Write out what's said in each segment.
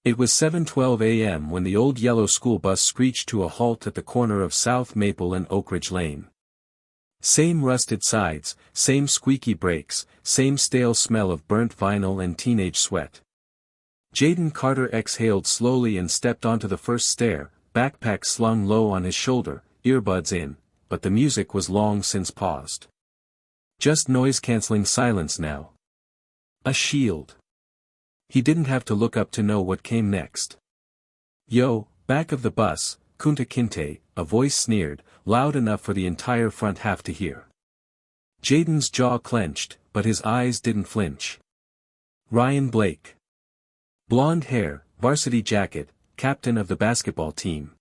It was 7:12 a.m. when the old yellow school bus screeched to a halt at the corner of South Maple and Oak Ridge Lane. Same rusted sides, same squeaky brakes, same stale smell of burnt vinyl and teenage sweat. Jaden Carter exhaled slowly and stepped onto the first stair, backpack slung low on his shoulder, earbuds in, but the music was long since paused. Just noise-canceling silence now. A shield. He didn't have to look up to know what came next. "Yo, back of the bus, Kunta Kinte," a voice sneered, loud enough for the entire front half to hear. Jaden's jaw clenched, but his eyes didn't flinch. Ryan Blake. Blonde hair, varsity jacket, captain of the basketball team.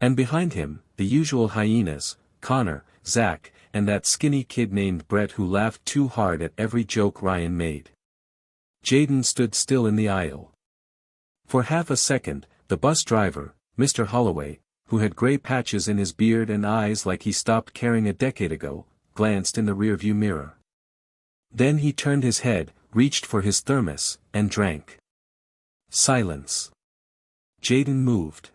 And behind him, the usual hyenas, Connor, Zach, and that skinny kid named Brett who laughed too hard at every joke Ryan made. Jaden stood still in the aisle. For half a second, the bus driver, Mr. Holloway, who had gray patches in his beard and eyes like he stopped caring a decade ago, glanced in the rearview mirror. Then he turned his head, reached for his thermos, and drank. Silence. Jaden moved.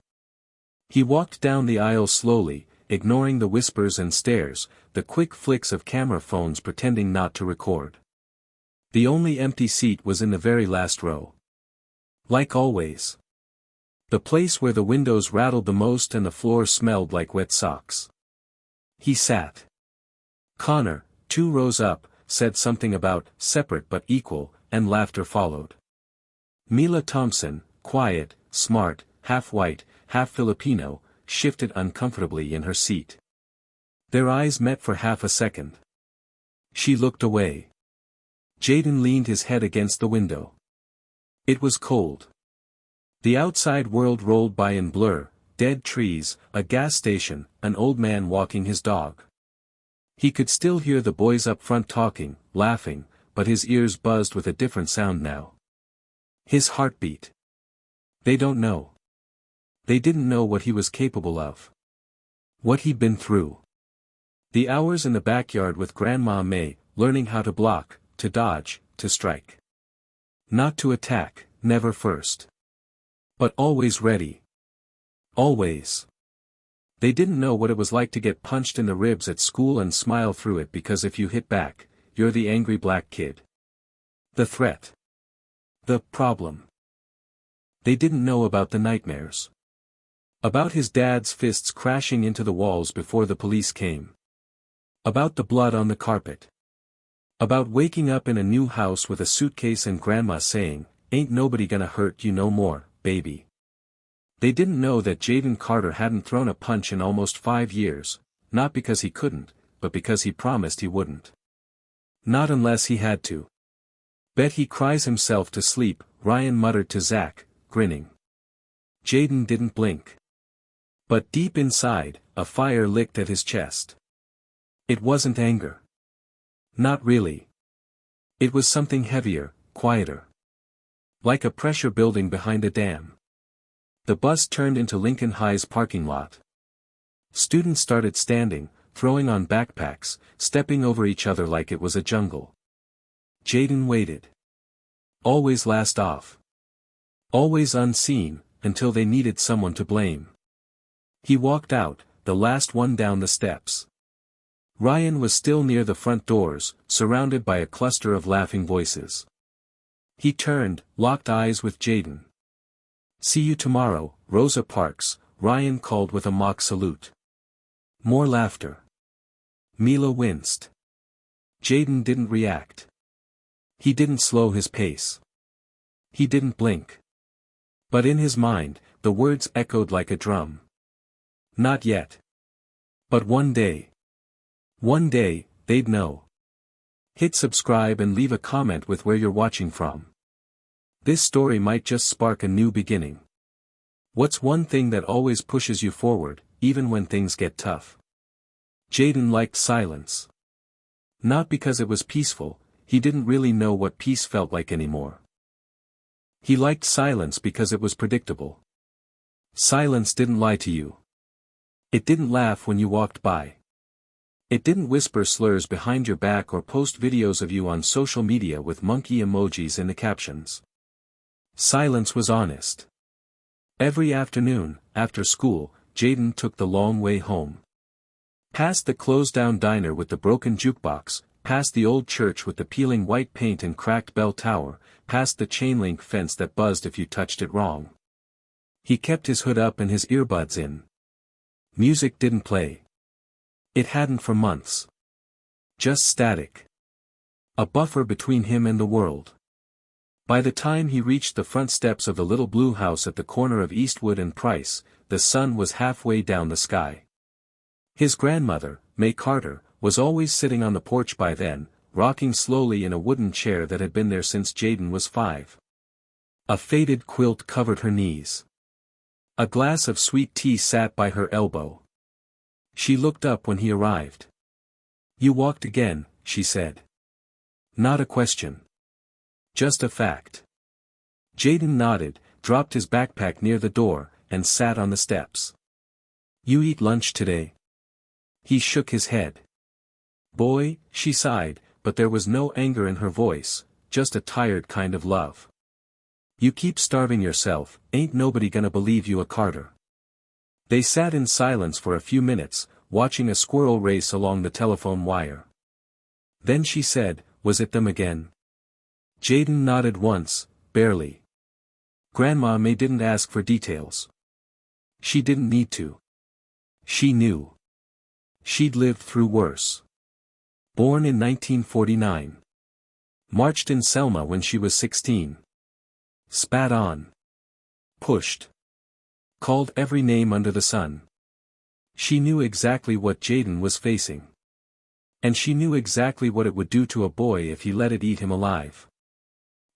He walked down the aisle slowly, ignoring the whispers and stares, the quick flicks of camera phones pretending not to record. The only empty seat was in the very last row. Like always. The place where the windows rattled the most and the floor smelled like wet socks. He sat. Connor, 2 rows up, said something about separate but equal, and laughter followed. Mila Thompson, quiet, smart, half white, half Filipino, shifted uncomfortably in her seat. Their eyes met for half a second. She looked away. Jaden leaned his head against the window. It was cold. The outside world rolled by in blur, dead trees, a gas station, an old man walking his dog. He could still hear the boys up front talking, laughing, but his ears buzzed with a different sound now. His heartbeat. They don't know. They didn't know what he was capable of. What he'd been through. The hours in the backyard with Grandma May, learning how to block, to dodge, to strike. Not to attack, never first. But always ready. Always. They didn't know what it was like to get punched in the ribs at school and smile through it because if you hit back, you're the angry black kid. The threat. The problem. They didn't know about the nightmares. About his dad's fists crashing into the walls before the police came. About the blood on the carpet. About waking up in a new house with a suitcase and grandma saying, "Ain't nobody gonna hurt you no more, baby." They didn't know that Jaden Carter hadn't thrown a punch in almost 5 years, not because he couldn't, but because he promised he wouldn't. Not unless he had to. "Bet he cries himself to sleep," Ryan muttered to Zach, grinning. Jaden didn't blink. But deep inside, a fire licked at his chest. It wasn't anger. Not really. It was something heavier, quieter. Like a pressure building behind a dam. The bus turned into Lincoln High's parking lot. Students started standing, throwing on backpacks, stepping over each other like it was a jungle. Jaden waited. Always last off. Always unseen, until they needed someone to blame. He walked out, the last one down the steps. Ryan was still near the front doors, surrounded by a cluster of laughing voices. He turned, locked eyes with Jaden. "See you tomorrow, Rosa Parks," Ryan called with a mock salute. More laughter. Mila winced. Jaden didn't react. He didn't slow his pace. He didn't blink. But in his mind, the words echoed like a drum. Not yet. But one day. One day, they'd know. Hit subscribe and leave a comment with where you're watching from. This story might just spark a new beginning. What's one thing that always pushes you forward, even when things get tough? Jaden liked silence. Not because it was peaceful, he didn't really know what peace felt like anymore. He liked silence because it was predictable. Silence didn't lie to you. It didn't laugh when you walked by. It didn't whisper slurs behind your back or post videos of you on social media with monkey emojis in the captions. Silence was honest. Every afternoon, after school, Jaden took the long way home. Past the closed-down diner with the broken jukebox, past the old church with the peeling white paint and cracked bell tower, past the chain-link fence that buzzed if you touched it wrong. He kept his hood up and his earbuds in. Music didn't play. It hadn't for months. Just static. A buffer between him and the world. By the time he reached the front steps of the little blue house at the corner of Eastwood and Price, the sun was halfway down the sky. His grandmother, May Carter, was always sitting on the porch by then, rocking slowly in a wooden chair that had been there since Jaden was 5. A faded quilt covered her knees. A glass of sweet tea sat by her elbow. She looked up when he arrived. "You walked again," she said. "Not a question. Just a fact." Jaden nodded, dropped his backpack near the door, and sat on the steps. "You eat lunch today?" He shook his head. "Boy," she sighed, but there was no anger in her voice, just a tired kind of love. "You keep starving yourself, ain't nobody gonna believe you a Carter." They sat in silence for a few minutes, watching a squirrel race along the telephone wire. Then she said, "Was it them again?" Jaden nodded once, barely. Grandma May didn't ask for details. She didn't need to. She knew. She'd lived through worse. Born in 1949. Marched in Selma when she was 16. Spat on. Pushed. Called every name under the sun. She knew exactly what Jaden was facing. And she knew exactly what it would do to a boy if he let it eat him alive.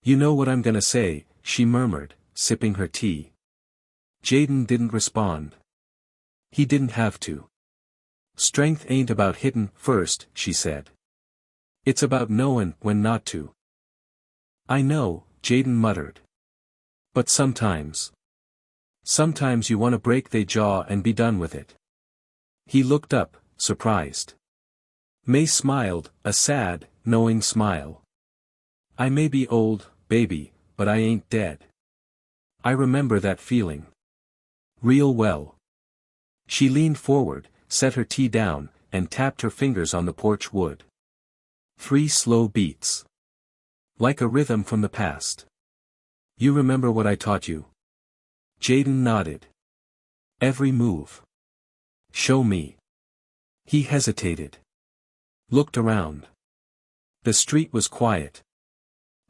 "You know what I'm gonna say," she murmured, sipping her tea. Jaden didn't respond. He didn't have to. "Strength ain't about hittin' first," she said. "It's about knowin' when not to." "I know," Jaden muttered. "But sometimes you wanna break they jaw and be done with it." He looked up, surprised. May smiled, a sad, knowing smile. "I may be old, baby, but I ain't dead. I remember that feeling. Real well." She leaned forward, set her tea down, and tapped her fingers on the porch wood. 3 slow beats. Like a rhythm from the past. "You remember what I taught you?" Jaden nodded. "Every move." "Show me." He hesitated. Looked around. The street was quiet.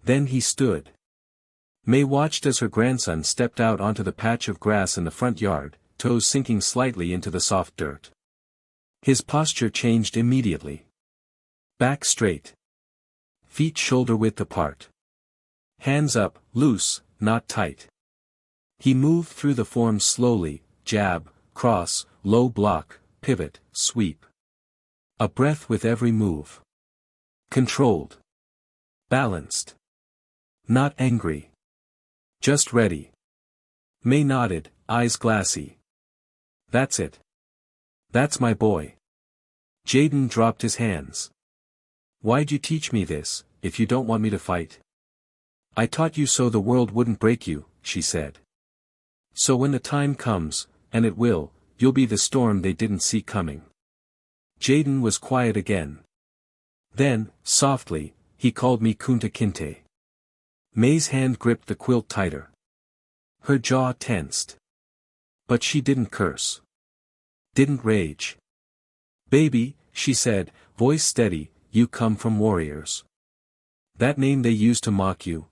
Then he stood. May watched as her grandson stepped out onto the patch of grass in the front yard, toes sinking slightly into the soft dirt. His posture changed immediately. Back straight. Feet shoulder-width apart. Hands up, loose, not tight. He moved through the forms slowly, jab, cross, low block, pivot, sweep. A breath with every move. Controlled. Balanced. Not angry. Just ready. May nodded, eyes glassy. "That's it. That's my boy." Jaden dropped his hands. "Why'd you teach me this, if you don't want me to fight?" "I taught you so the world wouldn't break you," she said. "So when the time comes, and it will, you'll be the storm they didn't see coming." Jaden was quiet again. Then, softly, he called me Kunta Kinte. May's hand gripped the quilt tighter. Her jaw tensed. But she didn't curse. Didn't rage. "Baby," she said, voice steady, "you come from warriors. That name they used to mock you.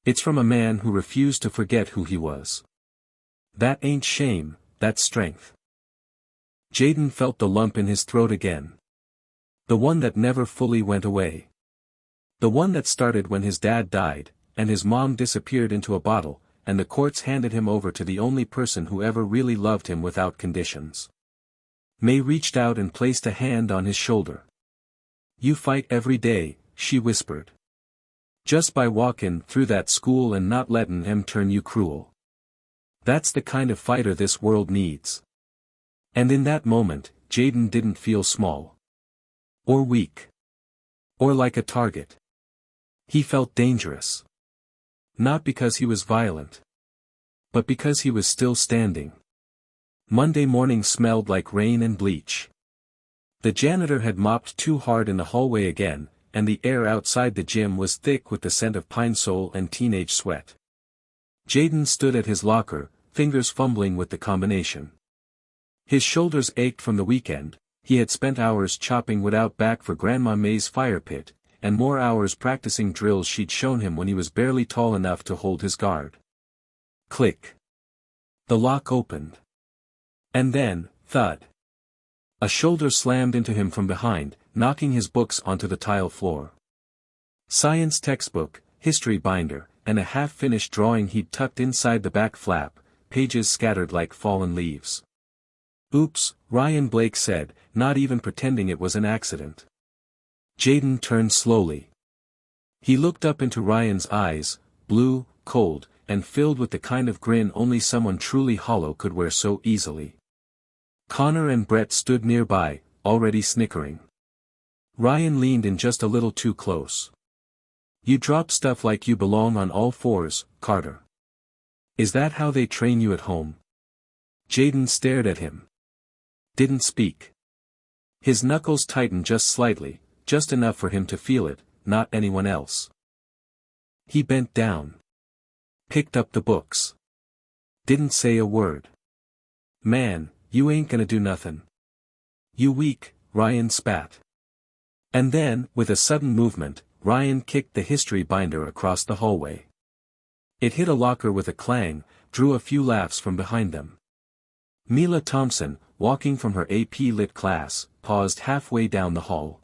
It's from a man who refused to forget who he was. That ain't shame, that's strength." Jaden felt the lump in his throat again. The one that never fully went away. The one that started when his dad died, and his mom disappeared into a bottle, and the courts handed him over to the only person who ever really loved him without conditions. May reached out and placed a hand on his shoulder. "You fight every day," she whispered. "Just by walking through that school and not letting them turn you cruel. That's the kind of fighter this world needs." And in that moment, Jaden didn't feel small. Or weak. Or like a target. He felt dangerous. Not because he was violent, but because he was still standing. Monday morning smelled like rain and bleach. The janitor had mopped too hard in the hallway again, and the air outside the gym was thick with the scent of pine sol and teenage sweat. Jayden stood at his locker, fingers fumbling with the combination. His shoulders ached from the weekend. He had spent hours chopping wood out back for Grandma May's fire pit, and more hours practicing drills she'd shown him when he was barely tall enough to hold his guard. Click. The lock opened. And then, thud. A shoulder slammed into him from behind, knocking his books onto the tile floor. Science textbook, history binder, and a half-finished drawing he'd tucked inside the back flap, pages scattered like fallen leaves. "Oops," Ryan Blake said, not even pretending it was an accident. Jayden turned slowly. He looked up into Ryan's eyes, blue, cold, and filled with the kind of grin only someone truly hollow could wear so easily. Connor and Brett stood nearby, already snickering. Ryan leaned in just a little too close. "You drop stuff like you belong on all fours, Carter. Is that how they train you at home?" Jayden stared at him. Didn't speak. His knuckles tightened just slightly, just enough for him to feel it, not anyone else. He bent down. Picked up the books. Didn't say a word. "Man, you ain't gonna do nothin'. You weak," Ryan spat. And then, with a sudden movement, Ryan kicked the history binder across the hallway. It hit a locker with a clang, drew a few laughs from behind them. Mila Thompson, walking from her AP Lit class, paused halfway down the hall.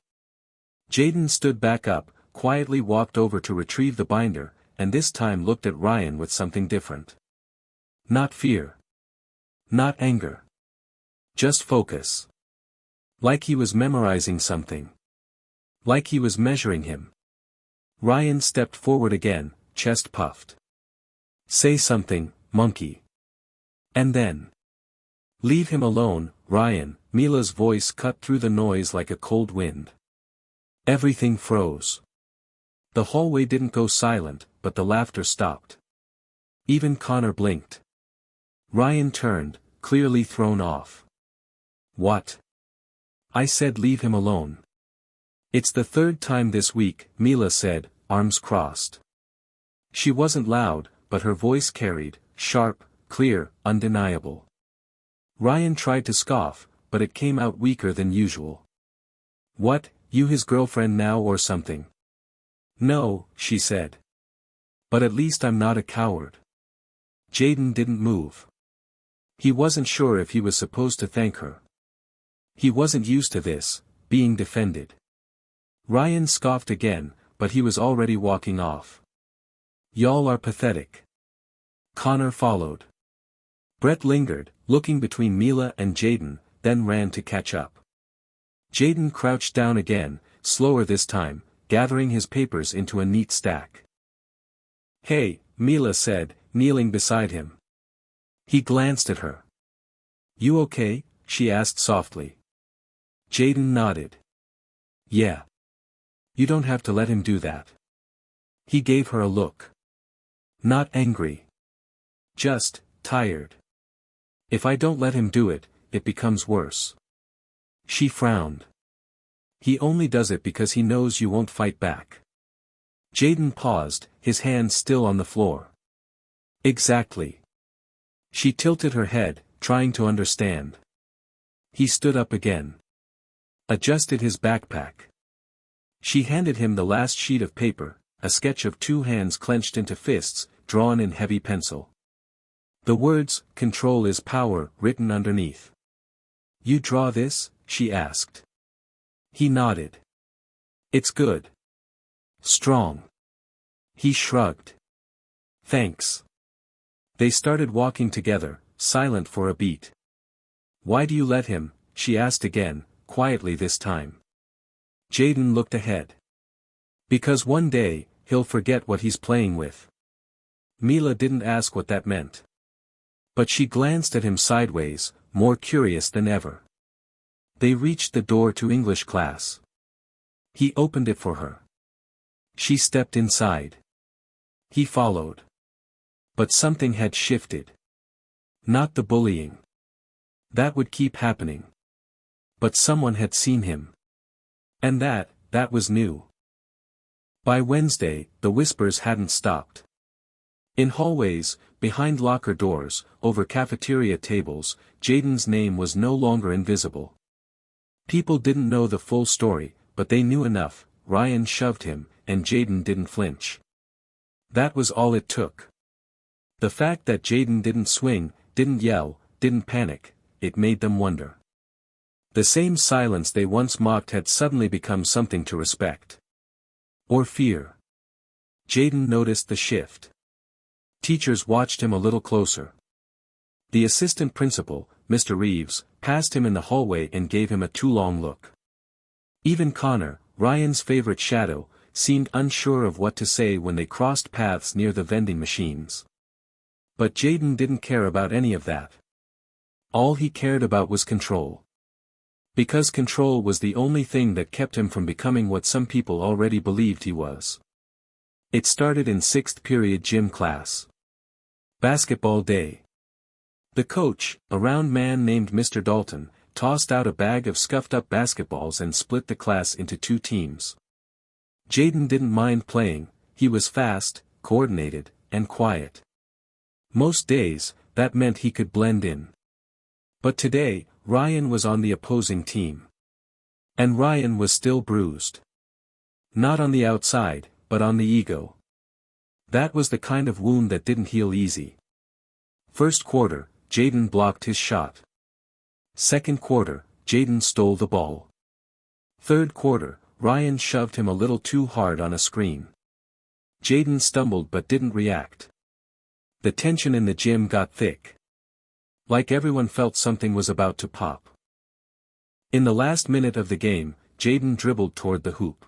Jayden stood back up, quietly walked over to retrieve the binder, and this time looked at Ryan with something different. Not fear. Not anger. Just focus. Like he was memorizing something. Like he was measuring him. Ryan stepped forward again, chest puffed. "Say something, monkey." And then. "Leave him alone, Ryan," Mila's voice cut through the noise like a cold wind. Everything froze. The hallway didn't go silent, but the laughter stopped. Even Connor blinked. Ryan turned, clearly thrown off. "What?" "I said leave him alone." "It's the third time this week," Mila said, arms crossed. She wasn't loud, but her voice carried, sharp, clear, undeniable. Ryan tried to scoff, but it came out weaker than usual. "What, you his girlfriend now or something?" "No," she said. "But at least I'm not a coward." Jayden didn't move. He wasn't sure if he was supposed to thank her. He wasn't used to this, being defended. Ryan scoffed again, but he was already walking off. "Y'all are pathetic." Connor followed. Brett lingered, looking between Mila and Jayden, then ran to catch up. Jayden crouched down again, slower this time, gathering his papers into a neat stack. "Hey," Mila said, kneeling beside him. He glanced at her. "You okay?" she asked softly. Jayden nodded. "Yeah. You don't have to let him do that." He gave her a look. Not angry. Just, tired. "If I don't let him do it, it becomes worse." She frowned. "He only does it because he knows you won't fight back." Jayden paused, his hands still on the floor. "Exactly." She tilted her head, trying to understand. He stood up again. Adjusted his backpack. She handed him the last sheet of paper, a sketch of two hands clenched into fists, drawn in heavy pencil. The words, "Control is power," written underneath. "You draw this?" she asked. He nodded. "It's good. Strong." He shrugged. "Thanks." They started walking together, silent for a beat. "Why do you let him?" she asked again, quietly this time. Jayden looked ahead. "Because one day, he'll forget what he's playing with." Mila didn't ask what that meant. But she glanced at him sideways, more curious than ever. They reached the door to English class. He opened it for her. She stepped inside. He followed. But something had shifted. Not the bullying. That would keep happening. But someone had seen him. And that was new. By Wednesday, the whispers hadn't stopped. In hallways, behind locker doors, over cafeteria tables, Jaden's name was no longer invisible. People didn't know the full story, but they knew enough. Ryan shoved him, and Jaden didn't flinch. That was all it took. The fact that Jaden didn't swing, didn't yell, didn't panic, it made them wonder. The same silence they once mocked had suddenly become something to respect. Or fear. Jaden noticed the shift. Teachers watched him a little closer. The assistant principal, Mr. Reeves, passed him in the hallway and gave him a too long look. Even Connor, Ryan's favorite shadow, seemed unsure of what to say when they crossed paths near the vending machines. But Jaden didn't care about any of that. All he cared about was control. Because control was the only thing that kept him from becoming what some people already believed he was. It started in 6th period gym class. Basketball day. The coach, a round man named Mr. Dalton, tossed out a bag of scuffed-up basketballs and split the class into 2 teams. Jaden didn't mind playing, he was fast, coordinated, and quiet. Most days, that meant he could blend in. But today, Ryan was on the opposing team. And Ryan was still bruised. Not on the outside, but on the ego. That was the kind of wound that didn't heal easy. First quarter, Jaden blocked his shot. Second quarter, Jaden stole the ball. Third quarter, Ryan shoved him a little too hard on a screen. Jaden stumbled but didn't react. The tension in the gym got thick. Like everyone felt something was about to pop. In the last minute of the game, Jaden dribbled toward the hoop.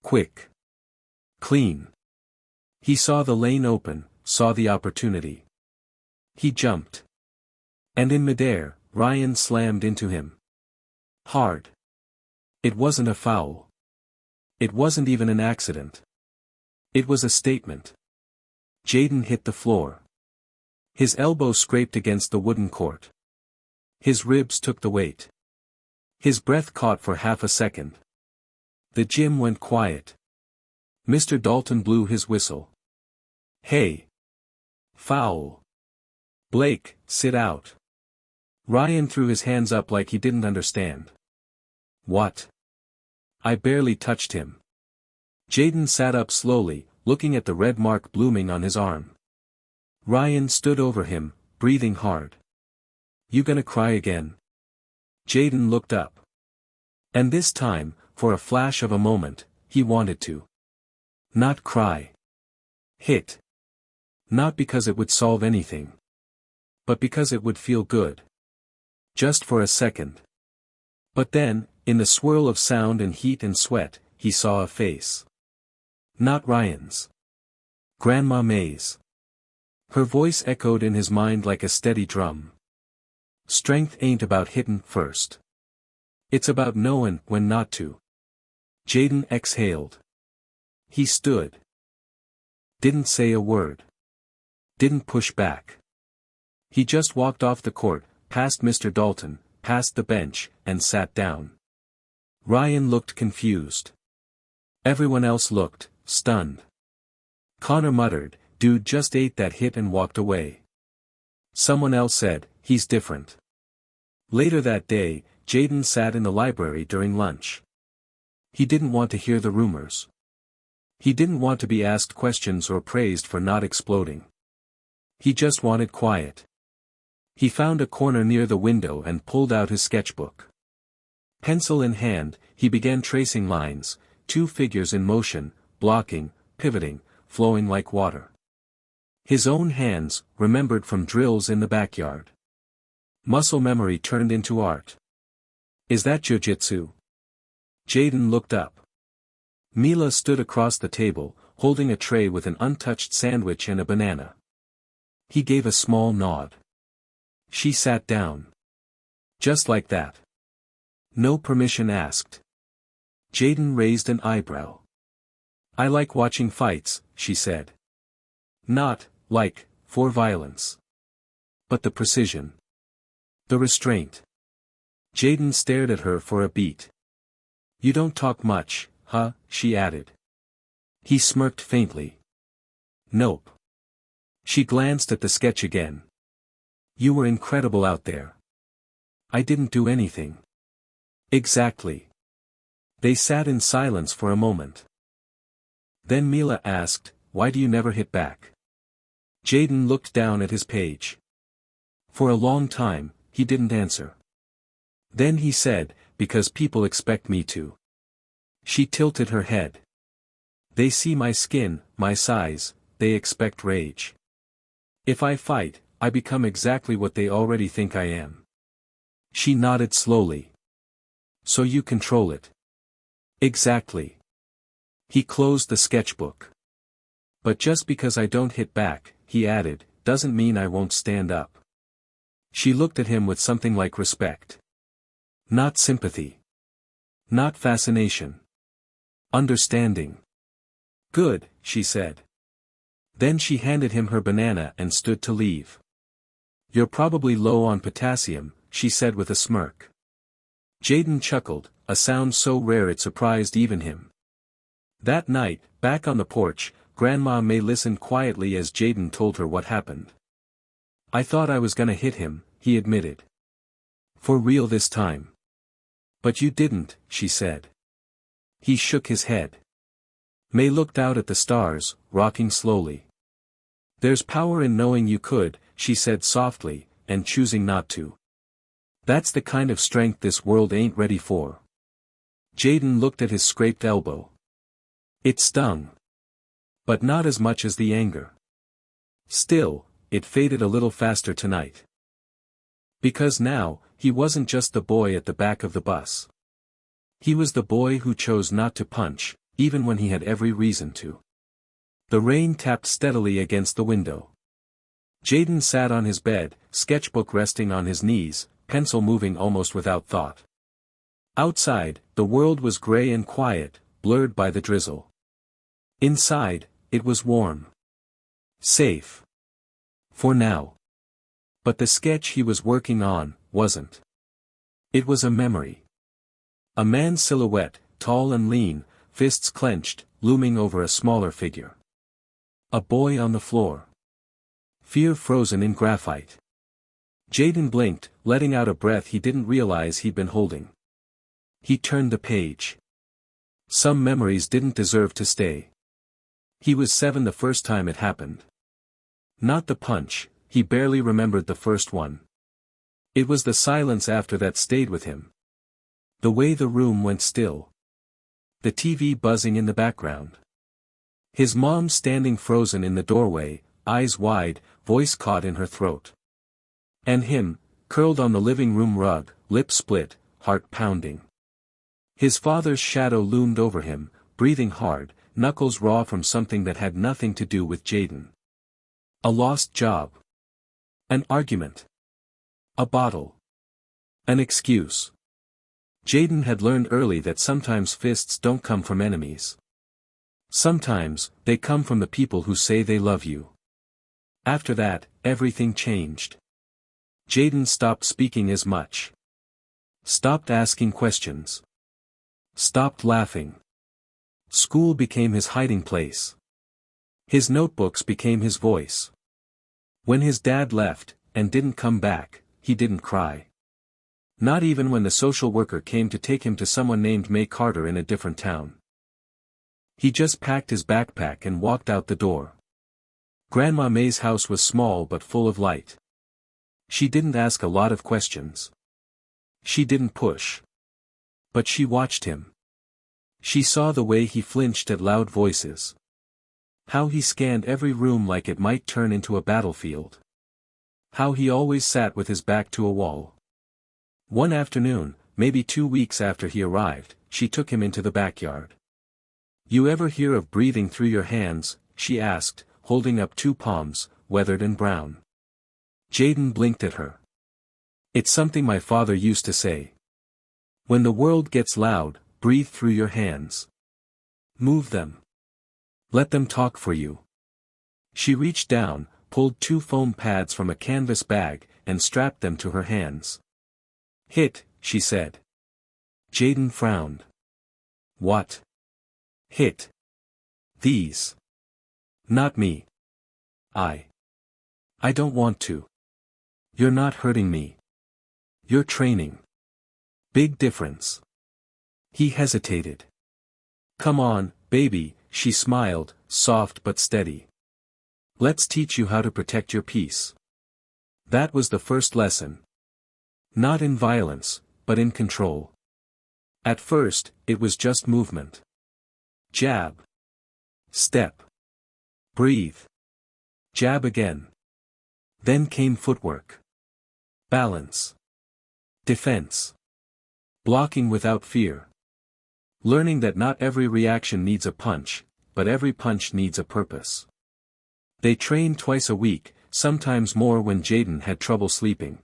Quick. Clean. He saw the lane open, saw the opportunity. He jumped. And in midair, Ryan slammed into him. Hard. It wasn't a foul. It wasn't even an accident. It was a statement. Jaden hit the floor. His elbow scraped against the wooden court. His ribs took the weight. His breath caught for half a second. The gym went quiet. Mr. Dalton blew his whistle. Hey. Foul. Blake, sit out. Ryan threw his hands up like he didn't understand. What? I barely touched him. Jaden sat up slowly, looking at the red mark blooming on his arm. Ryan stood over him, breathing hard. You gonna cry again? Jaden looked up. And this time, for a flash of a moment, he wanted to. Not cry. Hit. Not because it would solve anything. But because it would feel good. Just for a second. But then, in the swirl of sound and heat and sweat, he saw a face. Not Ryan's. Grandma May's. Her voice echoed in his mind like a steady drum. Strength ain't about hittin' first. It's about knowin' when not to. Jaden exhaled. He stood. Didn't say a word. Didn't push back. He just walked off the court, past Mr. Dalton, past the bench, and sat down. Ryan looked confused. Everyone else looked, stunned. Connor muttered, "Dude just ate that hit and walked away." Someone else said, "He's different." Later that day, Jaden sat in the library during lunch. He didn't want to hear the rumors. He didn't want to be asked questions or praised for not exploding. He just wanted quiet. He found a corner near the window and pulled out his sketchbook. Pencil in hand, he began tracing lines, 2 figures in motion, blocking, pivoting, flowing like water. His own hands, remembered from drills in the backyard. Muscle memory turned into art. Is that jiu-jitsu? Jaden looked up. Mila stood across the table, holding a tray with an untouched sandwich and a banana. He gave a small nod. She sat down. Just like that. No permission asked. Jaden raised an eyebrow. I like watching fights, she said. Not, like, for violence. But the precision. The restraint. Jayden stared at her for a beat. You don't talk much, huh? She added. He smirked faintly. Nope. She glanced at the sketch again. You were incredible out there. I didn't do anything. Exactly. They sat in silence for a moment. Then Mila asked, why do you never hit back? Jayden looked down at his page. For a long time, he didn't answer. Then he said, because people expect me to. She tilted her head. They see my skin, my size, they expect rage. If I fight, I become exactly what they already think I am. She nodded slowly. So you control it. Exactly. He closed the sketchbook. But just because I don't hit back, he added, doesn't mean I won't stand up. She looked at him with something like respect. Not sympathy. Not fascination. Understanding. Good, she said. Then she handed him her banana and stood to leave. You're probably low on potassium, she said with a smirk. Jayden chuckled, a sound so rare it surprised even him. That night, back on the porch, Grandma May listened quietly as Jayden told her what happened. I thought I was gonna hit him, he admitted. For real this time. But you didn't, she said. He shook his head. May looked out at the stars, rocking slowly. There's power in knowing you could, she said softly, and choosing not to. That's the kind of strength this world ain't ready for. Jayden looked at his scraped elbow. It stung. But not as much as the anger. Still, it faded a little faster tonight. Because now, he wasn't just the boy at the back of the bus. He was the boy who chose not to punch, even when he had every reason to. The rain tapped steadily against the window. Jayden sat on his bed, sketchbook resting on his knees, pencil moving almost without thought. Outside, the world was gray and quiet, blurred by the drizzle. Inside, it was warm. Safe. For now. But the sketch he was working on, wasn't. It was a memory. A man's silhouette, tall and lean, fists clenched, looming over a smaller figure. A boy on the floor. Fear frozen in graphite. Jayden blinked, letting out a breath he didn't realize he'd been holding. He turned the page. Some memories didn't deserve to stay. He was 7 the first time it happened. Not the punch, he barely remembered the first one. It was the silence after that stayed with him. The way the room went still. The TV buzzing in the background. His mom standing frozen in the doorway, eyes wide, voice caught in her throat. And him, curled on the living room rug, lips split, heart pounding. His father's shadow loomed over him, breathing hard, knuckles raw from something that had nothing to do with Jayden. A lost job. An argument. A bottle. An excuse. Jayden had learned early that sometimes fists don't come from enemies. Sometimes, they come from the people who say they love you. After that, everything changed. Jayden stopped speaking as much. Stopped asking questions. Stopped laughing. School became his hiding place. His notebooks became his voice. When his dad left, and didn't come back, he didn't cry. Not even when the social worker came to take him to someone named May Carter in a different town. He just packed his backpack and walked out the door. Grandma May's house was small but full of light. She didn't ask a lot of questions. She didn't push. But she watched him. She saw the way he flinched at loud voices. How he scanned every room like it might turn into a battlefield. How he always sat with his back to a wall. One afternoon, maybe 2 weeks after he arrived, she took him into the backyard. You ever hear of breathing through your hands? She asked, holding up 2 palms, weathered and brown. Jayden blinked at her. It's something my father used to say. When the world gets loud, breathe through your hands. Move them. Let them talk for you. She reached down, pulled 2 foam pads from a canvas bag, and strapped them to her hands. "Hit," she said. Jaden frowned. "What?" "Hit. These. Not me. I don't want to. You're not hurting me. You're training. Big difference." He hesitated. "Come on, baby," she smiled, soft but steady. "Let's teach you how to protect your peace." That was the first lesson. Not in violence, but in control. At first, it was just movement. Jab. Step. Breathe. Jab again. Then came footwork. Balance. Defense. Blocking without fear. Learning that not every reaction needs a punch, but every punch needs a purpose. They trained twice a week, sometimes more when Jaden had trouble sleeping.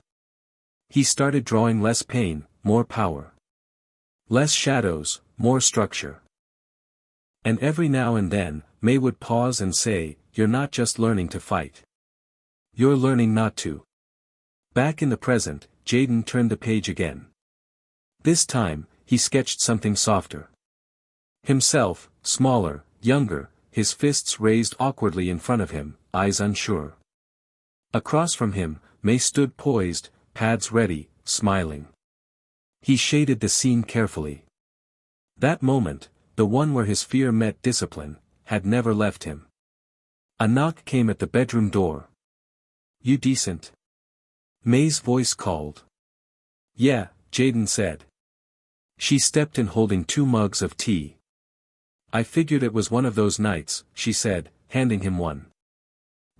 He started drawing less pain, more power. Less shadows, more structure. And every now and then, May would pause and say, "You're not just learning to fight. You're learning not to." Back in the present, Jaden turned the page again. This time, he sketched something softer. Himself, smaller, younger, his fists raised awkwardly in front of him, eyes unsure. Across from him, May stood poised, pads ready, smiling. He shaded the scene carefully. That moment, the one where his fear met discipline, had never left him. A knock came at the bedroom door. "You decent?" May's voice called. "Yeah," Jaden said. She stepped in holding 2 mugs of tea. "I figured it was one of those nights," she said, handing him one.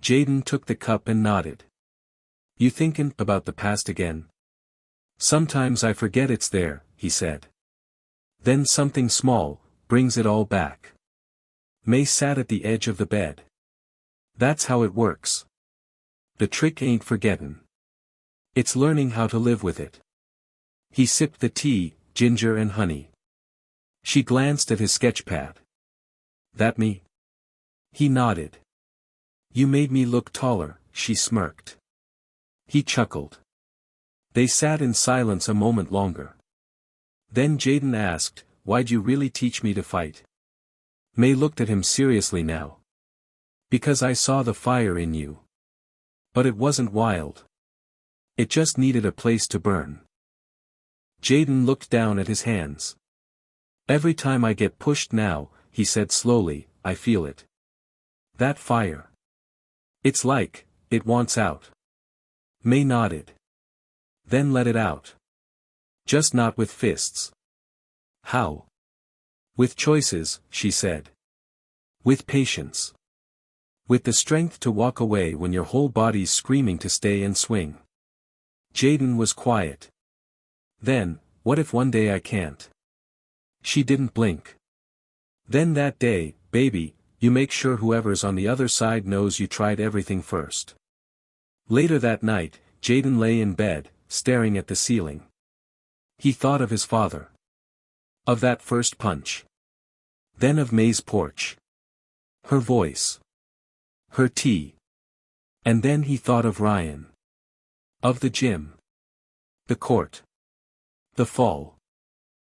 Jaden took the cup and nodded. "You thinkin' about the past again?" "Sometimes I forget it's there," he said. "Then something small brings it all back." May sat at the edge of the bed. "That's how it works. The trick ain't forgettin'. It's learning how to live with it." He sipped the tea, ginger and honey. She glanced at his sketchpad. "That me?" He nodded. "You made me look taller," she smirked. He chuckled. They sat in silence a moment longer. Then Jaden asked, "Why'd you really teach me to fight?" May looked at him seriously now. "Because I saw the fire in you. But it wasn't wild. It just needed a place to burn." Jaden looked down at his hands. "Every time I get pushed now," he said slowly, "I feel it. That fire. It's like, it wants out." May nodded. "Then let it out. Just not with fists." "How?" "With choices," she said. "With patience. With the strength to walk away when your whole body's screaming to stay and swing." Jaden was quiet. "Then, what if one day I can't?" She didn't blink. "Then that day, baby, you make sure whoever's on the other side knows you tried everything first." Later that night, Jaden lay in bed, staring at the ceiling. He thought of his father. Of that first punch. Then of May's porch. Her voice. Her tea. And then he thought of Ryan. Of the gym. The court. The fall.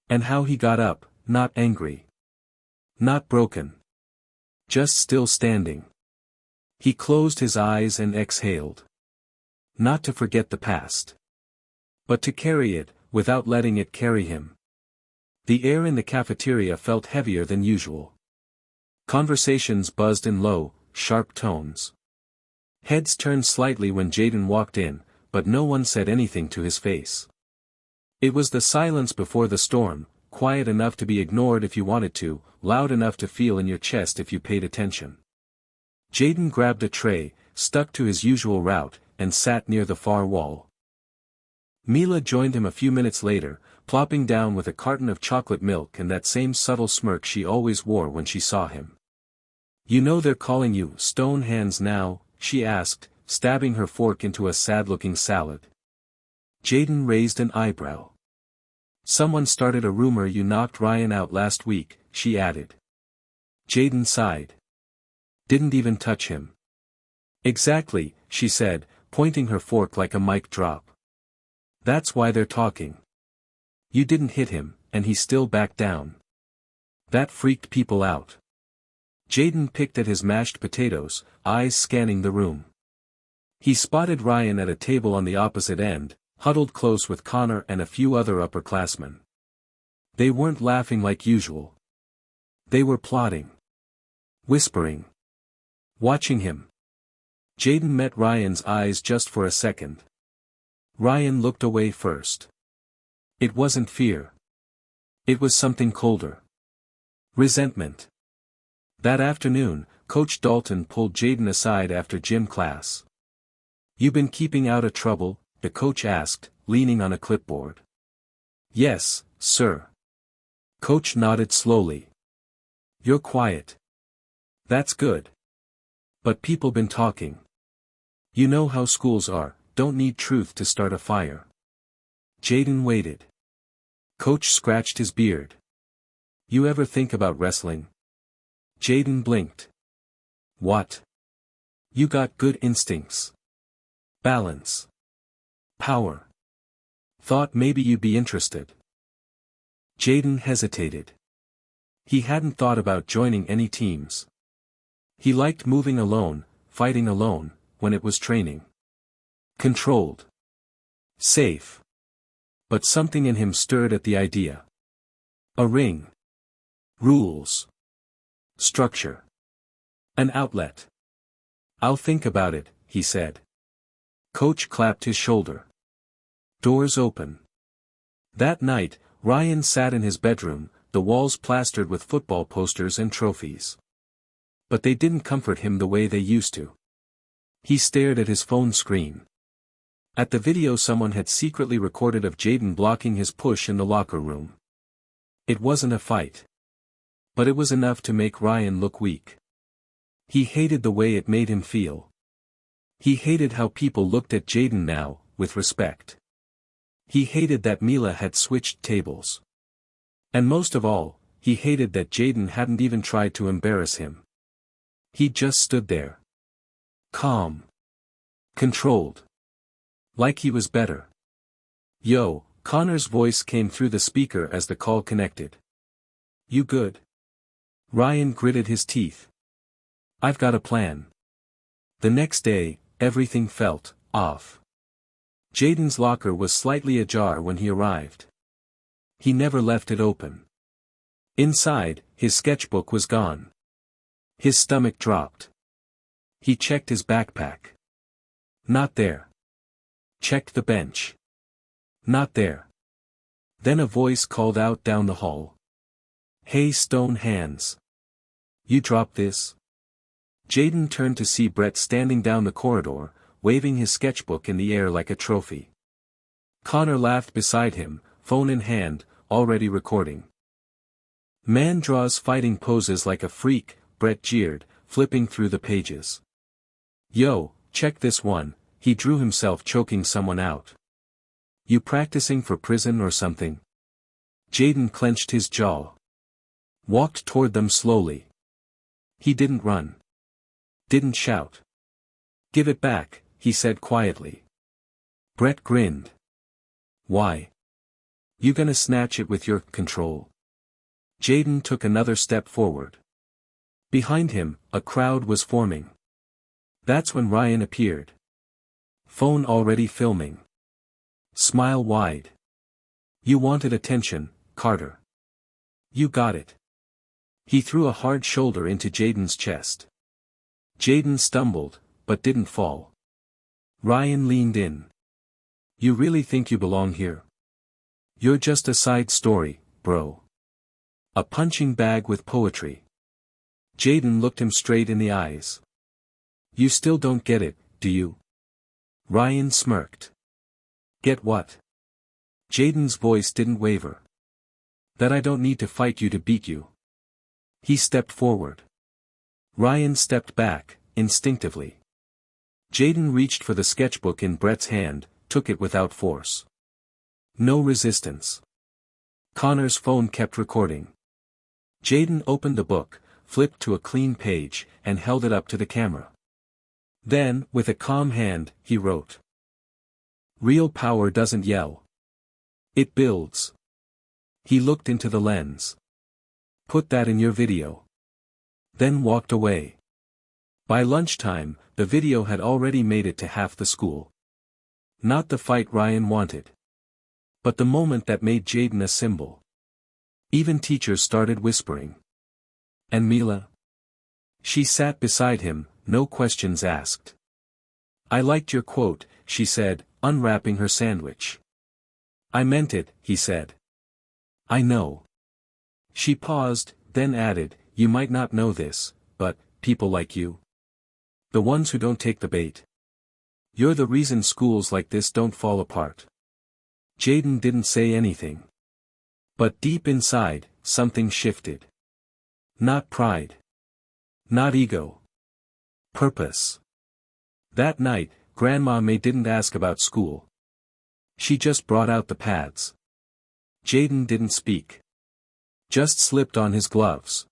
And how he got up, not angry. Not broken. Just still standing. He closed his eyes and exhaled. Not to forget the past. But to carry it, without letting it carry him. The air in the cafeteria felt heavier than usual. Conversations buzzed in low, sharp tones. Heads turned slightly when Jaden walked in, but no one said anything to his face. It was the silence before the storm, quiet enough to be ignored if you wanted to, loud enough to feel in your chest if you paid attention. Jaden grabbed a tray, stuck to his usual route, and sat near the far wall. Mila joined him a few minutes later, plopping down with a carton of chocolate milk and that same subtle smirk she always wore when she saw him. "You know they're calling you Stone Hands now?" she asked, stabbing her fork into a sad-looking salad. Jaden raised an eyebrow. "Someone started a rumor you knocked Ryan out last week," she added. Jaden sighed. "Didn't even touch him. Exactly, she said, pointing her fork like a mic drop. That's why they're talking. You didn't hit him, and he still backed down. That freaked people out. Jaden picked at his mashed potatoes, eyes scanning the room. He spotted Ryan at a table on the opposite end, huddled close with Connor and a few other upperclassmen. They weren't laughing like usual. They were plotting. Whispering. Watching him. Jaden met Ryan's eyes just for a second. Ryan looked away first. It wasn't fear. It was something colder. Resentment. That afternoon, Coach Dalton pulled Jaden aside after gym class. "You been keeping out of trouble?" the coach asked, leaning on a clipboard. "Yes, sir." Coach nodded slowly. "You're quiet. That's good. But people been talking. You know how schools are, don't need truth to start a fire." Jaden waited. Coach scratched his beard. "You ever think about wrestling?" Jaden blinked. "What?" "You got good instincts. Balance. Power. Thought maybe you'd be interested." Jaden hesitated. He hadn't thought about joining any teams. He liked moving alone, fighting alone, when it was training. Controlled. Safe. But something in him stirred at the idea. A ring. Rules. Structure. An outlet. "I'll think about it," he said. Coach clapped his shoulder. Doors open. That night, Ryan sat in his bedroom, the walls plastered with football posters and trophies. But they didn't comfort him the way they used to. He stared at his phone screen. At the video someone had secretly recorded of Jaden blocking his push in the locker room. It wasn't a fight. But it was enough to make Ryan look weak. He hated the way it made him feel. He hated how people looked at Jaden now, with respect. He hated that Mila had switched tables. And most of all, he hated that Jaden hadn't even tried to embarrass him. He just stood there. Calm. Controlled. Like he was better. "Yo," Connor's voice came through the speaker as the call connected. "You good?" Ryan gritted his teeth. "I've got a plan." The next day, everything felt off. Jaden's locker was slightly ajar when he arrived. He never left it open. Inside, his sketchbook was gone. His stomach dropped. He checked his backpack. Not there. Checked the bench. Not there. Then a voice called out down the hall. "Hey, Stone Hands. You dropped this?" Jaden turned to see Brett standing down the corridor, waving his sketchbook in the air like a trophy. Connor laughed beside him, phone in hand, already recording. "Man draws fighting poses like a freak," Brett jeered, flipping through the pages. "Yo, check this one," he drew himself choking someone out. "You practicing for prison or something?" Jaden clenched his jaw. Walked toward them slowly. He didn't run. Didn't shout. "Give it back," he said quietly. Brett grinned. "Why? You gonna snatch it with your control?" Jaden took another step forward. Behind him, a crowd was forming. That's when Ryan appeared. Phone already filming. Smile wide. "You wanted attention, Carter. You got it." He threw a hard shoulder into Jaden's chest. Jaden stumbled, but didn't fall. Ryan leaned in. "You really think you belong here? You're just a side story, bro. A punching bag with poetry." Jaden looked him straight in the eyes. "You still don't get it, do you?" Ryan smirked. "Get what?" Jaden's voice didn't waver. "That I don't need to fight you to beat you." He stepped forward. Ryan stepped back, instinctively. Jaden reached for the sketchbook in Brett's hand, took it without force. No resistance. Connor's phone kept recording. Jaden opened the book, flipped to a clean page, and held it up to the camera. Then, with a calm hand, he wrote. Real power doesn't yell. It builds. He looked into the lens. Put that in your video. Then walked away. By lunchtime, the video had already made it to half the school. Not the fight Ryan wanted. But the moment that made Jaden a symbol. Even teachers started whispering. And Mila? She sat beside him, no questions asked. I liked your quote, she said, unwrapping her sandwich. I meant it, he said. I know. She paused, then added, you might not know this, but, people like you. The ones who don't take the bait. You're the reason schools like this don't fall apart. Jaden didn't say anything. But deep inside, something shifted. Not pride. Not ego. Purpose. That night, Grandma May didn't ask about school. She just brought out the pads. Jaden didn't speak. Just slipped on his gloves.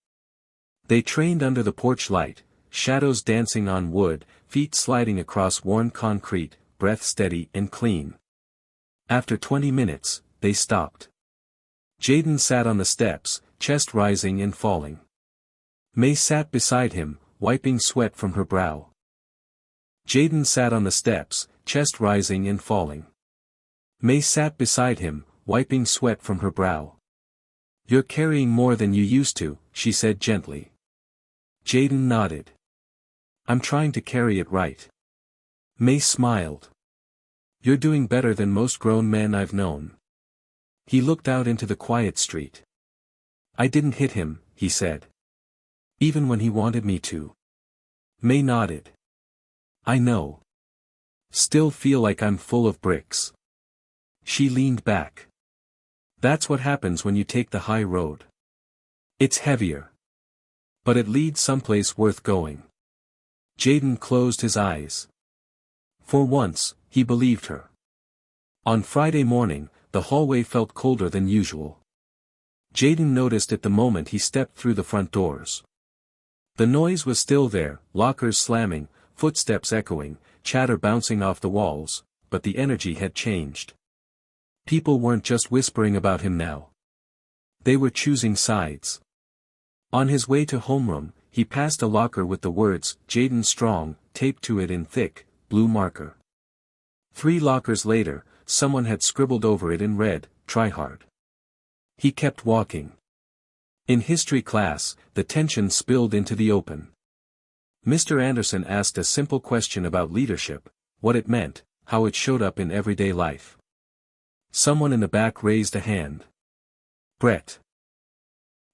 They trained under the porch light, shadows dancing on wood, feet sliding across worn concrete, breath steady and clean. After 20 minutes, they stopped. Jaden sat on the steps, chest rising and falling. May sat beside him, wiping sweat from her brow. Jaden sat on the steps, chest rising and falling. May sat beside him, wiping sweat from her brow. You're carrying more than you used to, she said gently. Jaden nodded. I'm trying to carry it right. May smiled. You're doing better than most grown men I've known. He looked out into the quiet street. I didn't hit him, he said. Even when he wanted me to. May nodded. I know. Still feel like I'm full of bricks. She leaned back. That's what happens when you take the high road. It's heavier. But it leads someplace worth going. Jaden closed his eyes. For once, he believed her. On Friday morning, the hallway felt colder than usual. Jaden noticed it the moment he stepped through the front doors. The noise was still there, lockers slamming, footsteps echoing, chatter bouncing off the walls, but the energy had changed. People weren't just whispering about him now. They were choosing sides. On his way to homeroom, he passed a locker with the words, Jaden Strong, taped to it in thick, blue marker. 3 lockers later, someone had scribbled over it in red, try hard. He kept walking. In history class, the tension spilled into the open. Mr. Anderson asked a simple question about leadership, what it meant, how it showed up in everyday life. Someone in the back raised a hand. Brett.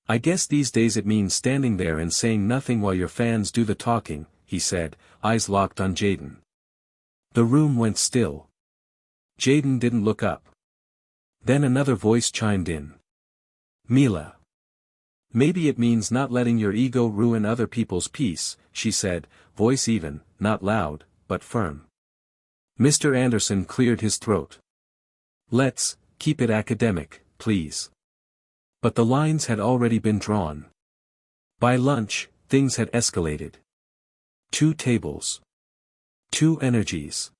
I guess these days it means standing there and saying nothing while your fans do the talking, he said, eyes locked on Jaden. The room went still. Jaden didn't look up. Then another voice chimed in. Mila. Maybe it means not letting your ego ruin other people's peace, she said, voice even, not loud, but firm. Mr. Anderson cleared his throat. Let's keep it academic, please. But the lines had already been drawn. By lunch, things had escalated. 2 tables. 2 energies.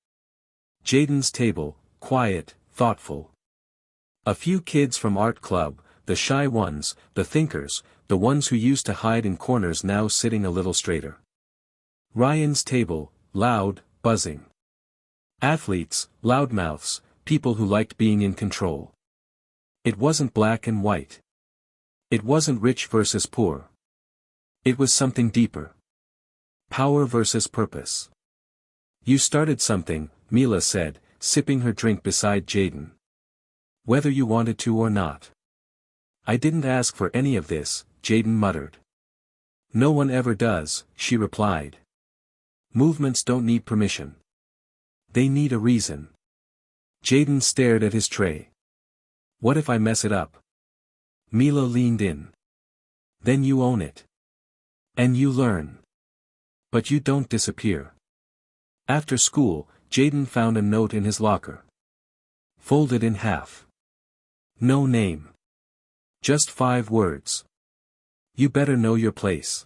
Jaden's table, quiet, thoughtful. A few kids from art club, the shy ones, the thinkers, the ones who used to hide in corners now sitting a little straighter. Ryan's table, loud, buzzing. Athletes, loudmouths, people who liked being in control. It wasn't black and white. It wasn't rich versus poor. It was something deeper. Power versus purpose. You started something, Mila said, sipping her drink beside Jaden. Whether you wanted to or not. I didn't ask for any of this, Jaden muttered. No one ever does, she replied. Movements don't need permission. They need a reason. Jaden stared at his tray. What if I mess it up? Mila leaned in. Then you own it. And you learn. But you don't disappear. After school, Jaden found a note in his locker. Folded in half. No name. Just 5 words. You better know your place.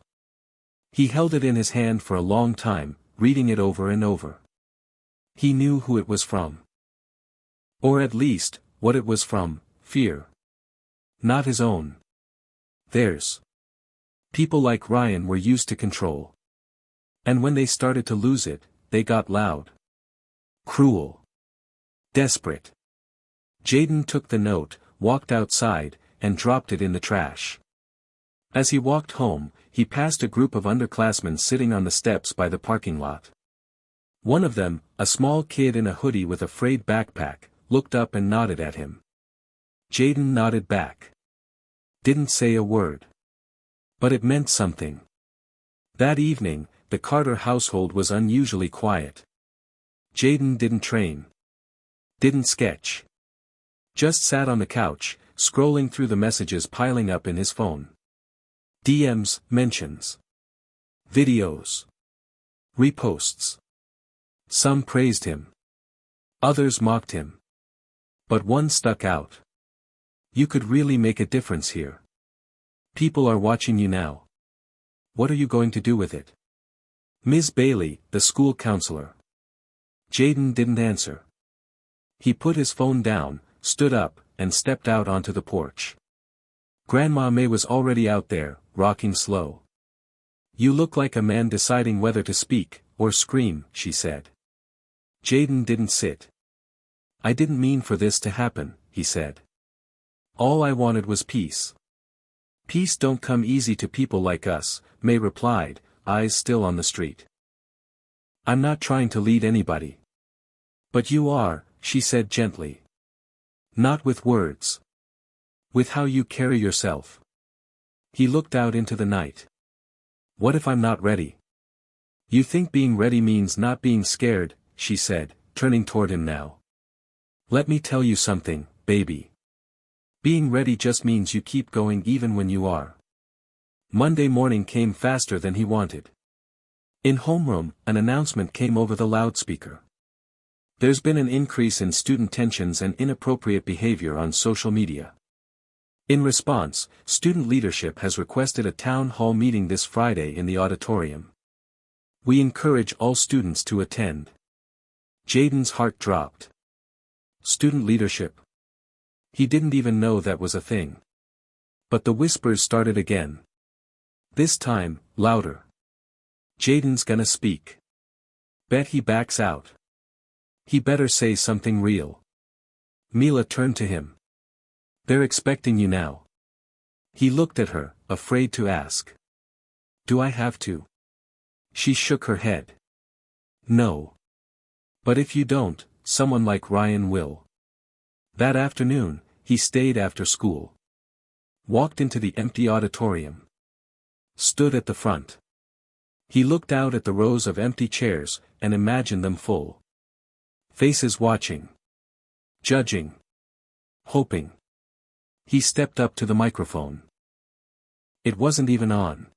He held it in his hand for a long time, reading it over and over. He knew who it was from. Or at least, what it was from, fear. Not his own. Theirs. People like Ryan were used to control. And when they started to lose it, they got loud. Cruel. Desperate. Jayden took the note, walked outside, and dropped it in the trash. As he walked home, he passed a group of underclassmen sitting on the steps by the parking lot. One of them, a small kid in a hoodie with a frayed backpack, looked up and nodded at him. Jayden nodded back. Didn't say a word. But it meant something. That evening, the Carter household was unusually quiet. Jayden didn't train. Didn't sketch. Just sat on the couch, scrolling through the messages piling up in his phone. DMs, mentions. Videos. Reposts. Some praised him. Others mocked him. But one stuck out. You could really make a difference here. People are watching you now. What are you going to do with it? Ms. Bailey, the school counselor. Jayden didn't answer. He put his phone down, stood up, and stepped out onto the porch. Grandma May was already out there, rocking slow. You look like a man deciding whether to speak, or scream, she said. Jayden didn't sit. I didn't mean for this to happen, he said. All I wanted was peace. Peace don't come easy to people like us, May replied, eyes still on the street. I'm not trying to lead anybody. But you are, she said gently. Not with words. With how you carry yourself. He looked out into the night. What if I'm not ready? You think being ready means not being scared, she said, turning toward him now. Let me tell you something, baby. Being ready just means you keep going even when you are. Monday morning came faster than he wanted. In homeroom, an announcement came over the loudspeaker. There's been an increase in student tensions and inappropriate behavior on social media. In response, student leadership has requested a town hall meeting this Friday in the auditorium. We encourage all students to attend. Jayden's heart dropped. Student leadership. He didn't even know that was a thing. But the whispers started again. This time, louder. Jayden's gonna speak. Bet he backs out. He better say something real. Mila turned to him. They're expecting you now. He looked at her, afraid to ask. Do I have to? She shook her head. No. But if you don't, someone like Ryan will. That afternoon, he stayed after school. Walked into the empty auditorium. Stood at the front. He looked out at the rows of empty chairs, and imagined them full. Faces watching. Judging. Hoping. He stepped up to the microphone. It wasn't even on.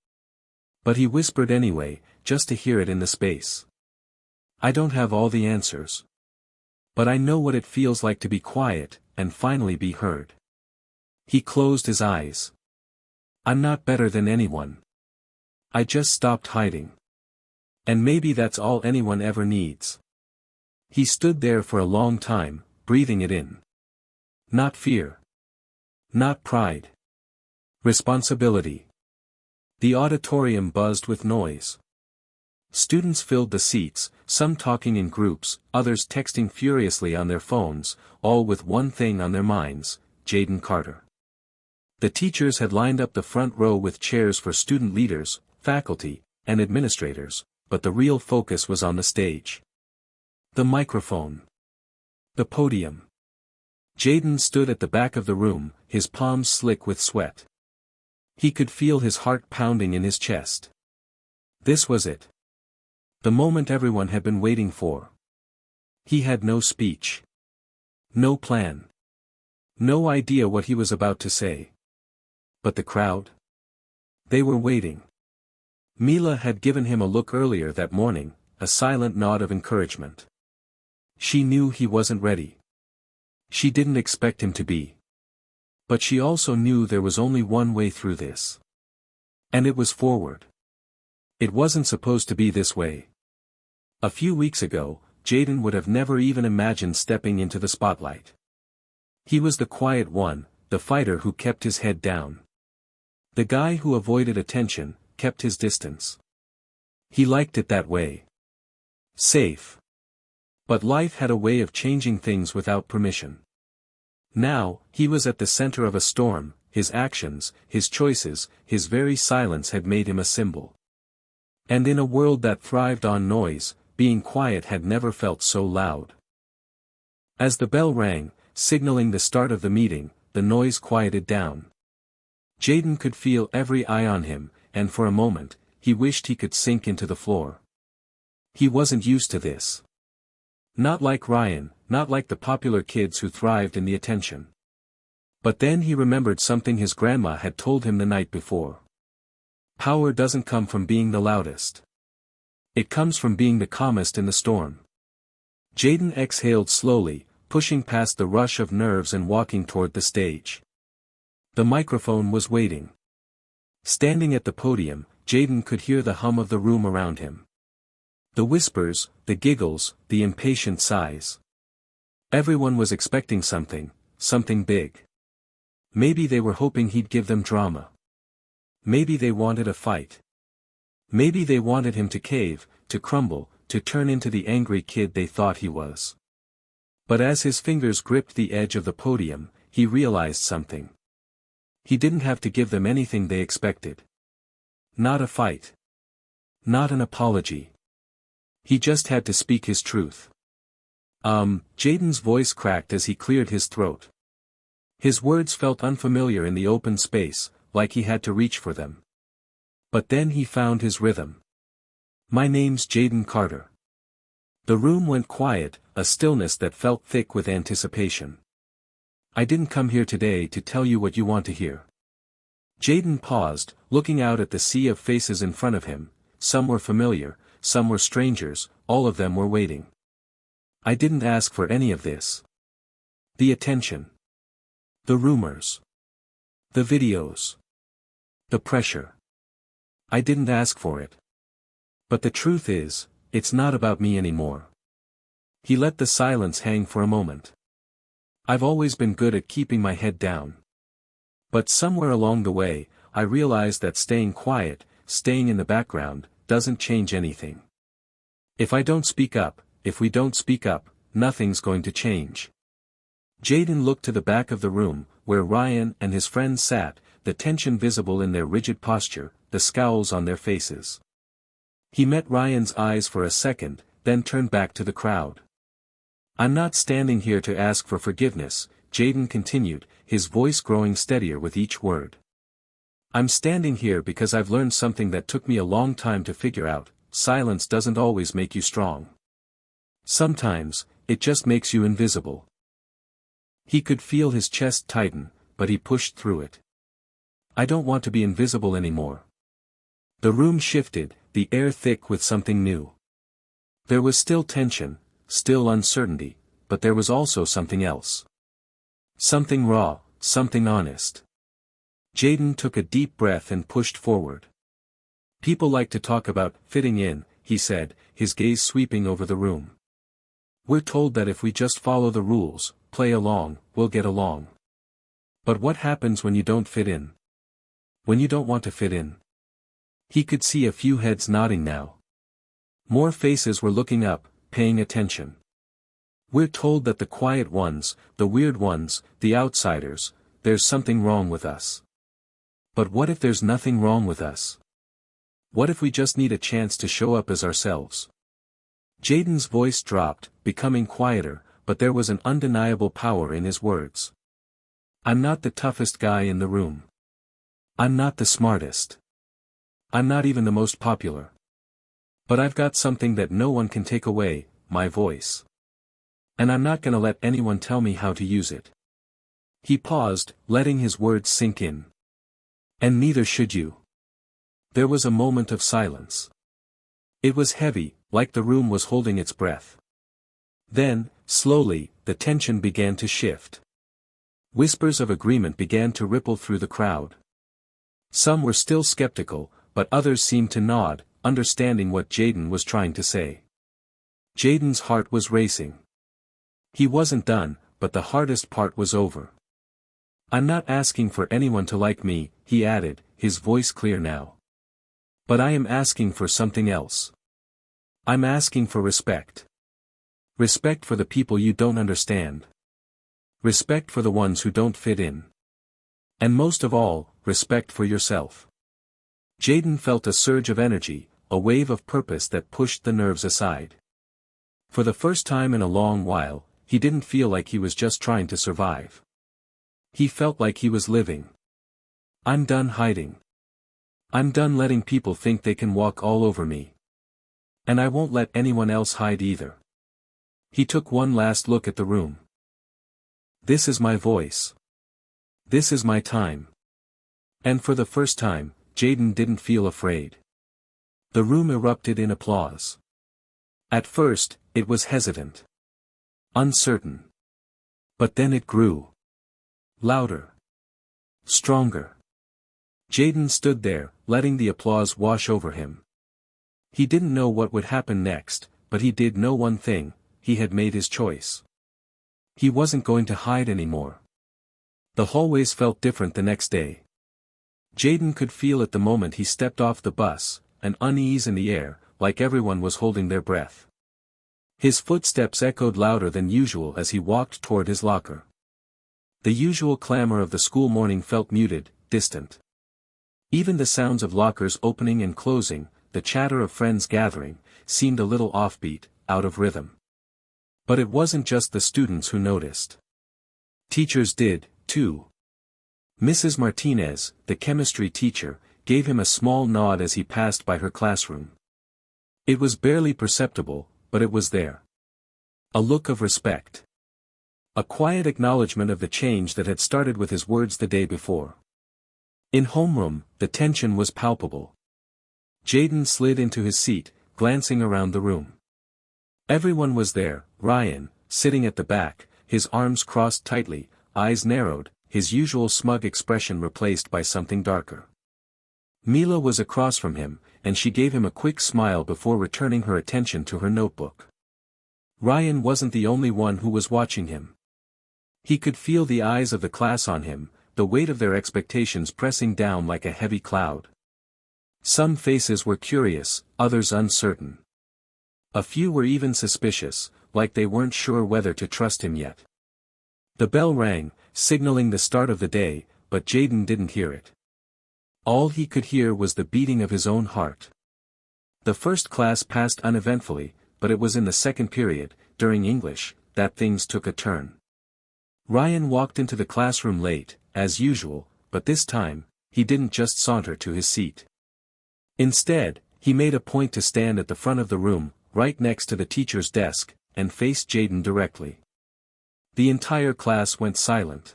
But he whispered anyway, just to hear it in the space. I don't have all the answers. But I know what it feels like to be quiet, and finally be heard. He closed his eyes. I'm not better than anyone. I just stopped hiding. And maybe that's all anyone ever needs. He stood there for a long time, breathing it in. Not fear. Not pride. Responsibility. The auditorium buzzed with noise. Students filled the seats, some talking in groups, others texting furiously on their phones, all with one thing on their minds, Jayden Carter. The teachers had lined up the front row with chairs for student leaders, faculty, and administrators, but the real focus was on the stage. The microphone. The podium. Jayden stood at the back of the room, his palms slick with sweat. He could feel his heart pounding in his chest. This was it. The moment everyone had been waiting for. He had no speech. No plan. No idea what he was about to say. But the crowd? They were waiting. Mila had given him a look earlier that morning, a silent nod of encouragement. She knew he wasn't ready. She didn't expect him to be. But she also knew there was only one way through this. And it was forward. It wasn't supposed to be this way. A few weeks ago, Jaden would have never even imagined stepping into the spotlight. He was the quiet one, the fighter who kept his head down. The guy who avoided attention, kept his distance. He liked it that way. Safe. But life had a way of changing things without permission. Now, he was at the center of a storm. His actions, his choices, his very silence had made him a symbol. And in a world that thrived on noise, being quiet had never felt so loud. As the bell rang, signaling the start of the meeting, the noise quieted down. Jaden could feel every eye on him, and for a moment, he wished he could sink into the floor. He wasn't used to this. Not like Ryan, not like the popular kids who thrived in the attention. But then he remembered something his grandma had told him the night before. Power doesn't come from being the loudest. It comes from being the calmest in the storm. Jaden exhaled slowly, pushing past the rush of nerves and walking toward the stage. The microphone was waiting. Standing at the podium, Jaden could hear the hum of the room around him. The whispers, the giggles, the impatient sighs. Everyone was expecting something big. Maybe they were hoping he'd give them drama. Maybe they wanted a fight. Maybe they wanted him to cave, to crumble, to turn into the angry kid they thought he was. But as his fingers gripped the edge of the podium, he realized something. He didn't have to give them anything they expected. Not a fight. Not an apology. He just had to speak his truth. Jaden's voice cracked as he cleared his throat. His words felt unfamiliar in the open space, like he had to reach for them. But then he found his rhythm. My name's Jaden Carter. The room went quiet, a stillness that felt thick with anticipation. I didn't come here today to tell you what you want to hear. Jaden paused, looking out at the sea of faces in front of him. Some were familiar, some were strangers, all of them were waiting. I didn't ask for any of this. The attention. The rumors. The videos. The pressure. I didn't ask for it. But the truth is, it's not about me anymore. He let the silence hang for a moment. I've always been good at keeping my head down. But somewhere along the way, I realized that staying quiet, staying in the background, doesn't change anything. If I don't speak up, if we don't speak up, nothing's going to change. Jaden looked to the back of the room, where Ryan and his friends sat, the tension visible in their rigid posture, the scowls on their faces. He met Ryan's eyes for a second, then turned back to the crowd. I'm not standing here to ask for forgiveness, Jaden continued, his voice growing steadier with each word. I'm standing here because I've learned something that took me a long time to figure out. Silence doesn't always make you strong. Sometimes, it just makes you invisible. He could feel his chest tighten, but he pushed through it. I don't want to be invisible anymore. The room shifted, the air thick with something new. There was still tension, still uncertainty, but there was also something else. Something raw, something honest. Jaden took a deep breath and pushed forward. People like to talk about fitting in, he said, his gaze sweeping over the room. We're told that if we just follow the rules, play along, we'll get along. But what happens when you don't fit in? When you don't want to fit in? He could see a few heads nodding now. More faces were looking up, paying attention. We're told that the quiet ones, the weird ones, the outsiders, there's something wrong with us. But what if there's nothing wrong with us? What if we just need a chance to show up as ourselves? Jaden's voice dropped, becoming quieter, but there was an undeniable power in his words. I'm not the toughest guy in the room. I'm not the smartest. I'm not even the most popular. But I've got something that no one can take away, my voice. And I'm not gonna let anyone tell me how to use it. He paused, letting his words sink in. And neither should you. There was a moment of silence. It was heavy, like the room was holding its breath. Then, slowly, the tension began to shift. Whispers of agreement began to ripple through the crowd. Some were still skeptical, but others seemed to nod, understanding what Jaden was trying to say. Jaden's heart was racing. He wasn't done, but the hardest part was over. "I'm not asking for anyone to like me," he added, his voice clear now. "But I am asking for something else. I'm asking for respect. Respect for the people you don't understand. Respect for the ones who don't fit in. And most of all, respect for yourself." Jaden felt a surge of energy, a wave of purpose that pushed the nerves aside. For the first time in a long while, he didn't feel like he was just trying to survive. He felt like he was living. "I'm done hiding. I'm done letting people think they can walk all over me. And I won't let anyone else hide either." He took one last look at the room. "This is my voice. This is my time." And for the first time, Jaden didn't feel afraid. The room erupted in applause. At first, it was hesitant. Uncertain. But then it grew. Louder. Stronger. Jaden stood there, letting the applause wash over him. He didn't know what would happen next, but he did know one thing: he had made his choice. He wasn't going to hide anymore. The hallways felt different the next day. Jaden could feel it the moment he stepped off the bus, an unease in the air, like everyone was holding their breath. His footsteps echoed louder than usual as he walked toward his locker. The usual clamor of the school morning felt muted, distant. Even the sounds of lockers opening and closing, the chatter of friends gathering, seemed a little offbeat, out of rhythm. But it wasn't just the students who noticed. Teachers did, too. Mrs. Martinez, the chemistry teacher, gave him a small nod as he passed by her classroom. It was barely perceptible, but it was there. A look of respect. A quiet acknowledgement of the change that had started with his words the day before. In homeroom, the tension was palpable. Jaden slid into his seat, glancing around the room. Everyone was there: Ryan, sitting at the back, his arms crossed tightly, eyes narrowed, his usual smug expression replaced by something darker. Mila was across from him, and she gave him a quick smile before returning her attention to her notebook. Ryan wasn't the only one who was watching him. He could feel the eyes of the class on him, the weight of their expectations pressing down like a heavy cloud. Some faces were curious, others uncertain. A few were even suspicious, like they weren't sure whether to trust him yet. The bell rang, signaling the start of the day, but Jaden didn't hear it. All he could hear was the beating of his own heart. The first class passed uneventfully, but it was in the second period, during English, that things took a turn. Ryan walked into the classroom late, as usual, but this time, he didn't just saunter to his seat. Instead, he made a point to stand at the front of the room, right next to the teacher's desk, and face Jaden directly. The entire class went silent.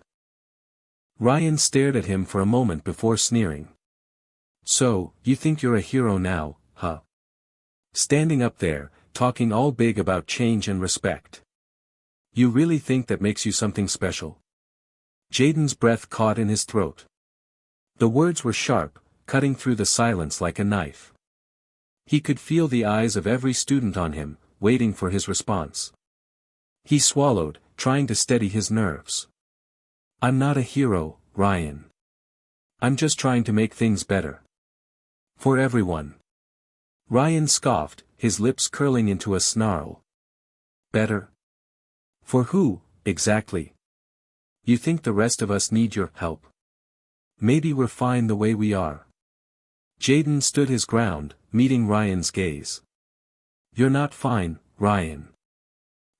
Ryan stared at him for a moment before sneering. "So, you think you're a hero now, huh? Standing up there, talking all big about change and respect. You really think that makes you something special?" Jaden's breath caught in his throat. The words were sharp, cutting through the silence like a knife. He could feel the eyes of every student on him, waiting for his response. He swallowed, trying to steady his nerves. "I'm not a hero, Ryan. I'm just trying to make things better. For everyone." Ryan scoffed, his lips curling into a snarl. "Better? For who, exactly? You think the rest of us need your help? Maybe we're fine the way we are." Jaden stood his ground, meeting Ryan's gaze. "You're not fine, Ryan.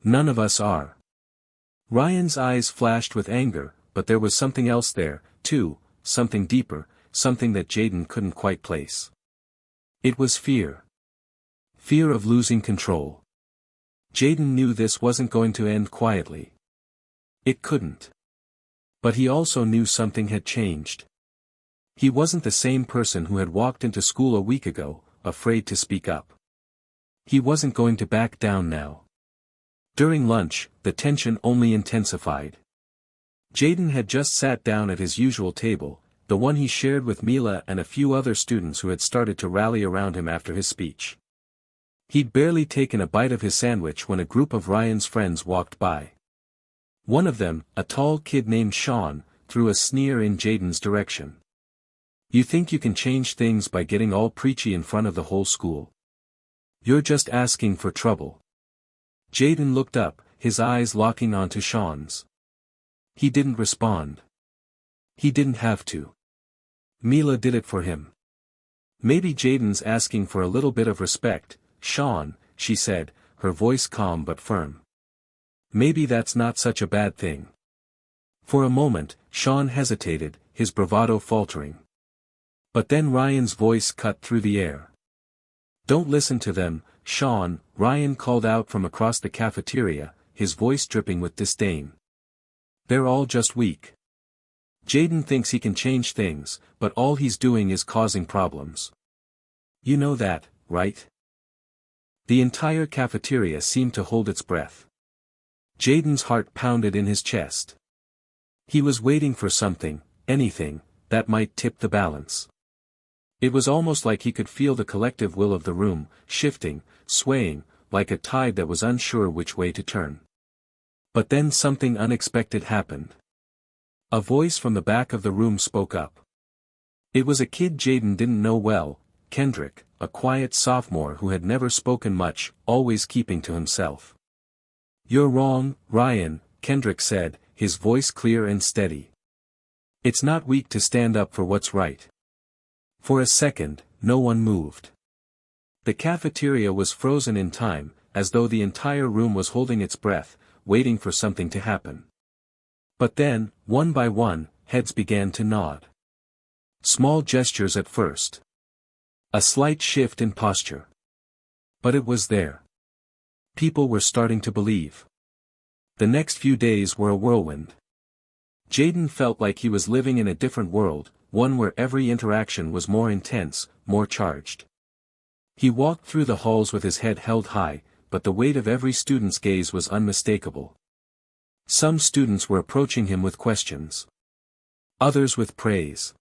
None of us are." Ryan's eyes flashed with anger, but there was something else there, too, something deeper, something that Jaden couldn't quite place. It was fear. Fear of losing control. Jaden knew this wasn't going to end quietly. It couldn't. But he also knew something had changed. He wasn't the same person who had walked into school a week ago, afraid to speak up. He wasn't going to back down now. During lunch, the tension only intensified. Jaden had just sat down at his usual table, the one he shared with Mila and a few other students who had started to rally around him after his speech. He'd barely taken a bite of his sandwich when a group of Ryan's friends walked by. One of them, a tall kid named Sean, threw a sneer in Jaden's direction. "You think you can change things by getting all preachy in front of the whole school? You're just asking for trouble." Jaden looked up, his eyes locking onto Sean's. He didn't respond. He didn't have to. Mila did it for him. "Maybe Jaden's asking for a little bit of respect, Sean," she said, her voice calm but firm. "Maybe that's not such a bad thing." For a moment, Sean hesitated, his bravado faltering. But then Ryan's voice cut through the air. "Don't listen to them, Sean," Ryan called out from across the cafeteria, his voice dripping with disdain. "They're all just weak. Jaden thinks he can change things, but all he's doing is causing problems. You know that, right?" The entire cafeteria seemed to hold its breath. Jaden's heart pounded in his chest. He was waiting for something, anything, that might tip the balance. It was almost like he could feel the collective will of the room, shifting, swaying, like a tide that was unsure which way to turn. But then something unexpected happened. A voice from the back of the room spoke up. It was a kid Jaden didn't know well, Kendrick, a quiet sophomore who had never spoken much, always keeping to himself. "You're wrong, Ryan," Kendrick said, his voice clear and steady. "It's not weak to stand up for what's right." For a second, no one moved. The cafeteria was frozen in time, as though the entire room was holding its breath, waiting for something to happen. But then, one by one, heads began to nod. Small gestures at first. A slight shift in posture. But it was there. People were starting to believe. The next few days were a whirlwind. Jaden felt like he was living in a different world, one where every interaction was more intense, more charged. He walked through the halls with his head held high, but the weight of every student's gaze was unmistakable. Some students were approaching him with questions. Others with praise.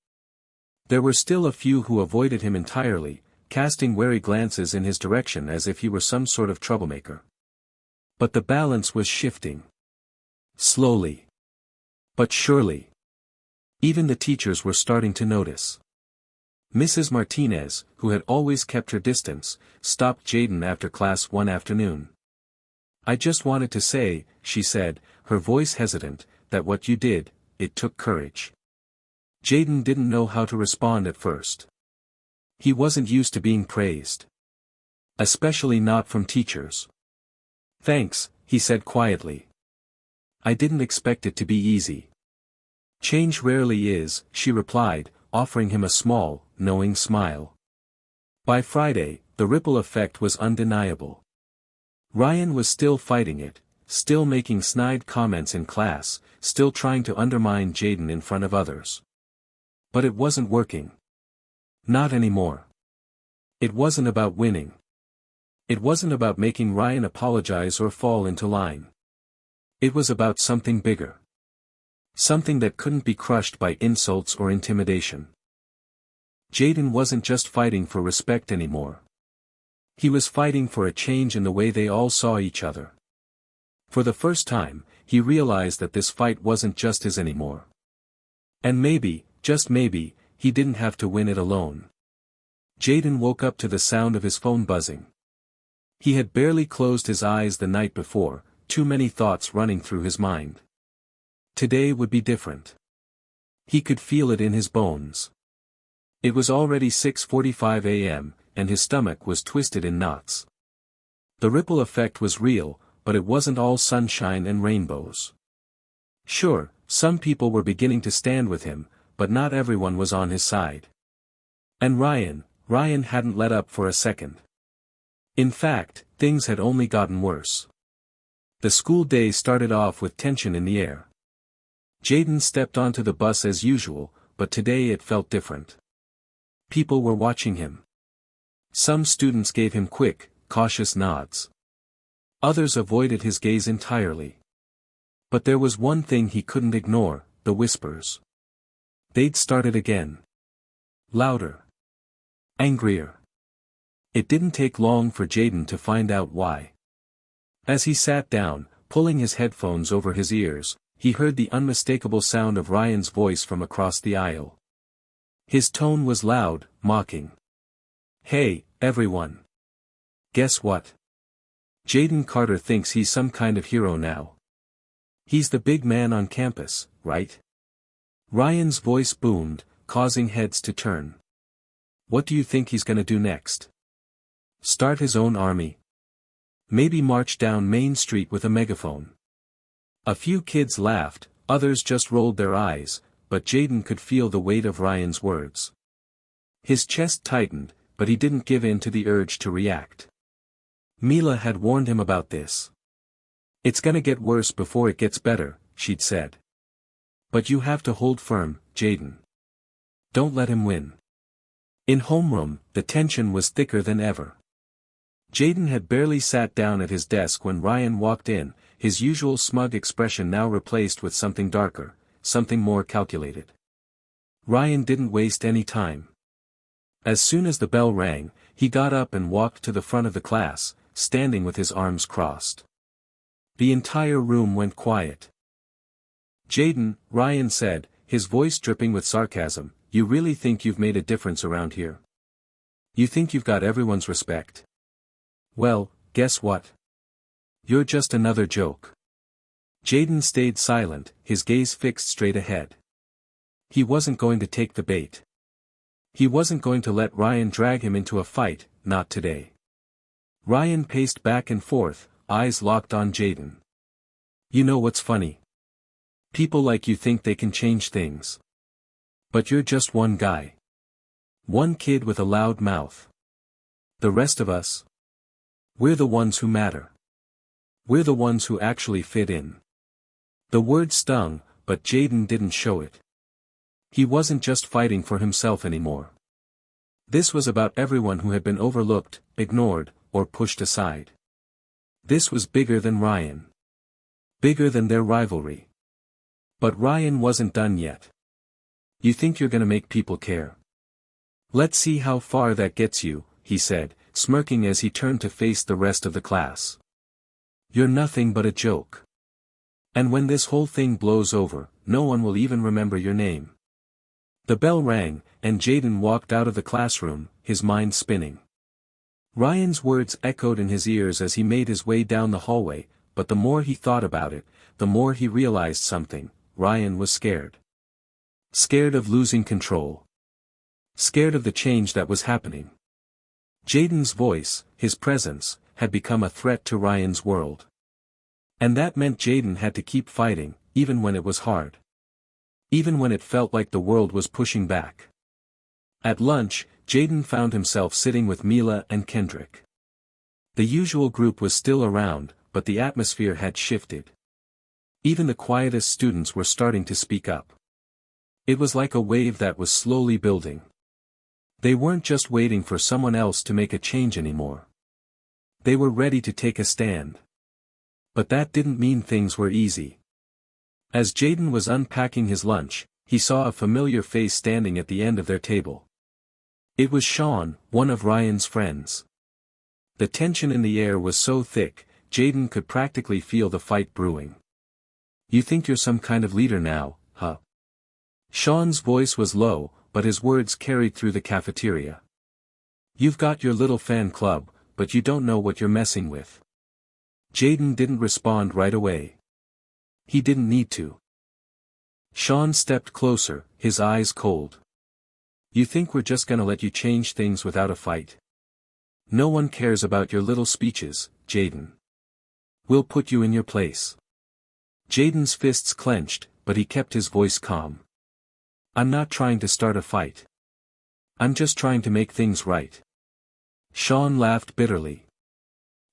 There were still a few who avoided him entirely, casting wary glances in his direction as if he were some sort of troublemaker. But the balance was shifting. Slowly. But surely. Even the teachers were starting to notice. Mrs. Martinez, who had always kept her distance, stopped Jaden after class one afternoon. "I just wanted to say," she said, her voice hesitant, "that what you did, it took courage." Jaden didn't know how to respond at first. He wasn't used to being praised. Especially not from teachers. "Thanks," he said quietly. "I didn't expect it to be easy." "Change rarely is," she replied, offering him a small, knowing smile. By Friday, the ripple effect was undeniable. Ryan was still fighting it, still making snide comments in class, still trying to undermine Jaden in front of others. But it wasn't working. Not anymore. It wasn't about winning. It wasn't about making Ryan apologize or fall into line. It was about something bigger. Something that couldn't be crushed by insults or intimidation. Jaden wasn't just fighting for respect anymore. He was fighting for a change in the way they all saw each other. For the first time, he realized that this fight wasn't just his anymore. And maybe, just maybe, he didn't have to win it alone. Jaden woke up to the sound of his phone buzzing. He had barely closed his eyes the night before, too many thoughts running through his mind. Today would be different. He could feel it in his bones. It was already 6:45 a.m., and his stomach was twisted in knots. The ripple effect was real, but it wasn't all sunshine and rainbows. Sure, some people were beginning to stand with him, but not everyone was on his side. And Ryan hadn't let up for a second. In fact, things had only gotten worse. The school day started off with tension in the air. Jaden stepped onto the bus as usual, but today it felt different. People were watching him. Some students gave him quick, cautious nods. Others avoided his gaze entirely. But there was one thing he couldn't ignore, the whispers. They'd started again. Louder. Angrier. It didn't take long for Jaden to find out why. As he sat down, pulling his headphones over his ears, he heard the unmistakable sound of Ryan's voice from across the aisle. His tone was loud, mocking. "Hey, everyone. Guess what? Jaden Carter thinks he's some kind of hero now. He's the big man on campus, right?" Ryan's voice boomed, causing heads to turn. "What do you think he's gonna do next? Start his own army? Maybe march down Main Street with a megaphone?" A few kids laughed, others just rolled their eyes, but Jaden could feel the weight of Ryan's words. His chest tightened, but he didn't give in to the urge to react. Mila had warned him about this. "It's gonna get worse before it gets better," she'd said. "But you have to hold firm, Jaden. Don't let him win." In homeroom, the tension was thicker than ever. Jaden had barely sat down at his desk when Ryan walked in, his usual smug expression now replaced with something darker, something more calculated. Ryan didn't waste any time. As soon as the bell rang, he got up and walked to the front of the class, standing with his arms crossed. The entire room went quiet. "Jaden," Ryan said, his voice dripping with sarcasm, "you really think you've made a difference around here? You think you've got everyone's respect? Well, guess what? You're just another joke." Jaden stayed silent, his gaze fixed straight ahead. He wasn't going to take the bait. He wasn't going to let Ryan drag him into a fight, not today. Ryan paced back and forth, eyes locked on Jaden. "You know what's funny? People like you think they can change things. But you're just one guy. One kid with a loud mouth. The rest of us? We're the ones who matter. We're the ones who actually fit in." The word stung, but Jaden didn't show it. He wasn't just fighting for himself anymore. This was about everyone who had been overlooked, ignored, or pushed aside. This was bigger than Ryan. Bigger than their rivalry. But Ryan wasn't done yet. "You think you're gonna make people care? Let's see how far that gets you," he said, smirking as he turned to face the rest of the class. "You're nothing but a joke. And when this whole thing blows over, no one will even remember your name." The bell rang, and Jaden walked out of the classroom, his mind spinning. Ryan's words echoed in his ears as he made his way down the hallway, but the more he thought about it, the more he realized something. Ryan was scared. Scared of losing control. Scared of the change that was happening. Jaden's voice, his presence, had become a threat to Ryan's world. And that meant Jaden had to keep fighting, even when it was hard. Even when it felt like the world was pushing back. At lunch, Jaden found himself sitting with Mila and Kendrick. The usual group was still around, but the atmosphere had shifted. Even the quietest students were starting to speak up. It was like a wave that was slowly building. They weren't just waiting for someone else to make a change anymore. They were ready to take a stand. But that didn't mean things were easy. As Jaden was unpacking his lunch, he saw a familiar face standing at the end of their table. It was Sean, one of Ryan's friends. The tension in the air was so thick, Jaden could practically feel the fight brewing. "You think you're some kind of leader now, huh?" Sean's voice was low, but his words carried through the cafeteria. "You've got your little fan club, but you don't know what you're messing with." Jaden didn't respond right away. He didn't need to. Sean stepped closer, his eyes cold. "You think we're just gonna let you change things without a fight? No one cares about your little speeches, Jaden. We'll put you in your place." Jaden's fists clenched, but he kept his voice calm. "I'm not trying to start a fight. I'm just trying to make things right." Sean laughed bitterly.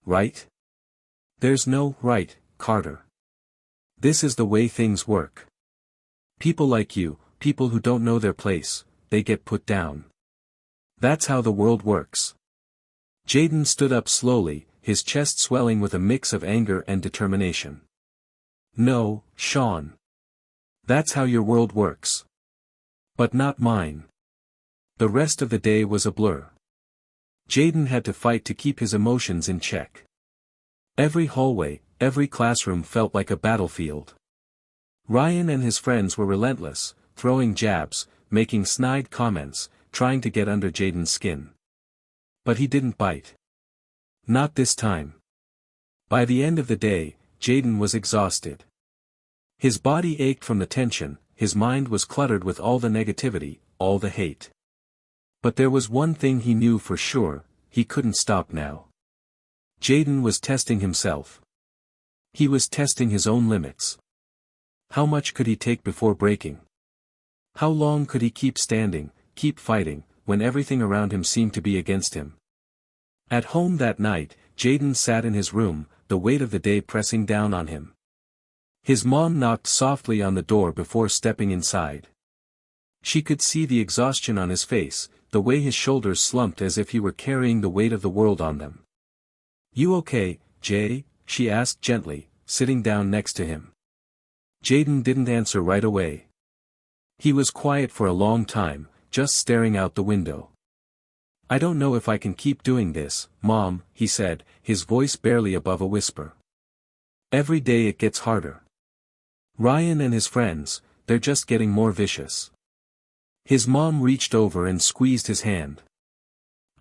"Right? There's no right, Carter. This is the way things work. People like you, people who don't know their place, they get put down. That's how the world works." Jaden stood up slowly, his chest swelling with a mix of anger and determination. "No, Sean. That's how your world works. But not mine." The rest of the day was a blur. Jaden had to fight to keep his emotions in check. Every hallway, every classroom felt like a battlefield. Ryan and his friends were relentless, throwing jabs, making snide comments, trying to get under Jaden's skin. But he didn't bite. Not this time. By the end of the day, Jaden was exhausted. His body ached from the tension, his mind was cluttered with all the negativity, all the hate. But there was one thing he knew for sure, he couldn't stop now. Jaden was testing himself. He was testing his own limits. How much could he take before breaking? How long could he keep standing, keep fighting, when everything around him seemed to be against him? At home that night, Jaden sat in his room, the weight of the day pressing down on him. His mom knocked softly on the door before stepping inside. She could see the exhaustion on his face, the way his shoulders slumped as if he were carrying the weight of the world on them. "You okay, Jay?" she asked gently, sitting down next to him. Jaden didn't answer right away. He was quiet for a long time, just staring out the window. "I don't know if I can keep doing this, Mom," he said, his voice barely above a whisper. "Every day it gets harder. Ryan and his friends, they're just getting more vicious." His mom reached over and squeezed his hand.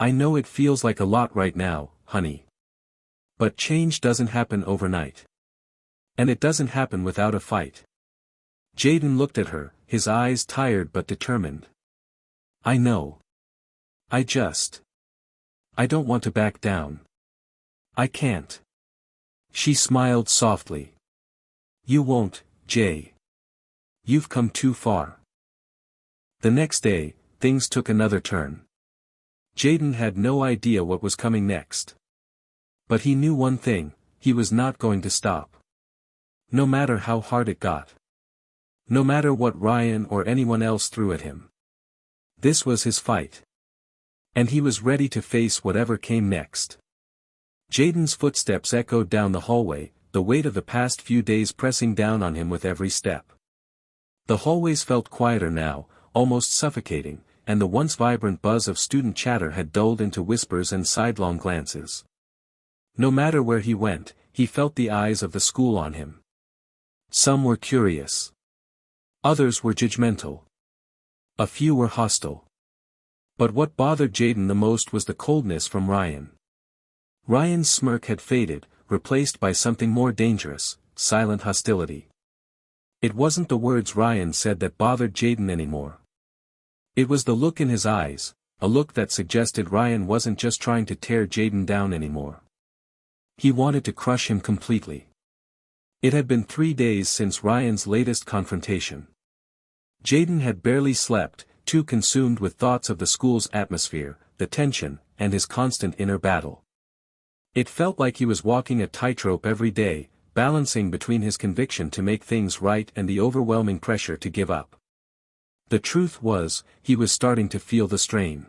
"I know it feels like a lot right now, honey. But change doesn't happen overnight. And it doesn't happen without a fight." Jaden looked at her, his eyes tired but determined. "I know. I don't want to back down. I can't." She smiled softly. "You won't, Jay. You've come too far." The next day, things took another turn. Jaden had no idea what was coming next. But he knew one thing, he was not going to stop. No matter how hard it got. No matter what Ryan or anyone else threw at him. This was his fight. And he was ready to face whatever came next. Jaden's footsteps echoed down the hallway, the weight of the past few days pressing down on him with every step. The hallways felt quieter now, almost suffocating, and the once vibrant buzz of student chatter had dulled into whispers and sidelong glances. No matter where he went, he felt the eyes of the school on him. Some were curious. Others were judgmental. A few were hostile. But what bothered Jaden the most was the coldness from Ryan. Ryan's smirk had faded, replaced by something more dangerous, silent hostility. It wasn't the words Ryan said that bothered Jaden anymore. It was the look in his eyes, a look that suggested Ryan wasn't just trying to tear Jaden down anymore. He wanted to crush him completely. It had been 3 days since Ryan's latest confrontation. Jaden had barely slept, too consumed with thoughts of the school's atmosphere, the tension, and his constant inner battle. It felt like he was walking a tightrope every day, balancing between his conviction to make things right and the overwhelming pressure to give up. The truth was, he was starting to feel the strain.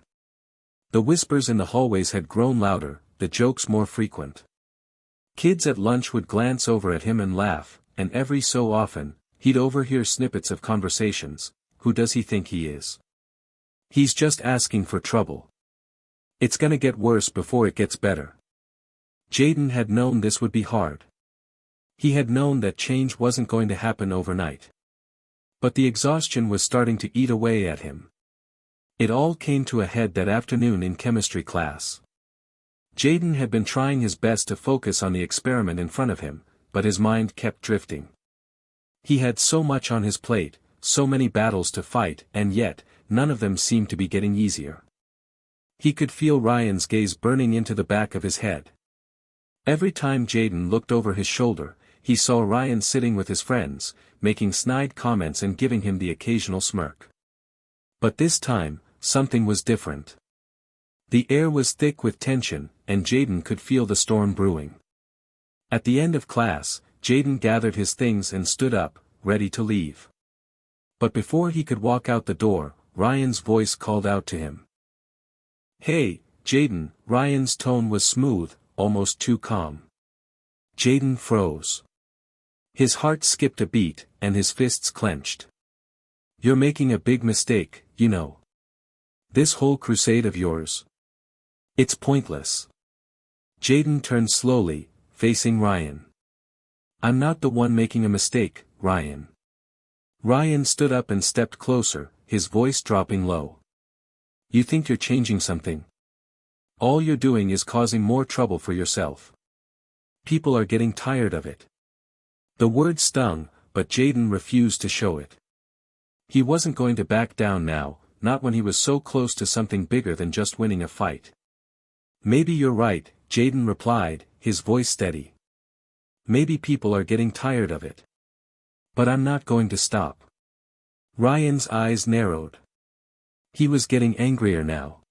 The whispers in the hallways had grown louder, the jokes more frequent. Kids at lunch would glance over at him and laugh, and every so often, he'd overhear snippets of conversations. "Who does he think he is? He's just asking for trouble. It's gonna get worse before it gets better." Jaden had known this would be hard. He had known that change wasn't going to happen overnight. But the exhaustion was starting to eat away at him. It all came to a head that afternoon in chemistry class. Jaden had been trying his best to focus on the experiment in front of him, but his mind kept drifting. He had so much on his plate, so many battles to fight, and yet, none of them seemed to be getting easier. He could feel Ryan's gaze burning into the back of his head. Every time Jaden looked over his shoulder, he saw Ryan sitting with his friends, making snide comments and giving him the occasional smirk. But this time, something was different. The air was thick with tension, and Jaden could feel the storm brewing. At the end of class, Jaden gathered his things and stood up, ready to leave. But before he could walk out the door, Ryan's voice called out to him. "Hey, Jaden." Ryan's tone was smooth, almost too calm. Jaden froze. His heart skipped a beat, and his fists clenched. "You're making a big mistake, you know. This whole crusade of yours. It's pointless. Jaden turned slowly, facing Ryan. I'm not the one making a mistake, Ryan. Ryan stood up and stepped closer, his voice dropping low. You think you're changing something? All you're doing is causing more trouble for yourself. People are getting tired of it. The word stung, but Jaden refused to show it. He wasn't going to back down now, not when he was so close to something bigger than just winning a fight. Maybe you're right, Jaden replied, his voice steady. Maybe people are getting tired of it. But I'm not going to stop. Ryan's eyes narrowed. He was getting angrier now.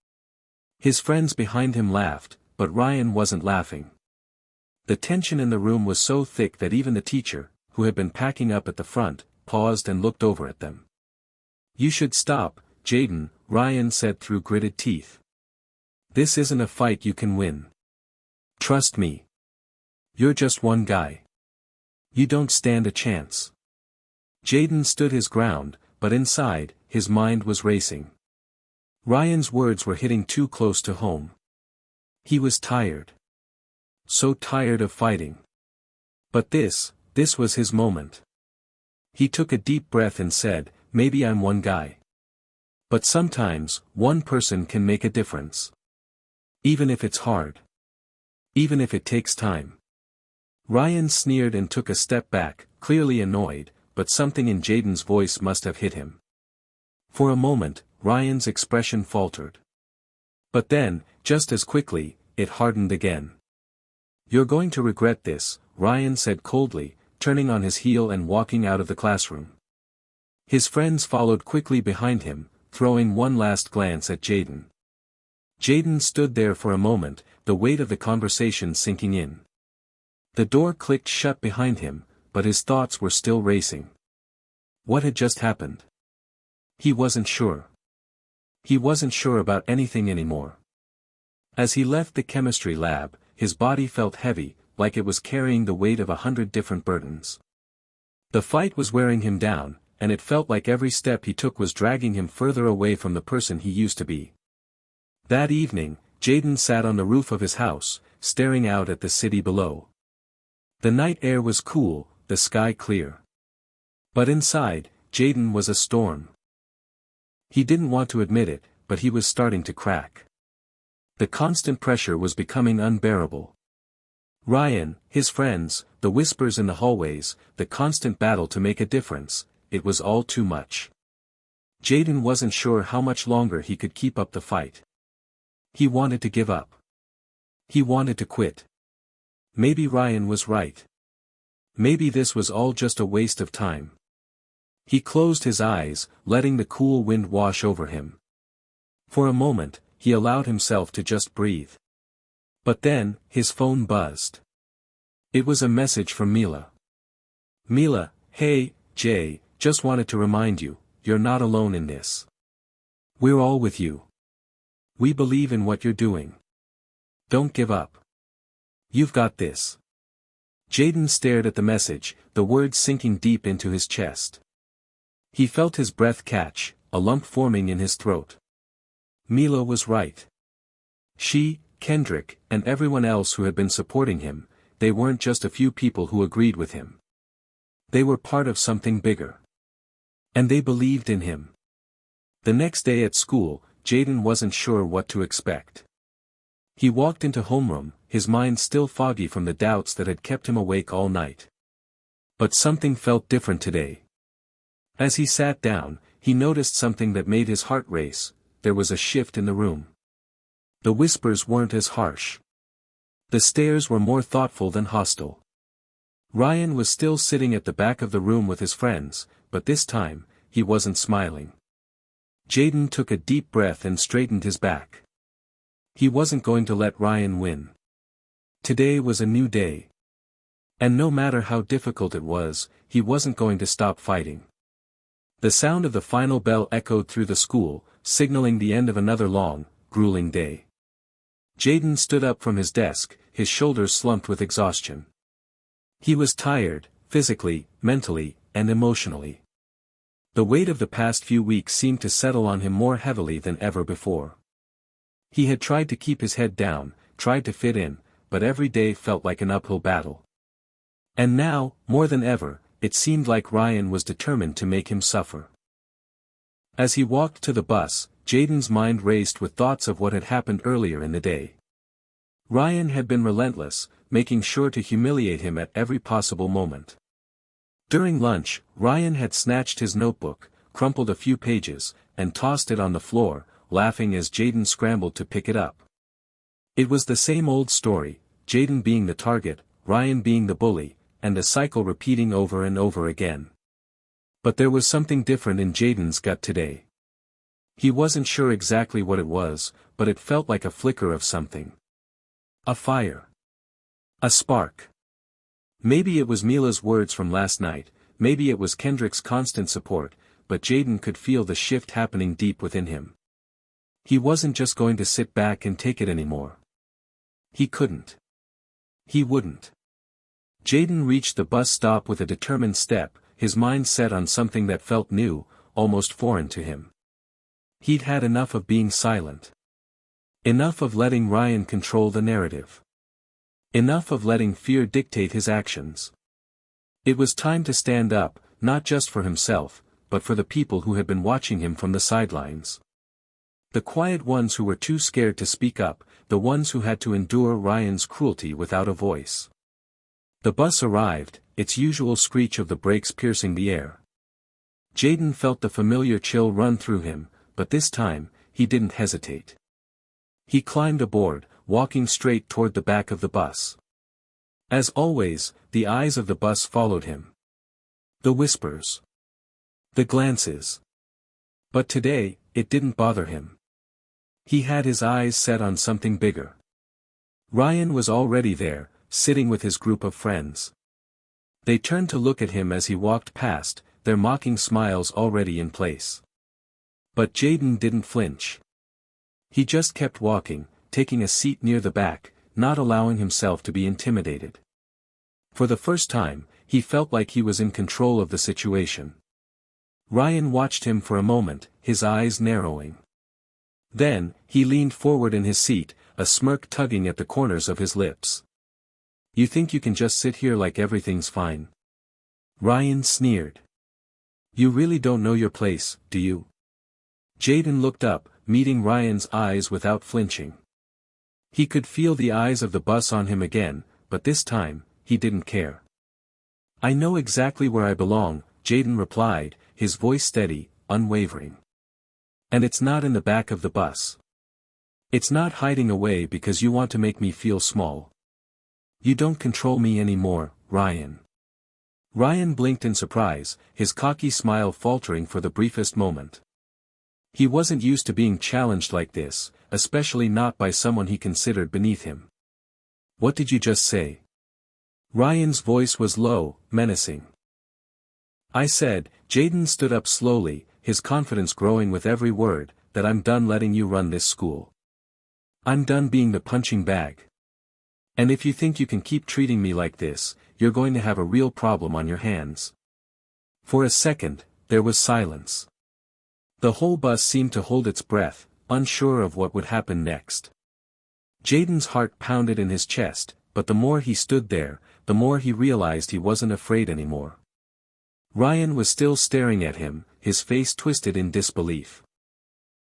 His friends behind him laughed, but Ryan wasn't laughing. The tension in the room was so thick that even the teacher, who had been packing up at the front, paused and looked over at them. You should stop, Jaden, Ryan said through gritted teeth. This isn't a fight you can win. Trust me. You're just one guy. You don't stand a chance. Jaden stood his ground, but inside, his mind was racing. Ryan's words were hitting too close to home. He was tired. So tired of fighting. But this was his moment. He took a deep breath and said, maybe I'm one guy. But sometimes, one person can make a difference. Even if it's hard. Even if it takes time. Ryan sneered and took a step back, clearly annoyed, but something in Jaden's voice must have hit him. For a moment, Ryan's expression faltered. But then, just as quickly, it hardened again. You're going to regret this, Ryan said coldly, turning on his heel and walking out of the classroom. His friends followed quickly behind him, throwing one last glance at Jaden. Jaden stood there for a moment, the weight of the conversation sinking in. The door clicked shut behind him, but his thoughts were still racing. What had just happened? He wasn't sure. He wasn't sure about anything anymore. As he left the chemistry lab, his body felt heavy, like it was carrying the weight of 100 different burdens. The fight was wearing him down, and it felt like every step he took was dragging him further away from the person he used to be. That evening, Jaden sat on the roof of his house, staring out at the city below. The night air was cool, the sky clear. But inside, Jaden was a storm. He didn't want to admit it, but he was starting to crack. The constant pressure was becoming unbearable. Ryan, his friends, the whispers in the hallways, the constant battle to make a difference, it was all too much. Jaden wasn't sure how much longer he could keep up the fight. He wanted to give up. He wanted to quit. Maybe Ryan was right. Maybe this was all just a waste of time. He closed his eyes, letting the cool wind wash over him. For a moment, he allowed himself to just breathe. But then, his phone buzzed. It was a message from Mila. Mila, hey, Jay, just wanted to remind you, you're not alone in this. We're all with you. We believe in what you're doing. Don't give up. You've got this. Jaden stared at the message, the words sinking deep into his chest. He felt his breath catch, a lump forming in his throat. Mila was right. She, Kendrick, and everyone else who had been supporting him, they weren't just a few people who agreed with him. They were part of something bigger. And they believed in him. The next day at school, Jaden wasn't sure what to expect. He walked into homeroom, his mind still foggy from the doubts that had kept him awake all night. But something felt different today. As he sat down, he noticed something that made his heart race. There was a shift in the room. The whispers weren't as harsh. The stares were more thoughtful than hostile. Ryan was still sitting at the back of the room with his friends, but this time, he wasn't smiling. Jaden took a deep breath and straightened his back. He wasn't going to let Ryan win. Today was a new day. And no matter how difficult it was, he wasn't going to stop fighting. The sound of the final bell echoed through the school, signaling the end of another long, grueling day. Jaden stood up from his desk, his shoulders slumped with exhaustion. He was tired, physically, mentally, and emotionally. The weight of the past few weeks seemed to settle on him more heavily than ever before. He had tried to keep his head down, tried to fit in, but every day felt like an uphill battle. And now, more than ever, it seemed like Ryan was determined to make him suffer. As he walked to the bus, Jaden's mind raced with thoughts of what had happened earlier in the day. Ryan had been relentless, making sure to humiliate him at every possible moment. During lunch, Ryan had snatched his notebook, crumpled a few pages, and tossed it on the floor, laughing as Jaden scrambled to pick it up. It was the same old story, Jaden being the target, Ryan being the bully, and the cycle repeating over and over again. But there was something different in Jaden's gut today. He wasn't sure exactly what it was, but it felt like a flicker of something. A fire. A spark. Maybe it was Mila's words from last night, maybe it was Kendrick's constant support, but Jaden could feel the shift happening deep within him. He wasn't just going to sit back and take it anymore. He couldn't. He wouldn't. Jaden reached the bus stop with a determined step, his mind set on something that felt new, almost foreign to him. He'd had enough of being silent. Enough of letting Ryan control the narrative. Enough of letting fear dictate his actions. It was time to stand up, not just for himself, but for the people who had been watching him from the sidelines. The quiet ones who were too scared to speak up, the ones who had to endure Ryan's cruelty without a voice. The bus arrived, its usual screech of the brakes piercing the air. Jaden felt the familiar chill run through him, but this time, he didn't hesitate. He climbed aboard, walking straight toward the back of the bus. As always, the eyes of the bus followed him. The whispers. The glances. But today, it didn't bother him. He had his eyes set on something bigger. Ryan was already there, sitting with his group of friends. They turned to look at him as he walked past, their mocking smiles already in place. But Jaden didn't flinch. He just kept walking, taking a seat near the back, not allowing himself to be intimidated. For the first time, he felt like he was in control of the situation. Ryan watched him for a moment, his eyes narrowing. Then, he leaned forward in his seat, a smirk tugging at the corners of his lips. "You think you can just sit here like everything's fine?" Ryan sneered. "You really don't know your place, do you?" Jaden looked up, meeting Ryan's eyes without flinching. He could feel the eyes of the bus on him again, but this time, he didn't care. "I know exactly where I belong," Jaden replied, his voice steady, unwavering. "And it's not in the back of the bus. It's not hiding away because you want to make me feel small. You don't control me anymore, Ryan." Ryan blinked in surprise, his cocky smile faltering for the briefest moment. He wasn't used to being challenged like this, especially not by someone he considered beneath him. "What did you just say?" Ryan's voice was low, menacing. "I said," Jaden stood up slowly, his confidence growing with every word, "that I'm done letting you run this school. I'm done being the punching bag. And if you think you can keep treating me like this, you're going to have a real problem on your hands." For a second, there was silence. The whole bus seemed to hold its breath, unsure of what would happen next. Jaden's heart pounded in his chest, but the more he stood there, the more he realized he wasn't afraid anymore. Ryan was still staring at him, his face twisted in disbelief.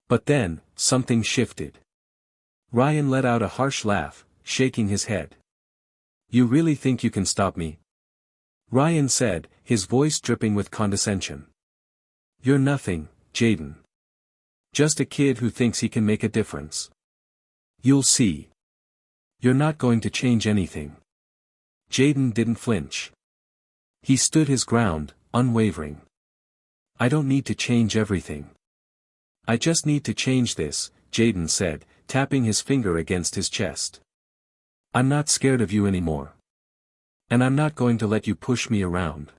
But then, something shifted. Ryan let out a harsh laugh, shaking his head. "You really think you can stop me?" Ryan said, his voice dripping with condescension. "You're nothing, Jaden. Just a kid who thinks he can make a difference. You'll see. You're not going to change anything." Jaden didn't flinch. He stood his ground, unwavering. "I don't need to change everything. I just need to change this," Jaden said, tapping his finger against his chest. "I'm not scared of you anymore. And I'm not going to let you push me around."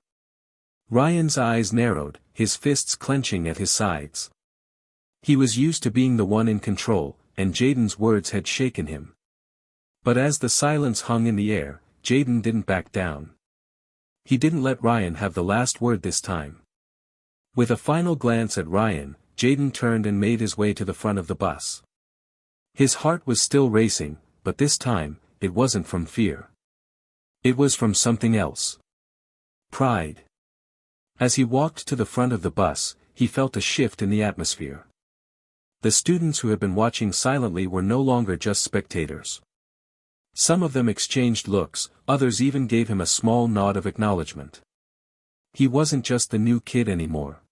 Ryan's eyes narrowed, his fists clenching at his sides. He was used to being the one in control, and Jaden's words had shaken him. But as the silence hung in the air, Jaden didn't back down. He didn't let Ryan have the last word this time. With a final glance at Ryan, Jaden turned and made his way to the front of the bus. His heart was still racing, but this time, it wasn't from fear. It was from something else. Pride. As he walked to the front of the bus, he felt a shift in the atmosphere. The students who had been watching silently were no longer just spectators. Some of them exchanged looks, others even gave him a small nod of acknowledgement. He wasn't just the new kid anymore.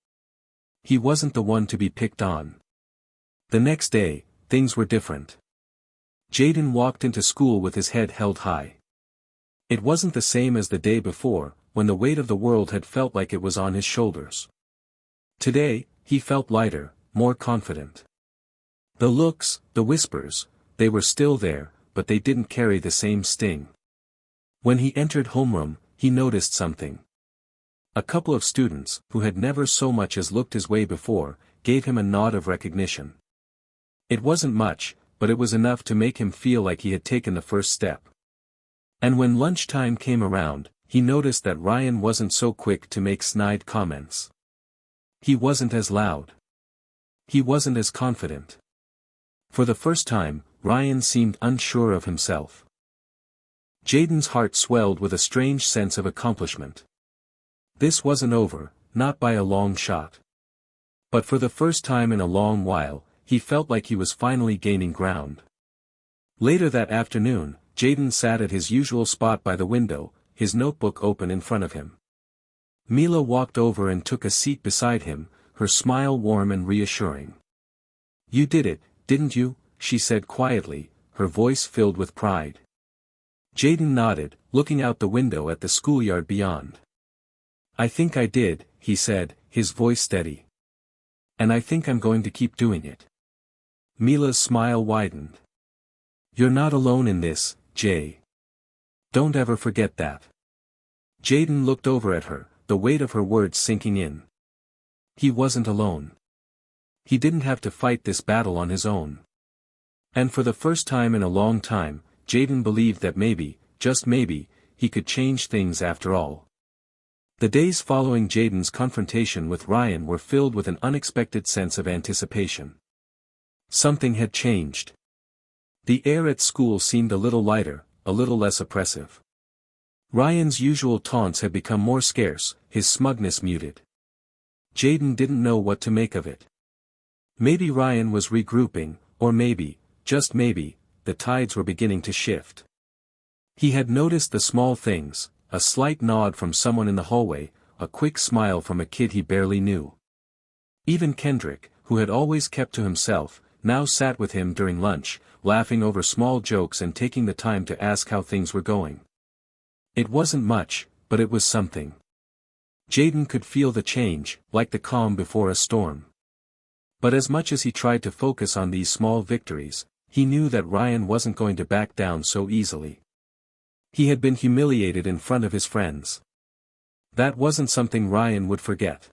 He wasn't the one to be picked on. The next day, things were different. Jaden walked into school with his head held high. It wasn't the same as the day before, when the weight of the world had felt like it was on his shoulders. Today, he felt lighter, more confident. The looks, the whispers, they were still there, but they didn't carry the same sting. When he entered homeroom, he noticed something. A couple of students, who had never so much as looked his way before, gave him a nod of recognition. It wasn't much, but it was enough to make him feel like he had taken the first step. And when lunchtime came around, he noticed that Ryan wasn't so quick to make snide comments. He wasn't as loud. He wasn't as confident. For the first time, Ryan seemed unsure of himself. Jaden's heart swelled with a strange sense of accomplishment. This wasn't over, not by a long shot. But for the first time in a long while, he felt like he was finally gaining ground. Later that afternoon, Jaden sat at his usual spot by the window, his notebook open in front of him. Mila walked over and took a seat beside him, her smile warm and reassuring. "You did it, didn't you?" she said quietly, her voice filled with pride. Jaden nodded, looking out the window at the schoolyard beyond. "I think I did," he said, his voice steady. "And I think I'm going to keep doing it." Mila's smile widened. "You're not alone in this, Jay. Don't ever forget that." Jaden looked over at her, the weight of her words sinking in. He wasn't alone. He didn't have to fight this battle on his own. And for the first time in a long time, Jaden believed that maybe, just maybe, he could change things after all. The days following Jaden's confrontation with Ryan were filled with an unexpected sense of anticipation. Something had changed. The air at school seemed a little lighter, a little less oppressive. Ryan's usual taunts had become more scarce, his smugness muted. Jaden didn't know what to make of it. Maybe Ryan was regrouping, or maybe, just maybe, the tides were beginning to shift. He had noticed the small things, a slight nod from someone in the hallway, a quick smile from a kid he barely knew. Even Kendrick, who had always kept to himself, now sat with him during lunch, laughing over small jokes and taking the time to ask how things were going. It wasn't much, but it was something. Jaden could feel the change, like the calm before a storm. But as much as he tried to focus on these small victories, he knew that Ryan wasn't going to back down so easily. He had been humiliated in front of his friends. That wasn't something Ryan would forget.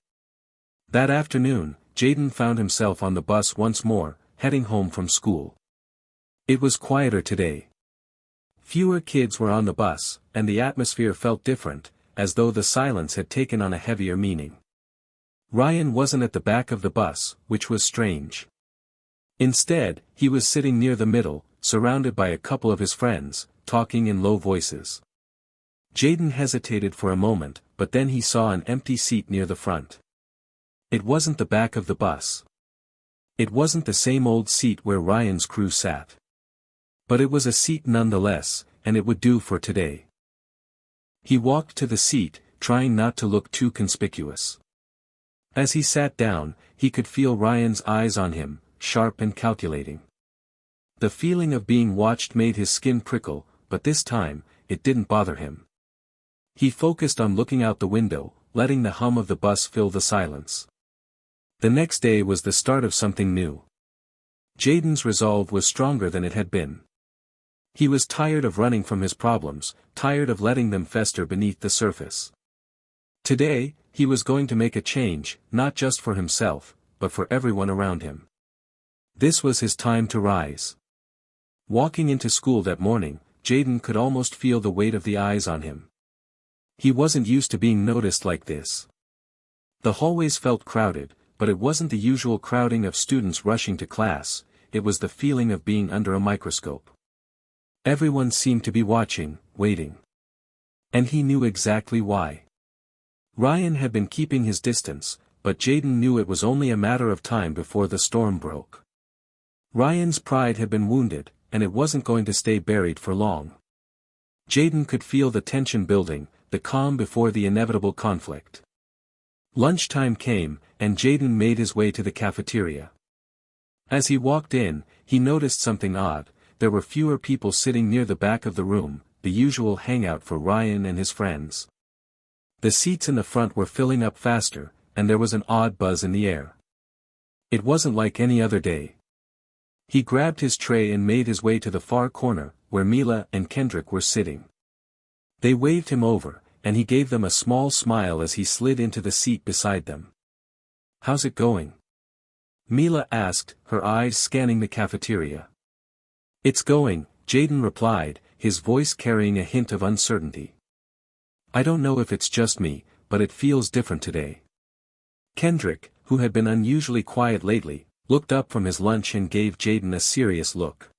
That afternoon, Jaden found himself on the bus once more, heading home from school. It was quieter today. Fewer kids were on the bus, and the atmosphere felt different, as though the silence had taken on a heavier meaning. Ryan wasn't at the back of the bus, which was strange. Instead, he was sitting near the middle, surrounded by a couple of his friends, talking in low voices. Jaden hesitated for a moment, but then he saw an empty seat near the front. It wasn't the back of the bus. It wasn't the same old seat where Ryan's crew sat. But it was a seat nonetheless, and it would do for today. He walked to the seat, trying not to look too conspicuous. As he sat down, he could feel Ryan's eyes on him, sharp and calculating. The feeling of being watched made his skin prickle, but this time, it didn't bother him. He focused on looking out the window, letting the hum of the bus fill the silence. The next day was the start of something new. Jaden's resolve was stronger than it had been. He was tired of running from his problems, tired of letting them fester beneath the surface. Today, he was going to make a change, not just for himself, but for everyone around him. This was his time to rise. Walking into school that morning, Jaden could almost feel the weight of the eyes on him. He wasn't used to being noticed like this. The hallways felt crowded, but it wasn't the usual crowding of students rushing to class, it was the feeling of being under a microscope. Everyone seemed to be watching, waiting. And he knew exactly why. Ryan had been keeping his distance, but Jayden knew it was only a matter of time before the storm broke. Ryan's pride had been wounded, and it wasn't going to stay buried for long. Jayden could feel the tension building, the calm before the inevitable conflict. Lunchtime came, and Jayden made his way to the cafeteria. As he walked in, he noticed something odd. There were fewer people sitting near the back of the room, the usual hangout for Ryan and his friends. The seats in the front were filling up faster, and there was an odd buzz in the air. It wasn't like any other day. He grabbed his tray and made his way to the far corner, where Mila and Kendrick were sitting. They waved him over, and he gave them a small smile as he slid into the seat beside them. "How's it going?" Mila asked, her eyes scanning the cafeteria. "It's going," Jayden replied, his voice carrying a hint of uncertainty. "I don't know if it's just me, but it feels different today." Kendrick, who had been unusually quiet lately, looked up from his lunch and gave Jayden a serious look.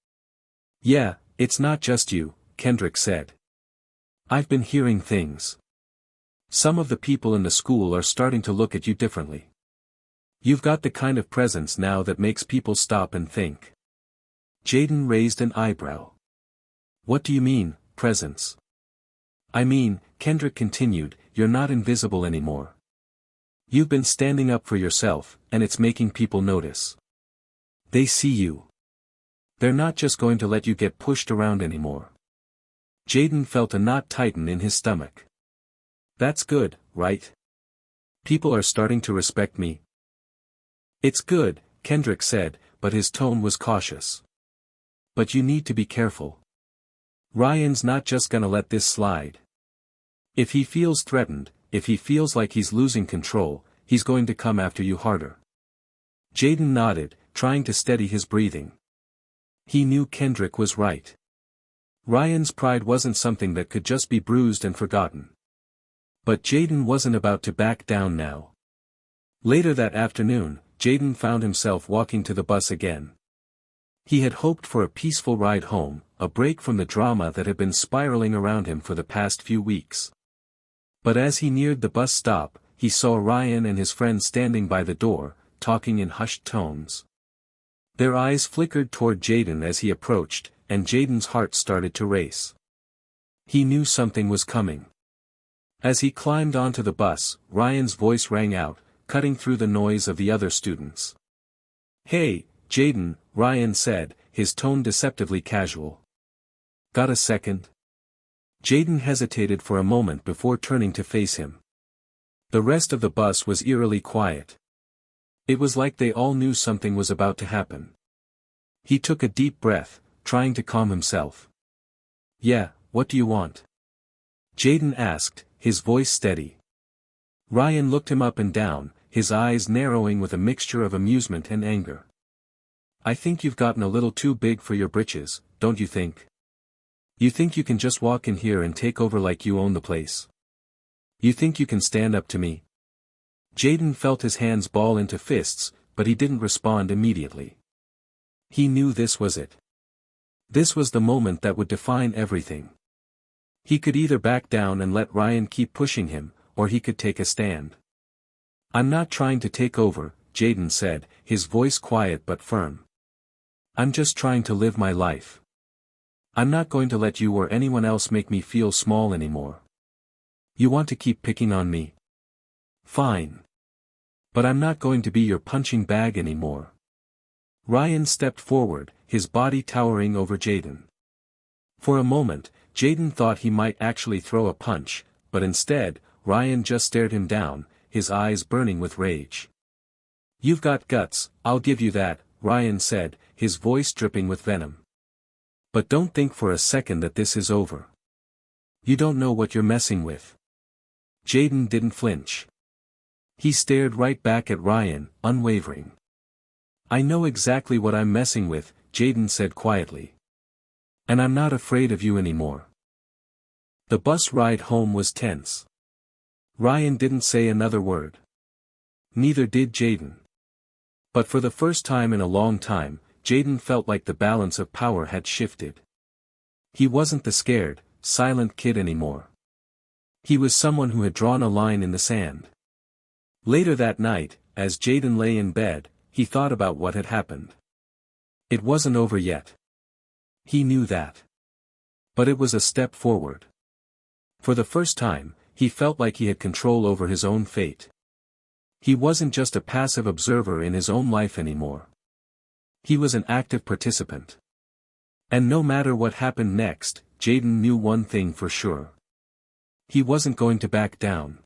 "Yeah, it's not just you," Kendrick said. "I've been hearing things. Some of the people in the school are starting to look at you differently. You've got the kind of presence now that makes people stop and think." Jayden raised an eyebrow. "What do you mean, presence?" "I mean," Kendrick continued, "you're not invisible anymore. You've been standing up for yourself, and it's making people notice. They see you. They're not just going to let you get pushed around anymore." Jayden felt a knot tighten in his stomach. "That's good, right? People are starting to respect me." "It's good," Kendrick said, but his tone was cautious. "But you need to be careful. Ryan's not just gonna let this slide. If he feels threatened, if he feels like he's losing control, he's going to come after you harder." Jayden nodded, trying to steady his breathing. He knew Kendrick was right. Ryan's pride wasn't something that could just be bruised and forgotten. But Jayden wasn't about to back down now. Later that afternoon, Jayden found himself walking to the bus again. He had hoped for a peaceful ride home, a break from the drama that had been spiraling around him for the past few weeks. But as he neared the bus stop, he saw Ryan and his friend standing by the door, talking in hushed tones. Their eyes flickered toward Jayden as he approached, and Jayden's heart started to race. He knew something was coming. As he climbed onto the bus, Ryan's voice rang out, cutting through the noise of the other students. "Hey, Jayden," Ryan said, his tone deceptively casual. "Got a second?" Jayden hesitated for a moment before turning to face him. The rest of the bus was eerily quiet. It was like they all knew something was about to happen. He took a deep breath, trying to calm himself. "Yeah, what do you want?" Jayden asked, his voice steady. Ryan looked him up and down, his eyes narrowing with a mixture of amusement and anger. "I think you've gotten a little too big for your britches, don't you think? You think you can just walk in here and take over like you own the place? You think you can stand up to me?" Jayden felt his hands ball into fists, but he didn't respond immediately. He knew this was it. This was the moment that would define everything. He could either back down and let Ryan keep pushing him, or he could take a stand. "I'm not trying to take over," Jayden said, his voice quiet but firm. "I'm just trying to live my life. I'm not going to let you or anyone else make me feel small anymore. You want to keep picking on me? Fine. But I'm not going to be your punching bag anymore." Ryan stepped forward, his body towering over Jayden. For a moment, Jayden thought he might actually throw a punch, but instead, Ryan just stared him down, his eyes burning with rage. "You've got guts, I'll give you that," Ryan said, his voice dripping with venom. "But don't think for a second that this is over. You don't know what you're messing with." Jayden didn't flinch. He stared right back at Ryan, unwavering. "I know exactly what I'm messing with," Jayden said quietly. "And I'm not afraid of you anymore." The bus ride home was tense. Ryan didn't say another word. Neither did Jayden. But for the first time in a long time, Jayden felt like the balance of power had shifted. He wasn't the scared, silent kid anymore. He was someone who had drawn a line in the sand. Later that night, as Jayden lay in bed, he thought about what had happened. It wasn't over yet. He knew that. But it was a step forward. For the first time, he felt like he had control over his own fate. He wasn't just a passive observer in his own life anymore. He was an active participant. And no matter what happened next, Jayden knew one thing for sure. He wasn't going to back down.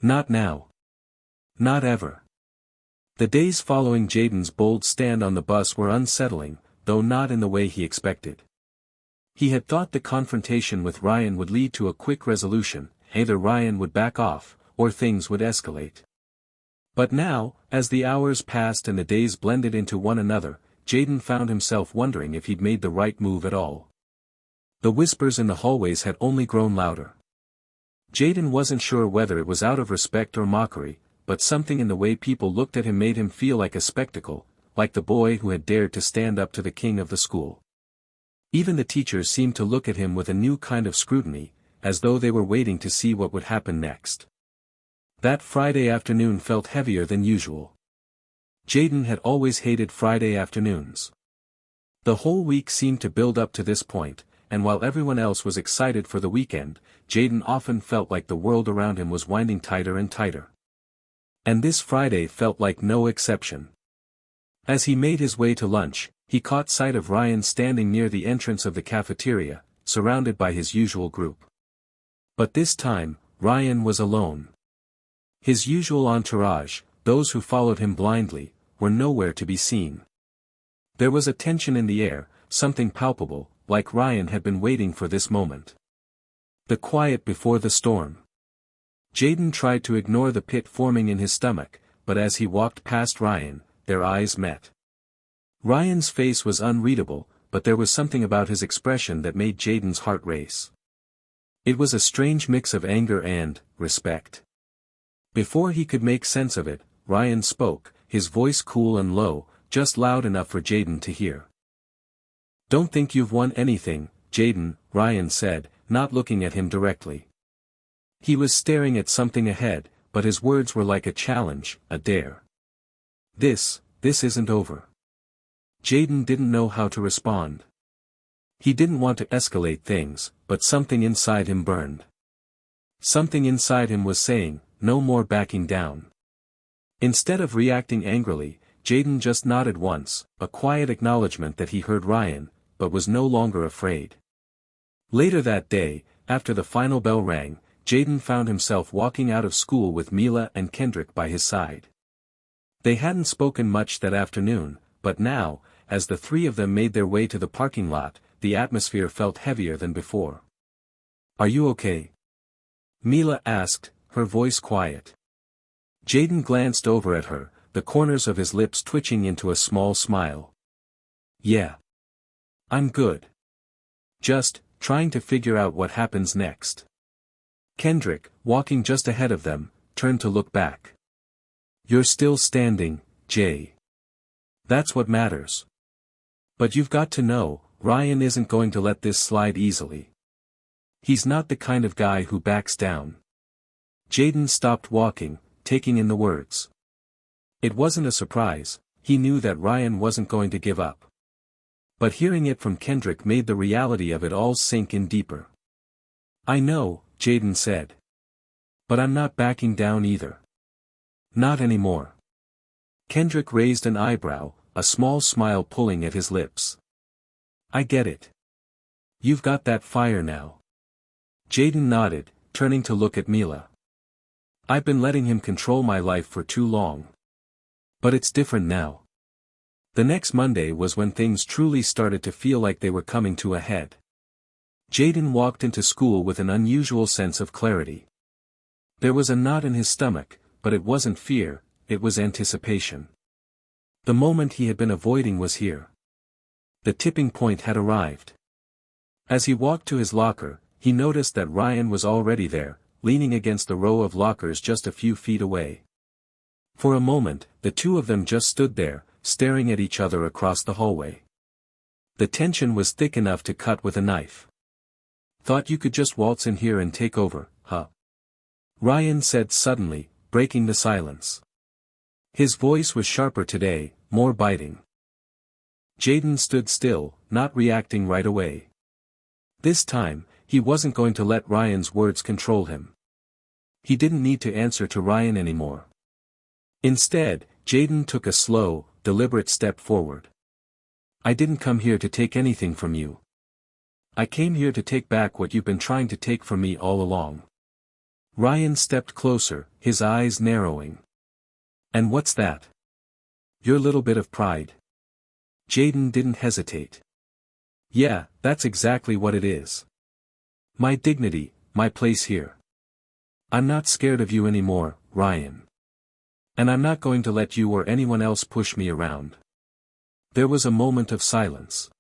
Not now. Not ever. The days following Jayden's bold stand on the bus were unsettling, though not in the way he expected. He had thought the confrontation with Ryan would lead to a quick resolution, either Ryan would back off, or things would escalate. But now, as the hours passed and the days blended into one another, Jayden found himself wondering if he'd made the right move at all. The whispers in the hallways had only grown louder. Jayden wasn't sure whether it was out of respect or mockery, but something in the way people looked at him made him feel like a spectacle, like the boy who had dared to stand up to the king of the school. Even the teachers seemed to look at him with a new kind of scrutiny, as though they were waiting to see what would happen next. That Friday afternoon felt heavier than usual. Jayden had always hated Friday afternoons. The whole week seemed to build up to this point, and while everyone else was excited for the weekend, Jayden often felt like the world around him was winding tighter and tighter. And this Friday felt like no exception. As he made his way to lunch, he caught sight of Ryan standing near the entrance of the cafeteria, surrounded by his usual group. But this time, Ryan was alone. His usual entourage, those who followed him blindly, were nowhere to be seen. There was a tension in the air, something palpable, like Ryan had been waiting for this moment. The quiet before the storm. Jayden tried to ignore the pit forming in his stomach, but as he walked past Ryan, their eyes met. Ryan's face was unreadable, but there was something about his expression that made Jayden's heart race. It was a strange mix of anger and respect. Before he could make sense of it, Ryan spoke, his voice cool and low, just loud enough for Jayden to hear. "Don't think you've won anything, Jayden," Ryan said, not looking at him directly. He was staring at something ahead, but his words were like a challenge, a dare. This isn't over." Jayden didn't know how to respond. He didn't want to escalate things, but something inside him burned. Something inside him was saying, no more backing down. Instead of reacting angrily, Jayden just nodded once, a quiet acknowledgement that he heard Ryan, but was no longer afraid. Later that day, after the final bell rang, Jayden found himself walking out of school with Mila and Kendrick by his side. They hadn't spoken much that afternoon, but now, as the three of them made their way to the parking lot, the atmosphere felt heavier than before. "Are you okay?" Mila asked, her voice quiet. Jayden glanced over at her, the corners of his lips twitching into a small smile. "Yeah. I'm good. Just, trying to figure out what happens next." Kendrick, walking just ahead of them, turned to look back. "You're still standing, Jay. That's what matters. But you've got to know, Ryan isn't going to let this slide easily. He's not the kind of guy who backs down." Jayden stopped walking, taking in the words. It wasn't a surprise, he knew that Ryan wasn't going to give up. But hearing it from Kendrick made the reality of it all sink in deeper. "I know," Jayden said. "But I'm not backing down either. Not anymore." Kendrick raised an eyebrow, a small smile pulling at his lips. "I get it. You've got that fire now." Jayden nodded, turning to look at Mila. "I've been letting him control my life for too long. But it's different now." The next Monday was when things truly started to feel like they were coming to a head. Jayden walked into school with an unusual sense of clarity. There was a knot in his stomach, but it wasn't fear, it was anticipation. The moment he had been avoiding was here. The tipping point had arrived. As he walked to his locker, he noticed that Ryan was already there, leaning against the row of lockers just a few feet away. For a moment, the two of them just stood there, staring at each other across the hallway. The tension was thick enough to cut with a knife. "Thought you could just waltz in here and take over, huh?" Ryan said suddenly, breaking the silence. His voice was sharper today, more biting. Jayden stood still, not reacting right away. This time, he wasn't going to let Ryan's words control him. He didn't need to answer to Ryan anymore. Instead, Jayden took a slow, deliberate step forward. "I didn't come here to take anything from you. I came here to take back what you've been trying to take from me all along." Ryan stepped closer, his eyes narrowing. "And what's that?" "Your little bit of pride." Jayden didn't hesitate. "Yeah, that's exactly what it is. My dignity, my place here. I'm not scared of you anymore, Ryan. And I'm not going to let you or anyone else push me around." There was a moment of silence.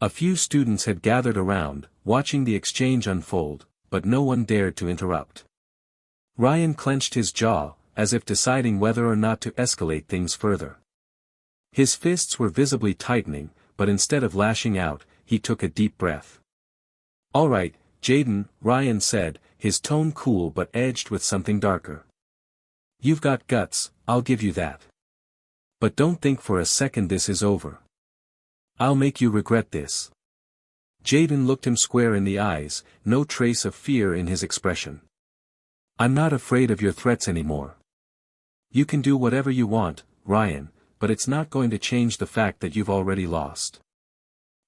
A few students had gathered around, watching the exchange unfold, but no one dared to interrupt. Ryan clenched his jaw, as if deciding whether or not to escalate things further. His fists were visibly tightening, but instead of lashing out, he took a deep breath. "All right, Jayden," Ryan said, his tone cool but edged with something darker. "You've got guts, I'll give you that. But don't think for a second this is over. I'll make you regret this." Jayden looked him square in the eyes, no trace of fear in his expression. "I'm not afraid of your threats anymore. You can do whatever you want, Ryan, but it's not going to change the fact that you've already lost.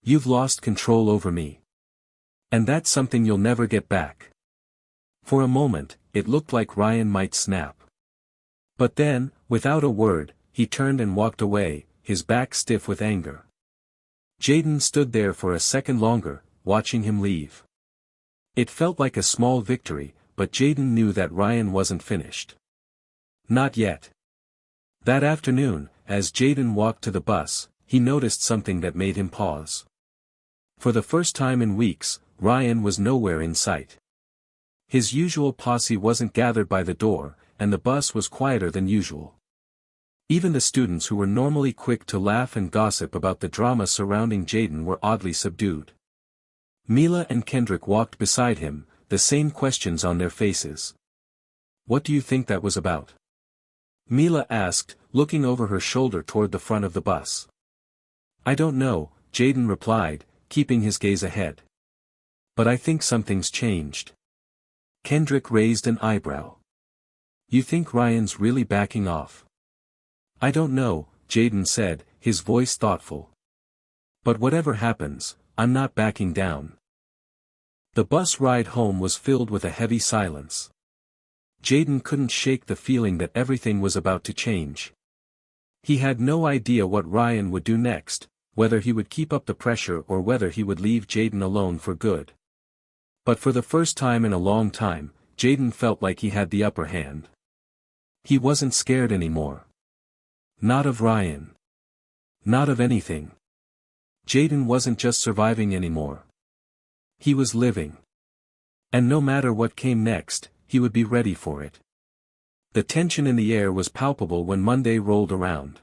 You've lost control over me. And that's something you'll never get back." For a moment, it looked like Ryan might snap. But then, without a word, he turned and walked away, his back stiff with anger. Jayden stood there for a second longer, watching him leave. It felt like a small victory, but Jayden knew that Ryan wasn't finished. Not yet. That afternoon, as Jayden walked to the bus, he noticed something that made him pause. For the first time in weeks, Ryan was nowhere in sight. His usual posse wasn't gathered by the door, and the bus was quieter than usual. Even the students who were normally quick to laugh and gossip about the drama surrounding Jayden were oddly subdued. Mila and Kendrick walked beside him, the same questions on their faces. "What do you think that was about?" Mila asked, looking over her shoulder toward the front of the bus. "I don't know," Jayden replied, keeping his gaze ahead. "But I think something's changed." Kendrick raised an eyebrow. "You think Ryan's really backing off?" "I don't know," Jayden said, his voice thoughtful. "But whatever happens, I'm not backing down." The bus ride home was filled with a heavy silence. Jayden couldn't shake the feeling that everything was about to change. He had no idea what Ryan would do next, whether he would keep up the pressure or whether he would leave Jayden alone for good. But for the first time in a long time, Jayden felt like he had the upper hand. He wasn't scared anymore. Not of Ryan. Not of anything. Jayden wasn't just surviving anymore. He was living. And no matter what came next, he would be ready for it. The tension in the air was palpable when Monday rolled around.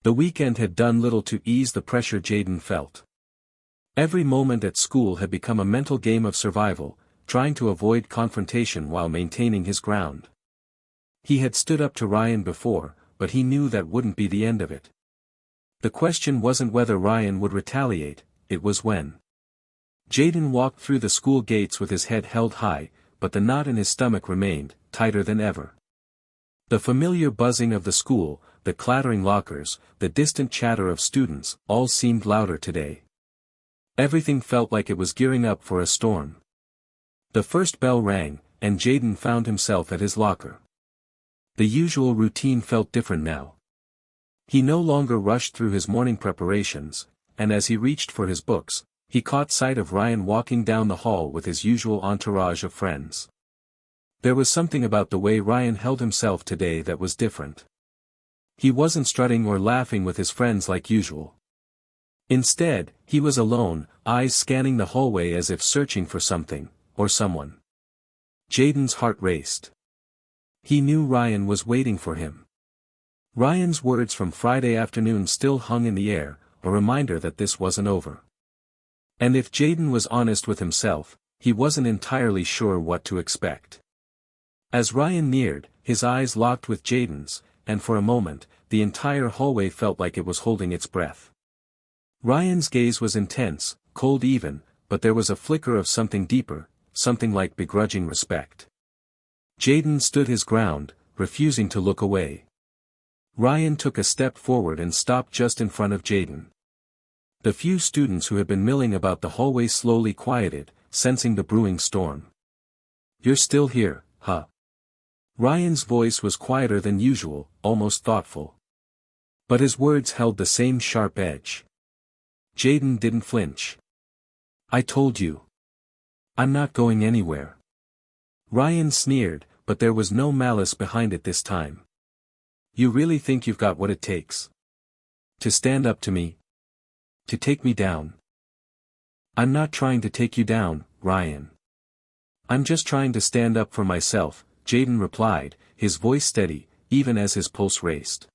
The weekend had done little to ease the pressure Jayden felt. Every moment at school had become a mental game of survival, trying to avoid confrontation while maintaining his ground. He had stood up to Ryan before, but he knew that wouldn't be the end of it. The question wasn't whether Ryan would retaliate, it was when. Jayden walked through the school gates with his head held high, but the knot in his stomach remained, tighter than ever. The familiar buzzing of the school, the clattering lockers, the distant chatter of students, all seemed louder today. Everything felt like it was gearing up for a storm. The first bell rang, and Jayden found himself at his locker. The usual routine felt different now. He no longer rushed through his morning preparations, and as he reached for his books, he caught sight of Ryan walking down the hall with his usual entourage of friends. There was something about the way Ryan held himself today that was different. He wasn't strutting or laughing with his friends like usual. Instead, he was alone, eyes scanning the hallway as if searching for something, or someone. Jayden's heart raced. He knew Ryan was waiting for him. Ryan's words from Friday afternoon still hung in the air, a reminder that this wasn't over. And if Jayden was honest with himself, he wasn't entirely sure what to expect. As Ryan neared, his eyes locked with Jayden's, and for a moment, the entire hallway felt like it was holding its breath. Ryan's gaze was intense, cold even, but there was a flicker of something deeper, something like begrudging respect. Jayden stood his ground, refusing to look away. Ryan took a step forward and stopped just in front of Jayden. The few students who had been milling about the hallway slowly quieted, sensing the brewing storm. "You're still here, huh?" Ryan's voice was quieter than usual, almost thoughtful. But his words held the same sharp edge. Jayden didn't flinch. "I told you. I'm not going anywhere." Ryan sneered, but there was no malice behind it this time. "You really think you've got what it takes? To stand up to me? To take me down?" "I'm not trying to take you down, Ryan. I'm just trying to stand up for myself," Jayden replied, his voice steady, even as his pulse raced.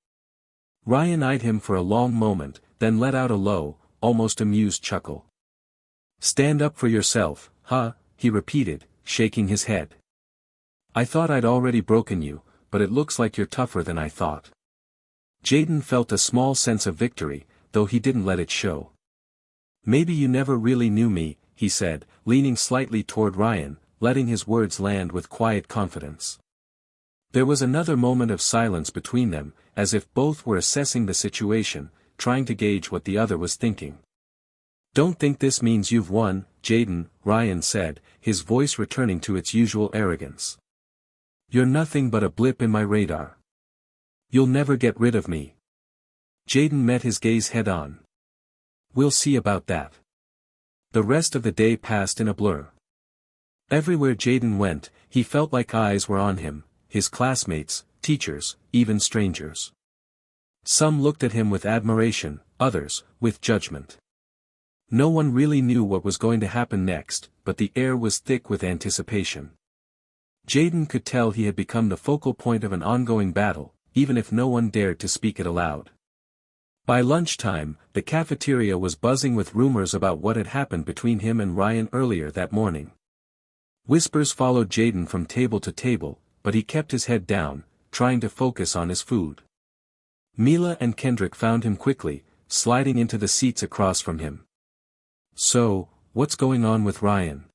Ryan eyed him for a long moment, then let out a low, almost amused chuckle. "Stand up for yourself, huh?" he repeated, shaking his head. "I thought I'd already broken you, but it looks like you're tougher than I thought." Jayden felt a small sense of victory, though he didn't let it show. "Maybe you never really knew me," he said, leaning slightly toward Ryan, letting his words land with quiet confidence. There was another moment of silence between them, as if both were assessing the situation, trying to gauge what the other was thinking. "Don't think this means you've won, Jayden," Ryan said, his voice returning to its usual arrogance. "You're nothing but a blip in my radar. You'll never get rid of me." Jayden met his gaze head-on. "We'll see about that." The rest of the day passed in a blur. Everywhere Jayden went, he felt like eyes were on him, his classmates, teachers, even strangers. Some looked at him with admiration, others, with judgment. No one really knew what was going to happen next, but the air was thick with anticipation. Jayden could tell he had become the focal point of an ongoing battle, even if no one dared to speak it aloud. By lunchtime, the cafeteria was buzzing with rumors about what had happened between him and Ryan earlier that morning. Whispers followed Jayden from table to table, but he kept his head down, trying to focus on his food. Mila and Kendrick found him quickly, sliding into the seats across from him. "So, what's going on with Ryan?"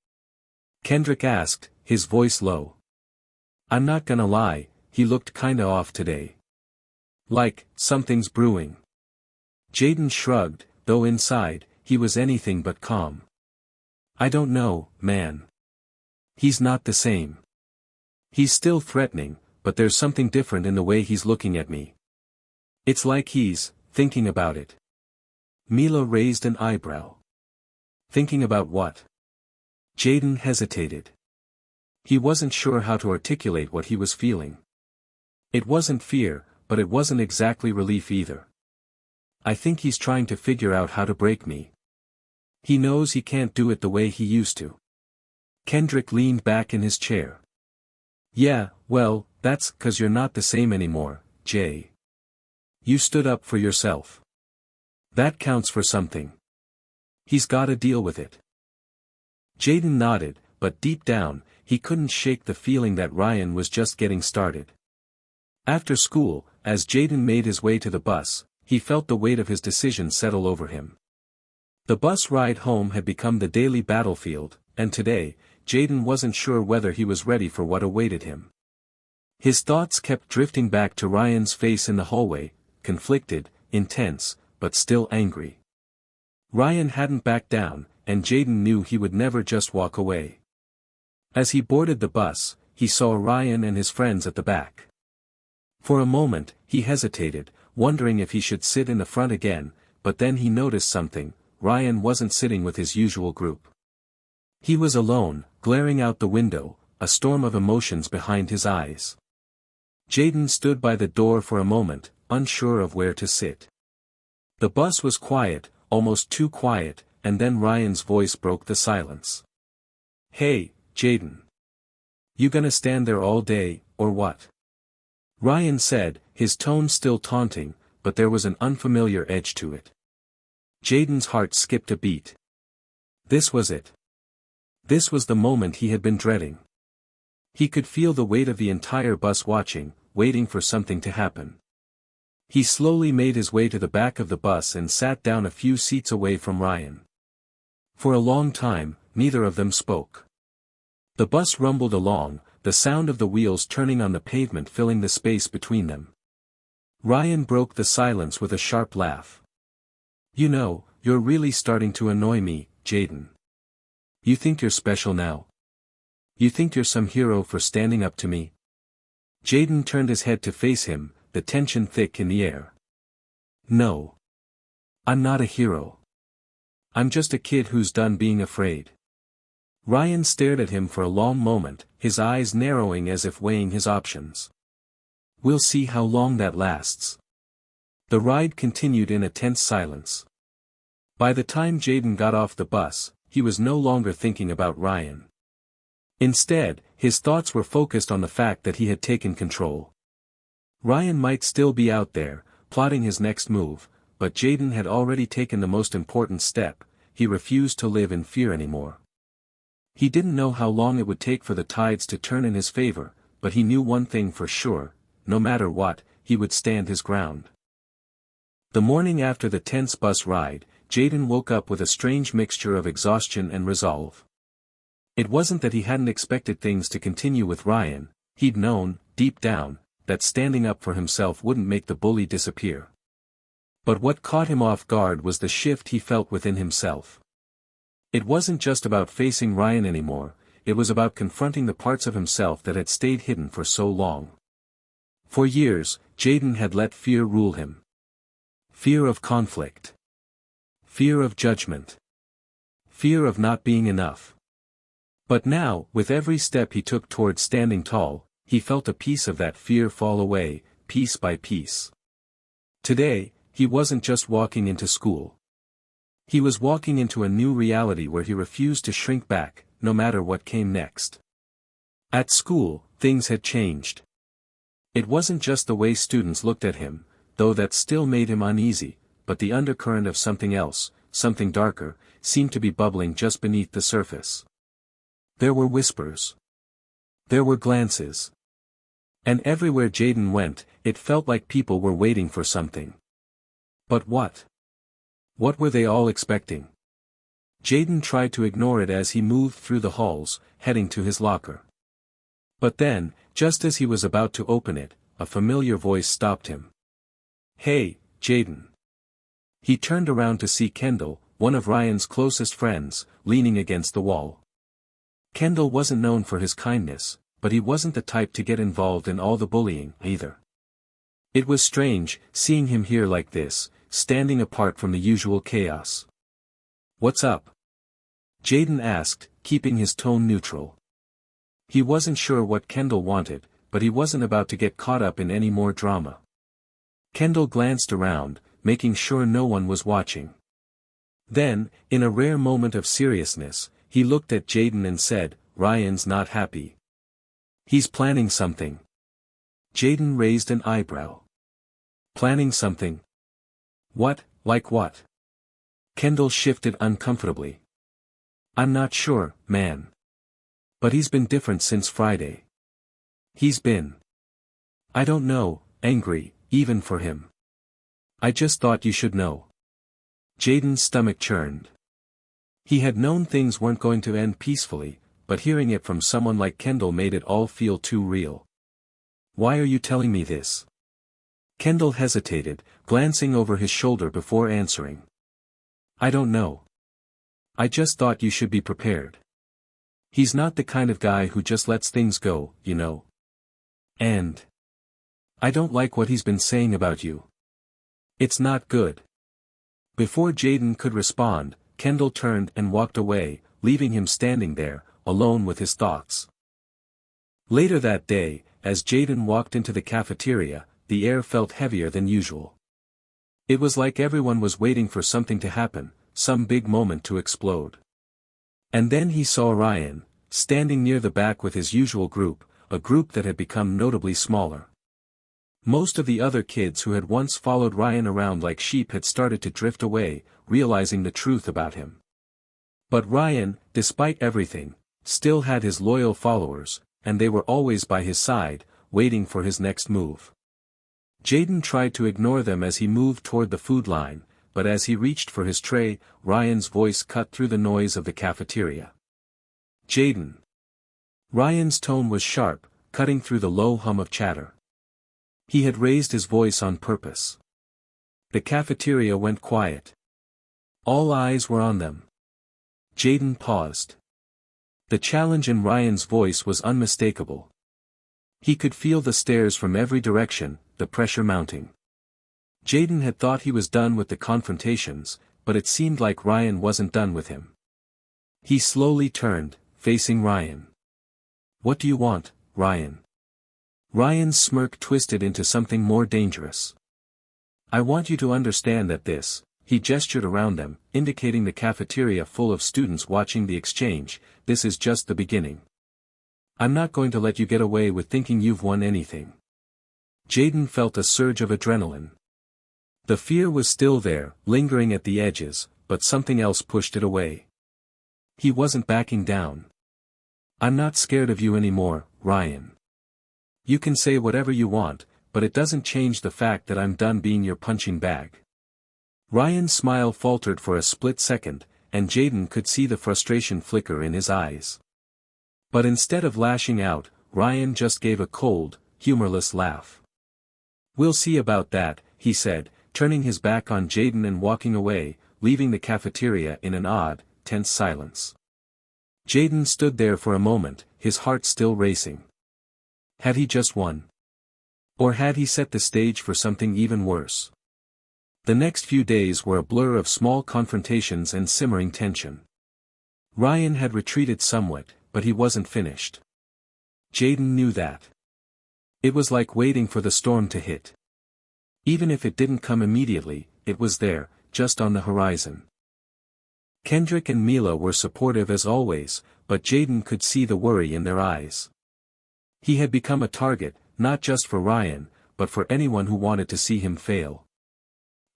Kendrick asked, his voice low. "I'm not gonna lie, he looked kinda off today. Like, something's brewing." Jayden shrugged, though inside, he was anything but calm. "I don't know, man. He's not the same. He's still threatening, but there's something different in the way he's looking at me. It's like he's thinking about it." Mila raised an eyebrow. "Thinking about what?" Jayden hesitated. He wasn't sure how to articulate what he was feeling. It wasn't fear, but it wasn't exactly relief either. "I think he's trying to figure out how to break me. He knows he can't do it the way he used to." Kendrick leaned back in his chair. "Yeah, well, that's 'cause you're not the same anymore, Jay. You stood up for yourself. That counts for something. He's gotta deal with it." Jayden nodded, but deep down, he couldn't shake the feeling that Ryan was just getting started. After school, as Jayden made his way to the bus, he felt the weight of his decision settle over him. The bus ride home had become the daily battlefield, and today, Jayden wasn't sure whether he was ready for what awaited him. His thoughts kept drifting back to Ryan's face in the hallway, conflicted, intense, but still angry. Ryan hadn't backed down, and Jayden knew he would never just walk away. As he boarded the bus, he saw Ryan and his friends at the back. For a moment, he hesitated, wondering if he should sit in the front again, but then he noticed something: Ryan wasn't sitting with his usual group. He was alone, glaring out the window, a storm of emotions behind his eyes. Jayden stood by the door for a moment, unsure of where to sit. The bus was quiet, almost too quiet, and then Ryan's voice broke the silence. "Hey, Jayden. You gonna stand there all day, or what?" Ryan said, his tone still taunting, but there was an unfamiliar edge to it. Jaden's heart skipped a beat. This was it. This was the moment he had been dreading. He could feel the weight of the entire bus watching, waiting for something to happen. He slowly made his way to the back of the bus and sat down a few seats away from Ryan. For a long time, neither of them spoke. The bus rumbled along, the sound of the wheels turning on the pavement filling the space between them. Ryan broke the silence with a sharp laugh. "You know, you're really starting to annoy me, Jaden. You think you're special now? You think you're some hero for standing up to me?" Jaden turned his head to face him, the tension thick in the air. "No. I'm not a hero. I'm just a kid who's done being afraid." Ryan stared at him for a long moment, his eyes narrowing as if weighing his options. "We'll see how long that lasts." The ride continued in a tense silence. By the time Jaden got off the bus, he was no longer thinking about Ryan. Instead, his thoughts were focused on the fact that he had taken control. Ryan might still be out there, plotting his next move, but Jaden had already taken the most important step. He refused to live in fear anymore. He didn't know how long it would take for the tides to turn in his favor, but he knew one thing for sure: no matter what, he would stand his ground. The morning after the tense bus ride, Jaden woke up with a strange mixture of exhaustion and resolve. It wasn't that he hadn't expected things to continue with Ryan, he'd known, deep down, that standing up for himself wouldn't make the bully disappear. But what caught him off guard was the shift he felt within himself. It wasn't just about facing Ryan anymore, it was about confronting the parts of himself that had stayed hidden for so long. For years, Jaden had let fear rule him. Fear of conflict. Fear of judgment. Fear of not being enough. But now, with every step he took towards standing tall, he felt a piece of that fear fall away, piece by piece. Today, he wasn't just walking into school. He was walking into a new reality where he refused to shrink back, no matter what came next. At school, things had changed. It wasn't just the way students looked at him, though that still made him uneasy, but the undercurrent of something else, something darker, seemed to be bubbling just beneath the surface. There were whispers. There were glances. And everywhere Jaden went, it felt like people were waiting for something. But what? What were they all expecting? Jaden tried to ignore it as he moved through the halls, heading to his locker. But then, just as he was about to open it, a familiar voice stopped him. "Hey, Jaden." He turned around to see Kendall, one of Ryan's closest friends, leaning against the wall. Kendall wasn't known for his kindness, but he wasn't the type to get involved in all the bullying, either. It was strange, seeing him here like this, standing apart from the usual chaos. "What's up?" Jaden asked, keeping his tone neutral. He wasn't sure what Kendall wanted, but he wasn't about to get caught up in any more drama. Kendall glanced around, making sure no one was watching. Then, in a rare moment of seriousness, he looked at Jaden and said, "Ryan's not happy. He's planning something." Jaden raised an eyebrow. "Planning something? What, like what?" Kendall shifted uncomfortably. "I'm not sure, man. But he's been different since Friday. He's been, I don't know, angry, even for him. I just thought you should know." Jaden's stomach churned. He had known things weren't going to end peacefully, but hearing it from someone like Kendall made it all feel too real. "Why are you telling me this?" Kendall hesitated, glancing over his shoulder before answering. "I don't know. I just thought you should be prepared. He's not the kind of guy who just lets things go, you know. And I don't like what he's been saying about you. It's not good." Before Jaden could respond, Kendall turned and walked away, leaving him standing there, alone with his thoughts. Later that day, as Jaden walked into the cafeteria, the air felt heavier than usual. It was like everyone was waiting for something to happen, some big moment to explode. And then he saw Ryan, standing near the back with his usual group, a group that had become notably smaller. Most of the other kids who had once followed Ryan around like sheep had started to drift away, realizing the truth about him. But Ryan, despite everything, still had his loyal followers, and they were always by his side, waiting for his next move. Jaden tried to ignore them as he moved toward the food line, but as he reached for his tray, Ryan's voice cut through the noise of the cafeteria. "Jaden." Ryan's tone was sharp, cutting through the low hum of chatter. He had raised his voice on purpose. The cafeteria went quiet. All eyes were on them. Jaden paused. The challenge in Ryan's voice was unmistakable. He could feel the stares from every direction, the pressure mounting. Jaden had thought he was done with the confrontations, but it seemed like Ryan wasn't done with him. He slowly turned, facing Ryan. "What do you want, Ryan?" Ryan's smirk twisted into something more dangerous. "I want you to understand that this," he gestured around them, indicating the cafeteria full of students watching the exchange, "this is just the beginning. I'm not going to let you get away with thinking you've won anything." Jaden felt a surge of adrenaline. The fear was still there, lingering at the edges, but something else pushed it away. He wasn't backing down. "I'm not scared of you anymore, Ryan. You can say whatever you want, but it doesn't change the fact that I'm done being your punching bag." Ryan's smile faltered for a split second, and Jaden could see the frustration flicker in his eyes. But instead of lashing out, Ryan just gave a cold, humorless laugh. "We'll see about that," he said, turning his back on Jaden and walking away, leaving the cafeteria in an odd, tense silence. Jaden stood there for a moment, his heart still racing. Had he just won? Or had he set the stage for something even worse? The next few days were a blur of small confrontations and simmering tension. Ryan had retreated somewhat, but he wasn't finished. Jaden knew that. It was like waiting for the storm to hit. Even if it didn't come immediately, it was there, just on the horizon. Kendrick and Mila were supportive as always, but Jaden could see the worry in their eyes. He had become a target, not just for Ryan, but for anyone who wanted to see him fail.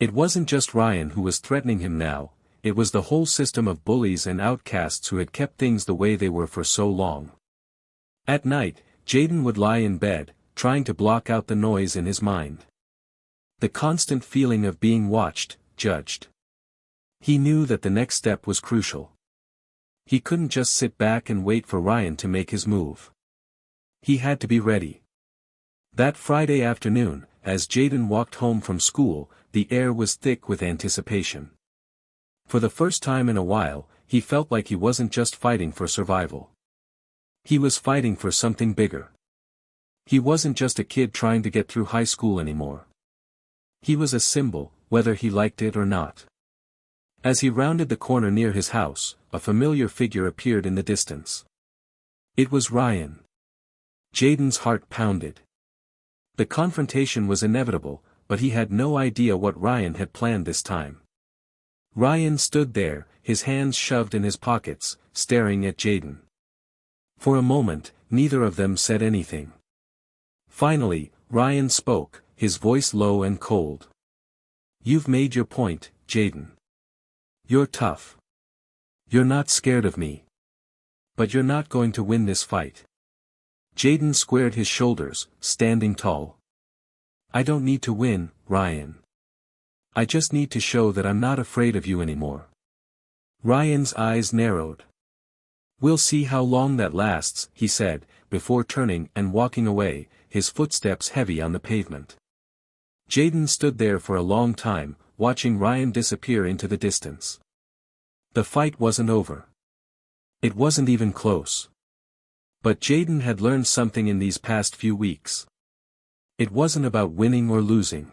It wasn't just Ryan who was threatening him now, it was the whole system of bullies and outcasts who had kept things the way they were for so long. At night, Jaden would lie in bed, trying to block out the noise in his mind. The constant feeling of being watched, judged. He knew that the next step was crucial. He couldn't just sit back and wait for Ryan to make his move. He had to be ready. That Friday afternoon, as Jaden walked home from school, the air was thick with anticipation. For the first time in a while, he felt like he wasn't just fighting for survival. He was fighting for something bigger. He wasn't just a kid trying to get through high school anymore. He was a symbol, whether he liked it or not. As he rounded the corner near his house, a familiar figure appeared in the distance. It was Ryan. Jaden's heart pounded. The confrontation was inevitable, but he had no idea what Ryan had planned this time. Ryan stood there, his hands shoved in his pockets, staring at Jaden. For a moment, neither of them said anything. Finally, Ryan spoke, his voice low and cold. "You've made your point, Jaden. You're tough. You're not scared of me. But you're not going to win this fight." Jaden squared his shoulders, standing tall. "I don't need to win, Ryan. I just need to show that I'm not afraid of you anymore." Ryan's eyes narrowed. "We'll see how long that lasts," he said, before turning and walking away, his footsteps heavy on the pavement. Jaden stood there for a long time, watching Ryan disappear into the distance. The fight wasn't over. It wasn't even close. But Jaden had learned something in these past few weeks. It wasn't about winning or losing.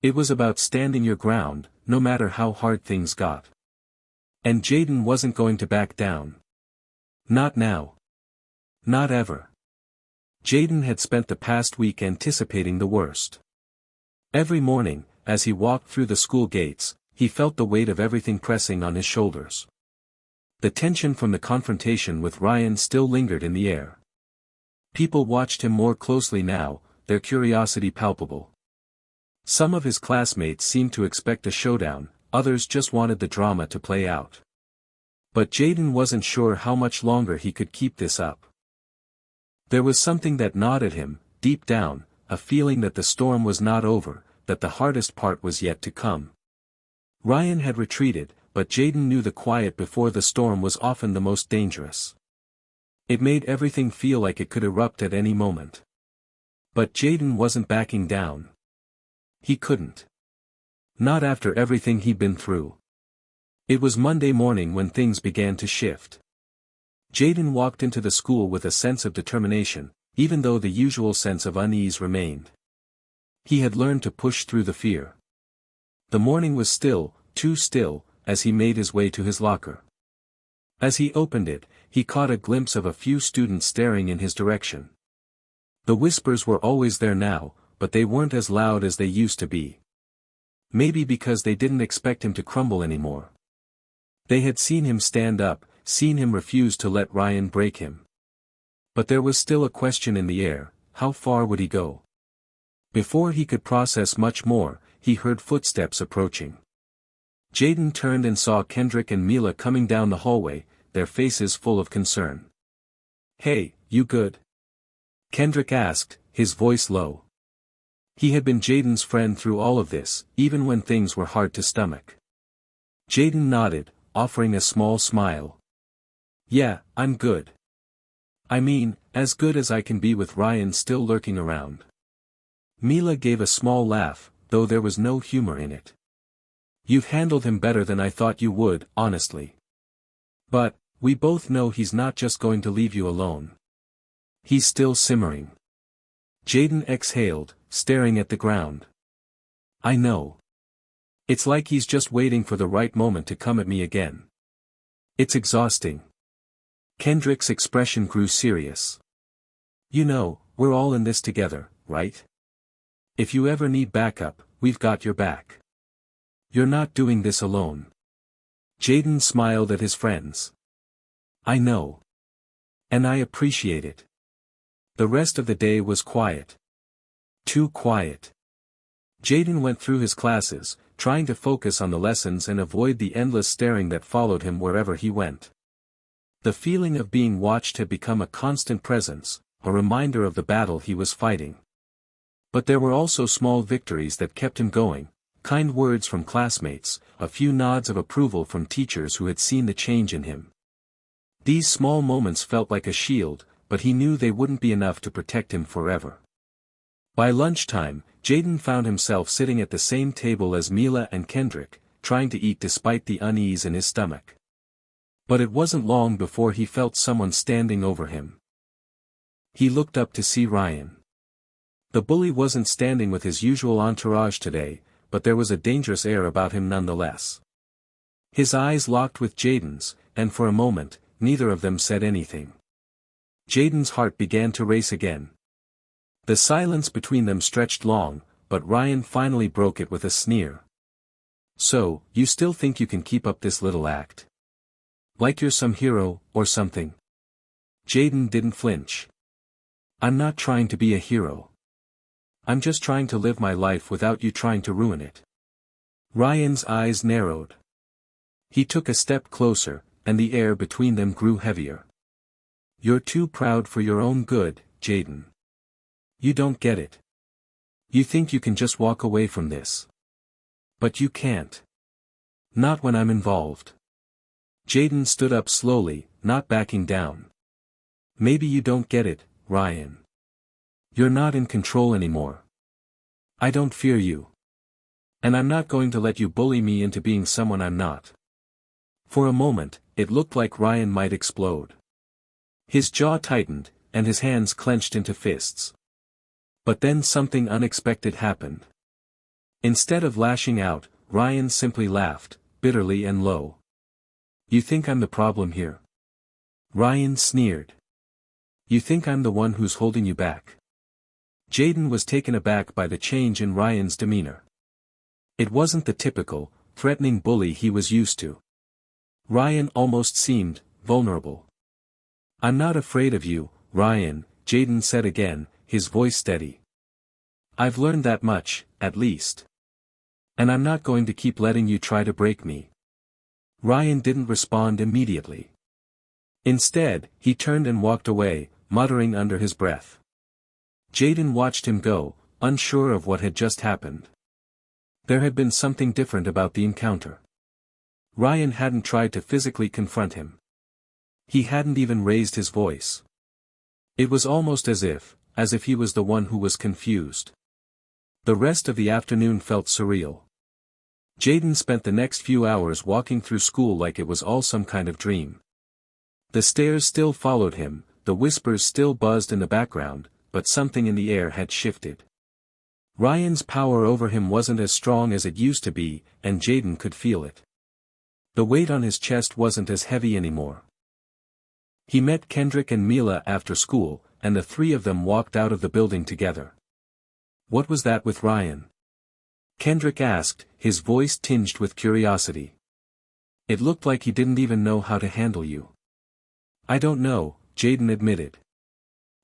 It was about standing your ground, no matter how hard things got. And Jaden wasn't going to back down. Not now. Not ever. Jaden had spent the past week anticipating the worst. Every morning, as he walked through the school gates, he felt the weight of everything pressing on his shoulders. The tension from the confrontation with Ryan still lingered in the air. People watched him more closely now, their curiosity palpable. Some of his classmates seemed to expect a showdown, others just wanted the drama to play out. But Jayden wasn't sure how much longer he could keep this up. There was something that gnawed at him, deep down, a feeling that the storm was not over, that the hardest part was yet to come. Ryan had retreated, but Jayden knew the quiet before the storm was often the most dangerous. It made everything feel like it could erupt at any moment. But Jayden wasn't backing down. He couldn't. Not after everything he'd been through. It was Monday morning when things began to shift. Jayden walked into the school with a sense of determination, even though the usual sense of unease remained. He had learned to push through the fear. The morning was still, too still, as he made his way to his locker. As he opened it, he caught a glimpse of a few students staring in his direction. The whispers were always there now, but they weren't as loud as they used to be. Maybe because they didn't expect him to crumble anymore. They had seen him stand up, seen him refuse to let Ryan break him. But there was still a question in the air: how far would he go? Before he could process much more, he heard footsteps approaching. Jayden turned and saw Kendrick and Mila coming down the hallway, their faces full of concern. "Hey, you good?" Kendrick asked, his voice low. He had been Jayden's friend through all of this, even when things were hard to stomach. Jayden nodded, offering a small smile. "Yeah, I'm good. I mean, as good as I can be with Ryan still lurking around." Mila gave a small laugh, though there was no humor in it. "You've handled him better than I thought you would, honestly. But, we both know he's not just going to leave you alone. He's still simmering." Jayden exhaled, staring at the ground. "I know. It's like he's just waiting for the right moment to come at me again. It's exhausting." Kendrick's expression grew serious. "You know, we're all in this together, right? If you ever need backup, we've got your back. You're not doing this alone." Jayden smiled at his friends. "I know. And I appreciate it." The rest of the day was quiet. Too quiet. Jayden went through his classes, trying to focus on the lessons and avoid the endless staring that followed him wherever he went. The feeling of being watched had become a constant presence, a reminder of the battle he was fighting. But there were also small victories that kept him going, kind words from classmates, a few nods of approval from teachers who had seen the change in him. These small moments felt like a shield, but he knew they wouldn't be enough to protect him forever. By lunchtime, Jayden found himself sitting at the same table as Mila and Kendrick, trying to eat despite the unease in his stomach. But it wasn't long before he felt someone standing over him. He looked up to see Ryan. The bully wasn't standing with his usual entourage today, but there was a dangerous air about him nonetheless. His eyes locked with Jayden's, and for a moment, neither of them said anything. Jayden's heart began to race again. The silence between them stretched long, but Ryan finally broke it with a sneer. "So, you still think you can keep up this little act? Like you're some hero, or something?" Jayden didn't flinch. "I'm not trying to be a hero. I'm just trying to live my life without you trying to ruin it." Ryan's eyes narrowed. He took a step closer, and the air between them grew heavier. "You're too proud for your own good, Jayden. You don't get it. You think you can just walk away from this. But you can't. Not when I'm involved." Jayden stood up slowly, not backing down. "Maybe you don't get it, Ryan. You're not in control anymore. I don't fear you. And I'm not going to let you bully me into being someone I'm not." For a moment, it looked like Ryan might explode. His jaw tightened, and his hands clenched into fists. But then something unexpected happened. Instead of lashing out, Ryan simply laughed, bitterly and low. "You think I'm the problem here?" Ryan sneered. "You think I'm the one who's holding you back?" Jayden was taken aback by the change in Ryan's demeanor. It wasn't the typical, threatening bully he was used to. Ryan almost seemed vulnerable. "I'm not afraid of you, Ryan," Jayden said again, his voice steady. I've learned that much, at least. And I'm not going to keep letting you try to break me. Ryan didn't respond immediately. Instead, he turned and walked away, muttering under his breath. Jaden watched him go, unsure of what had just happened. There had been something different about the encounter. Ryan hadn't tried to physically confront him. He hadn't even raised his voice. It was almost as if he was the one who was confused. The rest of the afternoon felt surreal. Jaden spent the next few hours walking through school like it was all some kind of dream. The stares still followed him, the whispers still buzzed in the background, but something in the air had shifted. Ryan's power over him wasn't as strong as it used to be, and Jaden could feel it. The weight on his chest wasn't as heavy anymore. He met Kendrick and Mila after school, and the three of them walked out of the building together. What was that with Ryan? Kendrick asked, his voice tinged with curiosity. It looked like he didn't even know how to handle you. I don't know, Jaden admitted.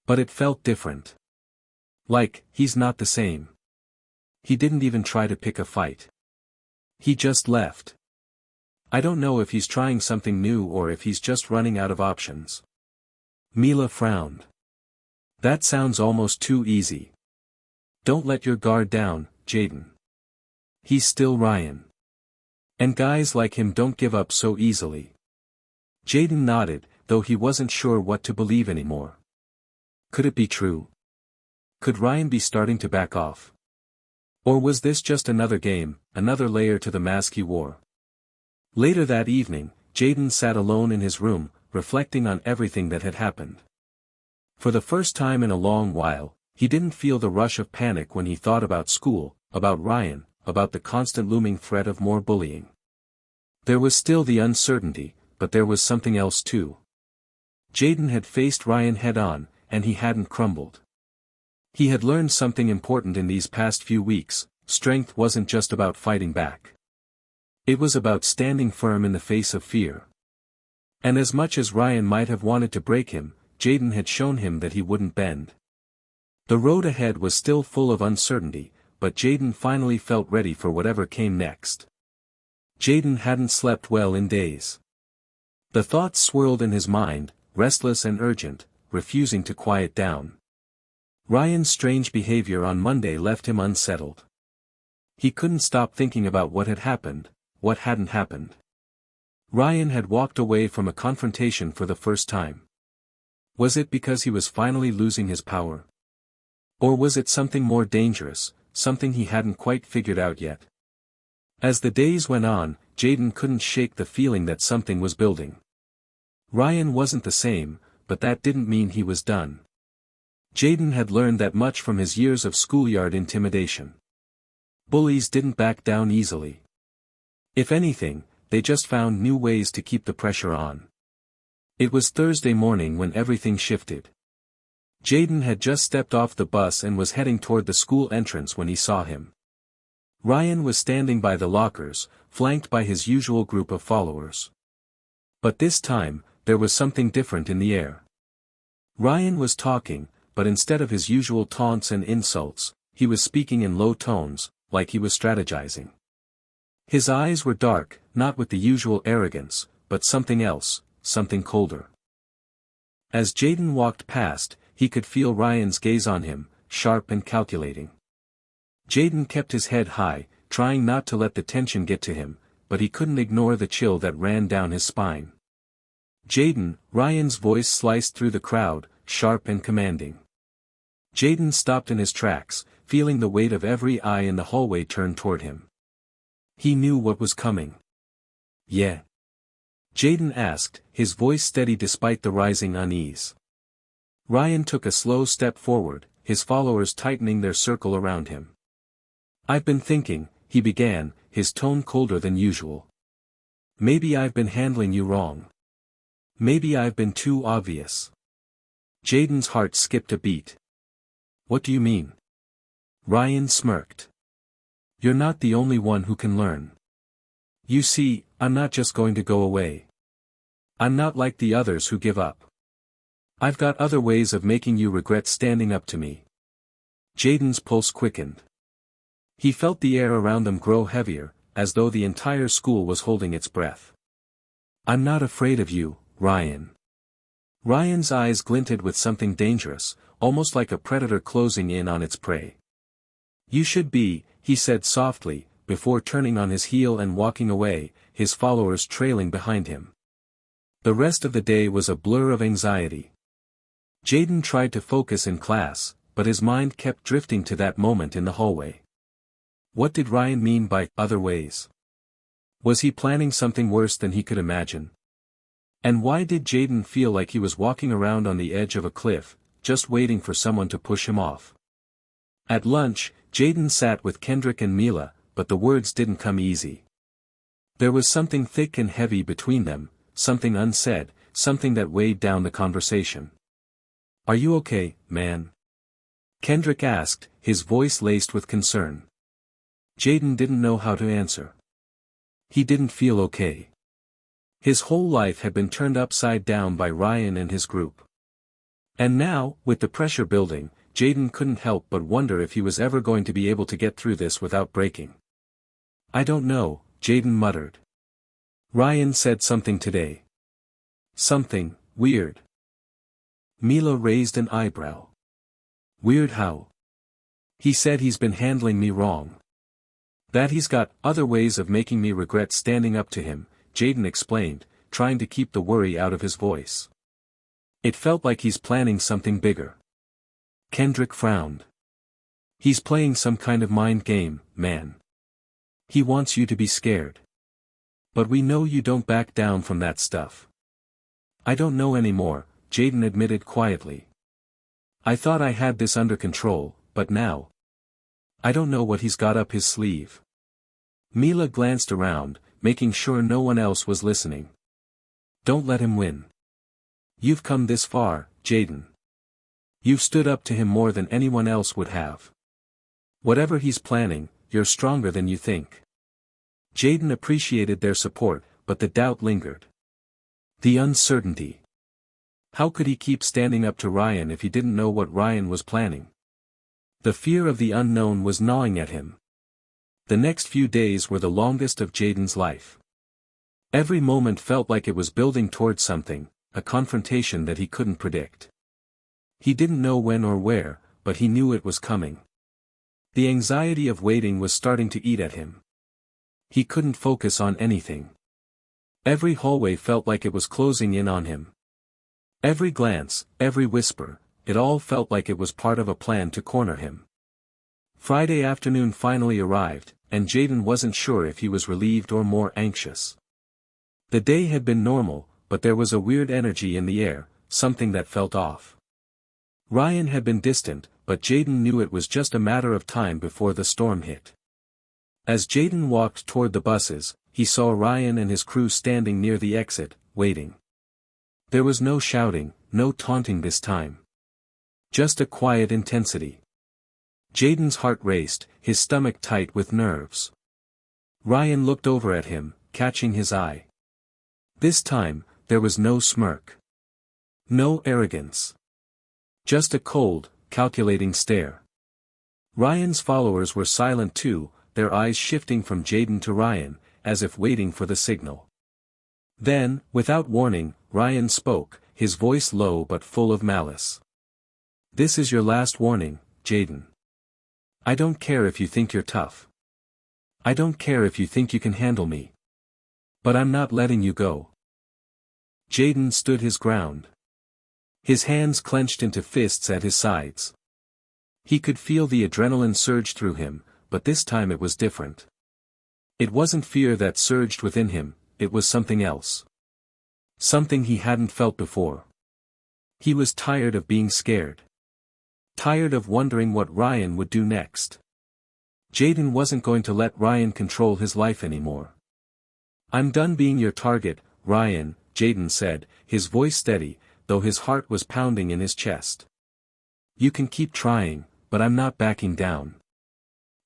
But it felt different. Like, he's not the same. He didn't even try to pick a fight. He just left. I don't know if he's trying something new or if he's just running out of options. Mila frowned. That sounds almost too easy. Don't let your guard down, Jaden. He's still Ryan. And guys like him don't give up so easily. Jaden nodded, though he wasn't sure what to believe anymore. Could it be true? Could Ryan be starting to back off? Or was this just another game, another layer to the mask he wore? Later that evening, Jaden sat alone in his room, reflecting on everything that had happened. For the first time in a long while, he didn't feel the rush of panic when he thought about school, about Ryan, about the constant looming threat of more bullying. There was still the uncertainty, but there was something else too. Jaden had faced Ryan head-on, and he hadn't crumbled. He had learned something important in these past few weeks: strength wasn't just about fighting back. It was about standing firm in the face of fear. And as much as Ryan might have wanted to break him, Jaden had shown him that he wouldn't bend. The road ahead was still full of uncertainty, but Jaden finally felt ready for whatever came next. Jaden hadn't slept well in days. The thoughts swirled in his mind, restless and urgent, refusing to quiet down. Ryan's strange behavior on Monday left him unsettled. He couldn't stop thinking about what had happened, what hadn't happened. Ryan had walked away from a confrontation for the first time. Was it because he was finally losing his power? Or was it something more dangerous, something he hadn't quite figured out yet? As the days went on, Jaden couldn't shake the feeling that something was building. Ryan wasn't the same, but that didn't mean he was done. Jaden had learned that much from his years of schoolyard intimidation. Bullies didn't back down easily. If anything, they just found new ways to keep the pressure on. It was Thursday morning when everything shifted. Jaden had just stepped off the bus and was heading toward the school entrance when he saw him. Ryan was standing by the lockers, flanked by his usual group of followers. But this time, there was something different in the air. Ryan was talking, but instead of his usual taunts and insults, he was speaking in low tones, like he was strategizing. His eyes were dark, not with the usual arrogance, but something else, something colder. As Jaden walked past, he could feel Ryan's gaze on him, sharp and calculating. Jaden kept his head high, trying not to let the tension get to him, but he couldn't ignore the chill that ran down his spine. Jaden, Ryan's voice sliced through the crowd, sharp and commanding. Jaden stopped in his tracks, feeling the weight of every eye in the hallway turned toward him. He knew what was coming. Yeah? Jaden asked, his voice steady despite the rising unease. Ryan took a slow step forward, his followers tightening their circle around him. I've been thinking, he began, his tone colder than usual. Maybe I've been handling you wrong. Maybe I've been too obvious. Jaden's heart skipped a beat. What do you mean? Ryan smirked. You're not the only one who can learn. You see, I'm not just going to go away. I'm not like the others who give up. I've got other ways of making you regret standing up to me. Jaden's pulse quickened. He felt the air around them grow heavier, as though the entire school was holding its breath. "I'm not afraid of you, Ryan." Ryan's eyes glinted with something dangerous, almost like a predator closing in on its prey. "You should be," he said softly, before turning on his heel and walking away, his followers trailing behind him. The rest of the day was a blur of anxiety. Jaden tried to focus in class, but his mind kept drifting to that moment in the hallway. What did Ryan mean by "other ways"? Was he planning something worse than he could imagine? And why did Jaden feel like he was walking around on the edge of a cliff, just waiting for someone to push him off? At lunch, Jaden sat with Kendrick and Mila, but the words didn't come easy. There was something thick and heavy between them, something unsaid, something that weighed down the conversation. "Are you okay, man?" Kendrick asked, his voice laced with concern. Jaden didn't know how to answer. He didn't feel okay. His whole life had been turned upside down by Ryan and his group. And now, with the pressure building, Jaden couldn't help but wonder if he was ever going to be able to get through this without breaking. "I don't know," Jaden muttered. "Ryan said something today. Something weird." Mila raised an eyebrow. "Weird how?" "He said he's been handling me wrong. That he's got other ways of making me regret standing up to him," Jaden explained, trying to keep the worry out of his voice. "It felt like he's planning something bigger." Kendrick frowned. "He's playing some kind of mind game, man. He wants you to be scared. But we know you don't back down from that stuff." "I don't know anymore," Jaden admitted quietly. "I thought I had this under control, but now I don't know what he's got up his sleeve." Mila glanced around, making sure no one else was listening. "Don't let him win. You've come this far, Jaden. You've stood up to him more than anyone else would have. Whatever he's planning, you're stronger than you think." Jaden appreciated their support, but the doubt lingered. The uncertainty. How could he keep standing up to Ryan if he didn't know what Ryan was planning? The fear of the unknown was gnawing at him. The next few days were the longest of Jaden's life. Every moment felt like it was building towards something, a confrontation that he couldn't predict. He didn't know when or where, but he knew it was coming. The anxiety of waiting was starting to eat at him. He couldn't focus on anything. Every hallway felt like it was closing in on him. Every glance, every whisper, it all felt like it was part of a plan to corner him. Friday afternoon finally arrived, and Jaden wasn't sure if he was relieved or more anxious. The day had been normal, but there was a weird energy in the air, something that felt off. Ryan had been distant, but Jaden knew it was just a matter of time before the storm hit. As Jaden walked toward the buses, he saw Ryan and his crew standing near the exit, waiting. There was no shouting, no taunting this time. Just a quiet intensity. Jaden's heart raced, his stomach tight with nerves. Ryan looked over at him, catching his eye. This time, there was no smirk. No arrogance. Just a cold, calculating stare. Ryan's followers were silent too, their eyes shifting from Jaden to Ryan, as if waiting for the signal. Then, without warning, Ryan spoke, his voice low but full of malice. "This is your last warning, Jaden. I don't care if you think you're tough. I don't care if you think you can handle me. But I'm not letting you go." Jaden stood his ground. His hands clenched into fists at his sides. He could feel the adrenaline surge through him, but this time it was different. It wasn't fear that surged within him, it was something else. Something he hadn't felt before. He was tired of being scared. Tired of wondering what Ryan would do next. Jaden wasn't going to let Ryan control his life anymore. "I'm done being your target, Ryan," Jaden said, his voice steady, though his heart was pounding in his chest. "You can keep trying, but I'm not backing down.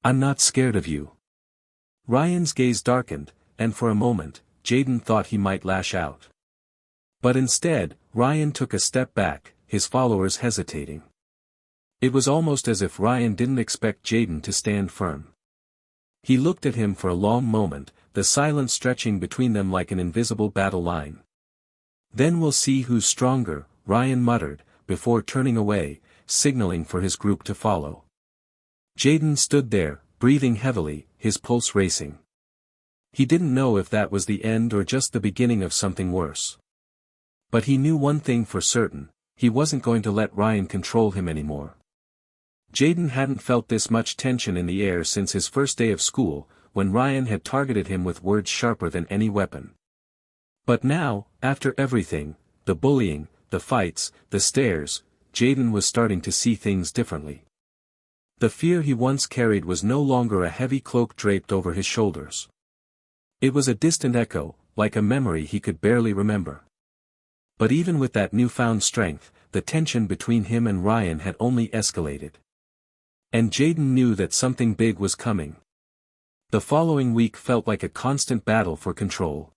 I'm not scared of you." Ryan's gaze darkened, and for a moment, Jaden thought he might lash out. But instead, Ryan took a step back, his followers hesitating. It was almost as if Ryan didn't expect Jayden to stand firm. He looked at him for a long moment, the silence stretching between them like an invisible battle line. "Then we'll see who's stronger," Ryan muttered, before turning away, signaling for his group to follow. Jayden stood there, breathing heavily, his pulse racing. He didn't know if that was the end or just the beginning of something worse. But he knew one thing for certain, he wasn't going to let Ryan control him anymore. Jayden hadn't felt this much tension in the air since his first day of school, when Ryan had targeted him with words sharper than any weapon. But now, after everything, the bullying, the fights, the stares, Jayden was starting to see things differently. The fear he once carried was no longer a heavy cloak draped over his shoulders. It was a distant echo, like a memory he could barely remember. But even with that newfound strength, the tension between him and Ryan had only escalated. And Jayden knew that something big was coming. The following week felt like a constant battle for control.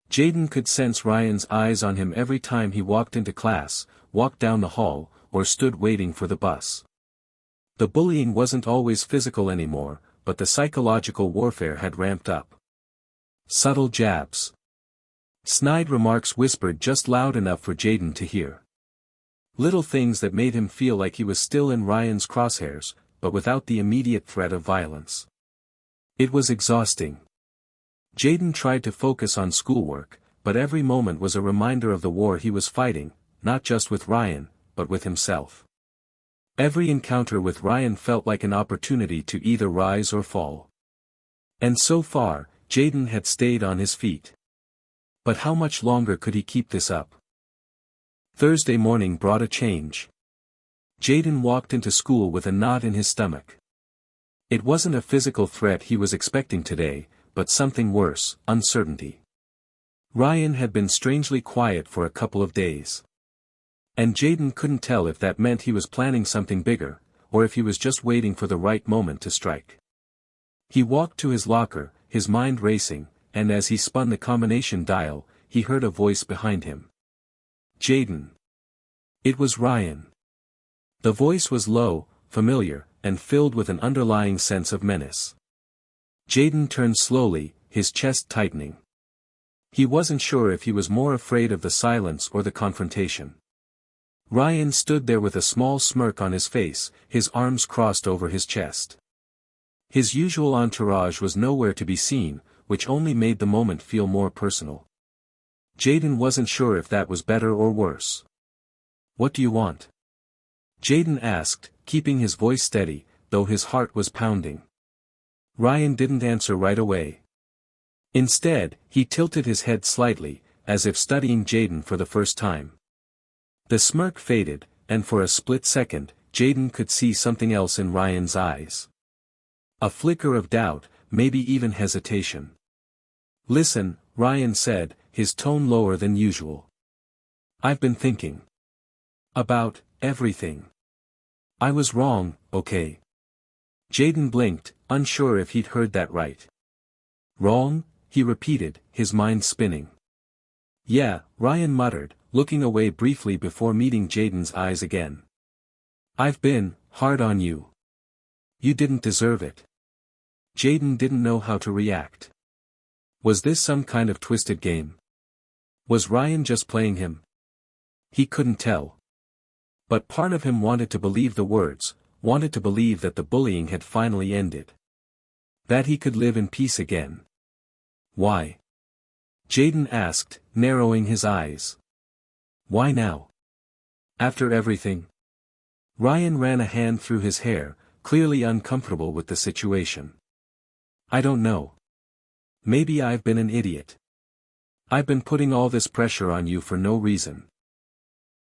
Jayden could sense Ryan's eyes on him every time he walked into class, walked down the hall, or stood waiting for the bus. The bullying wasn't always physical anymore, but the psychological warfare had ramped up. Subtle jabs. Snide remarks whispered just loud enough for Jayden to hear. Little things that made him feel like he was still in Ryan's crosshairs, but without the immediate threat of violence. It was exhausting. Jayden tried to focus on schoolwork, but every moment was a reminder of the war he was fighting, not just with Ryan, but with himself. Every encounter with Ryan felt like an opportunity to either rise or fall. And so far, Jayden had stayed on his feet. But how much longer could he keep this up? Thursday morning brought a change. Jayden walked into school with a knot in his stomach. It wasn't a physical threat he was expecting today, but something worse, uncertainty. Ryan had been strangely quiet for a couple of days. And Jayden couldn't tell if that meant he was planning something bigger, or if he was just waiting for the right moment to strike. He walked to his locker, his mind racing, and as he spun the combination dial, he heard a voice behind him. "Jayden." It was Ryan. The voice was low, familiar, and filled with an underlying sense of menace. Jayden turned slowly, his chest tightening. He wasn't sure if he was more afraid of the silence or the confrontation. Ryan stood there with a small smirk on his face, his arms crossed over his chest. His usual entourage was nowhere to be seen, which only made the moment feel more personal. Jayden wasn't sure if that was better or worse. "What do you want?" Jayden asked, keeping his voice steady, though his heart was pounding. Ryan didn't answer right away. Instead, he tilted his head slightly, as if studying Jayden for the first time. The smirk faded, and for a split second, Jayden could see something else in Ryan's eyes. A flicker of doubt, maybe even hesitation. "Listen," Ryan said, his tone lower than usual. "I've been thinking about everything. I was wrong, okay?" Jayden blinked, unsure if he'd heard that right. "Wrong?" he repeated, his mind spinning. "Yeah," Ryan muttered, looking away briefly before meeting Jayden's eyes again. "I've been hard on you. You didn't deserve it." Jayden didn't know how to react. Was this some kind of twisted game? Was Ryan just playing him? He couldn't tell. But part of him wanted to believe the words, wanted to believe that the bullying had finally ended. That he could live in peace again. "Why?" Jayden asked, narrowing his eyes. "Why now? After everything?" Ryan ran a hand through his hair, clearly uncomfortable with the situation. "I don't know. Maybe I've been an idiot. I've been putting all this pressure on you for no reason."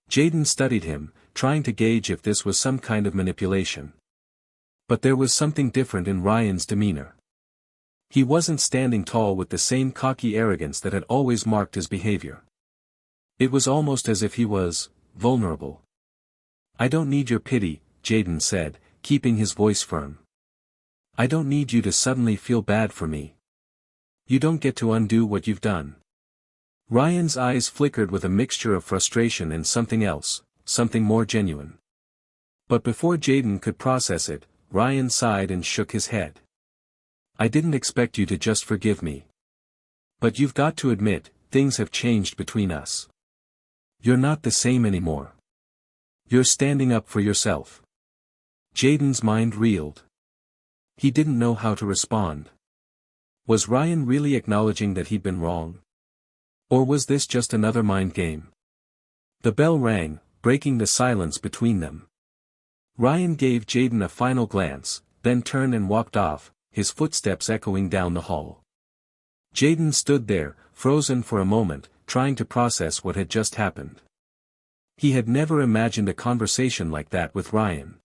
Jayden studied him, trying to gauge if this was some kind of manipulation. But there was something different in Ryan's demeanor. He wasn't standing tall with the same cocky arrogance that had always marked his behavior. It was almost as if he was vulnerable. "I don't need your pity," Jayden said, keeping his voice firm. "I don't need you to suddenly feel bad for me. You don't get to undo what you've done." Ryan's eyes flickered with a mixture of frustration and something else, something more genuine. But before Jaden could process it, Ryan sighed and shook his head. I didn't expect you to just forgive me. But you've got to admit, things have changed between us. You're not the same anymore. You're standing up for yourself. Jaden's mind reeled. He didn't know how to respond. Was Ryan really acknowledging that he'd been wrong? Or was this just another mind game? The bell rang, breaking the silence between them. Ryan gave Jaden a final glance, then turned and walked off, his footsteps echoing down the hall. Jaden stood there, frozen for a moment, trying to process what had just happened. He had never imagined a conversation like that with Ryan.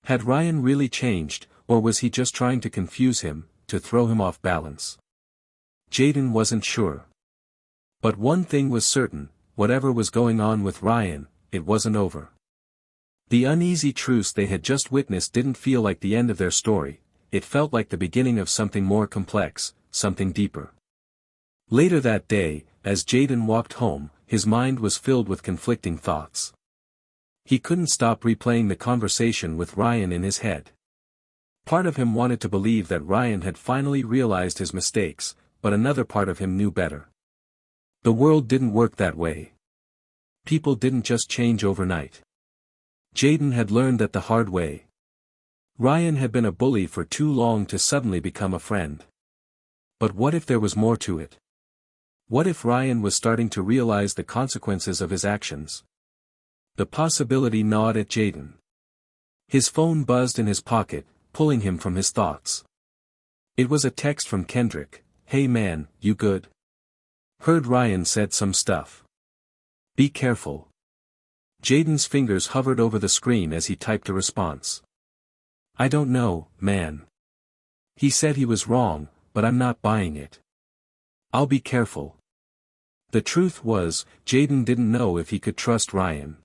Had Ryan really changed, or was he just trying to confuse him, to throw him off balance? Jaden wasn't sure. But one thing was certain, whatever was going on with Ryan, it wasn't over. The uneasy truce they had just witnessed didn't feel like the end of their story, it felt like the beginning of something more complex, something deeper. Later that day, as Jaden walked home, his mind was filled with conflicting thoughts. He couldn't stop replaying the conversation with Ryan in his head. Part of him wanted to believe that Ryan had finally realized his mistakes, but another part of him knew better. The world didn't work that way. People didn't just change overnight. Jaden had learned that the hard way. Ryan had been a bully for too long to suddenly become a friend. But what if there was more to it? What if Ryan was starting to realize the consequences of his actions? The possibility gnawed at Jaden. His phone buzzed in his pocket, pulling him from his thoughts. It was a text from Kendrick. Hey man, you good? Heard Ryan said some stuff. Be careful. Jaden's fingers hovered over the screen as he typed a response. I don't know, man. He said he was wrong, but I'm not buying it. I'll be careful. The truth was, Jaden didn't know if he could trust Ryan.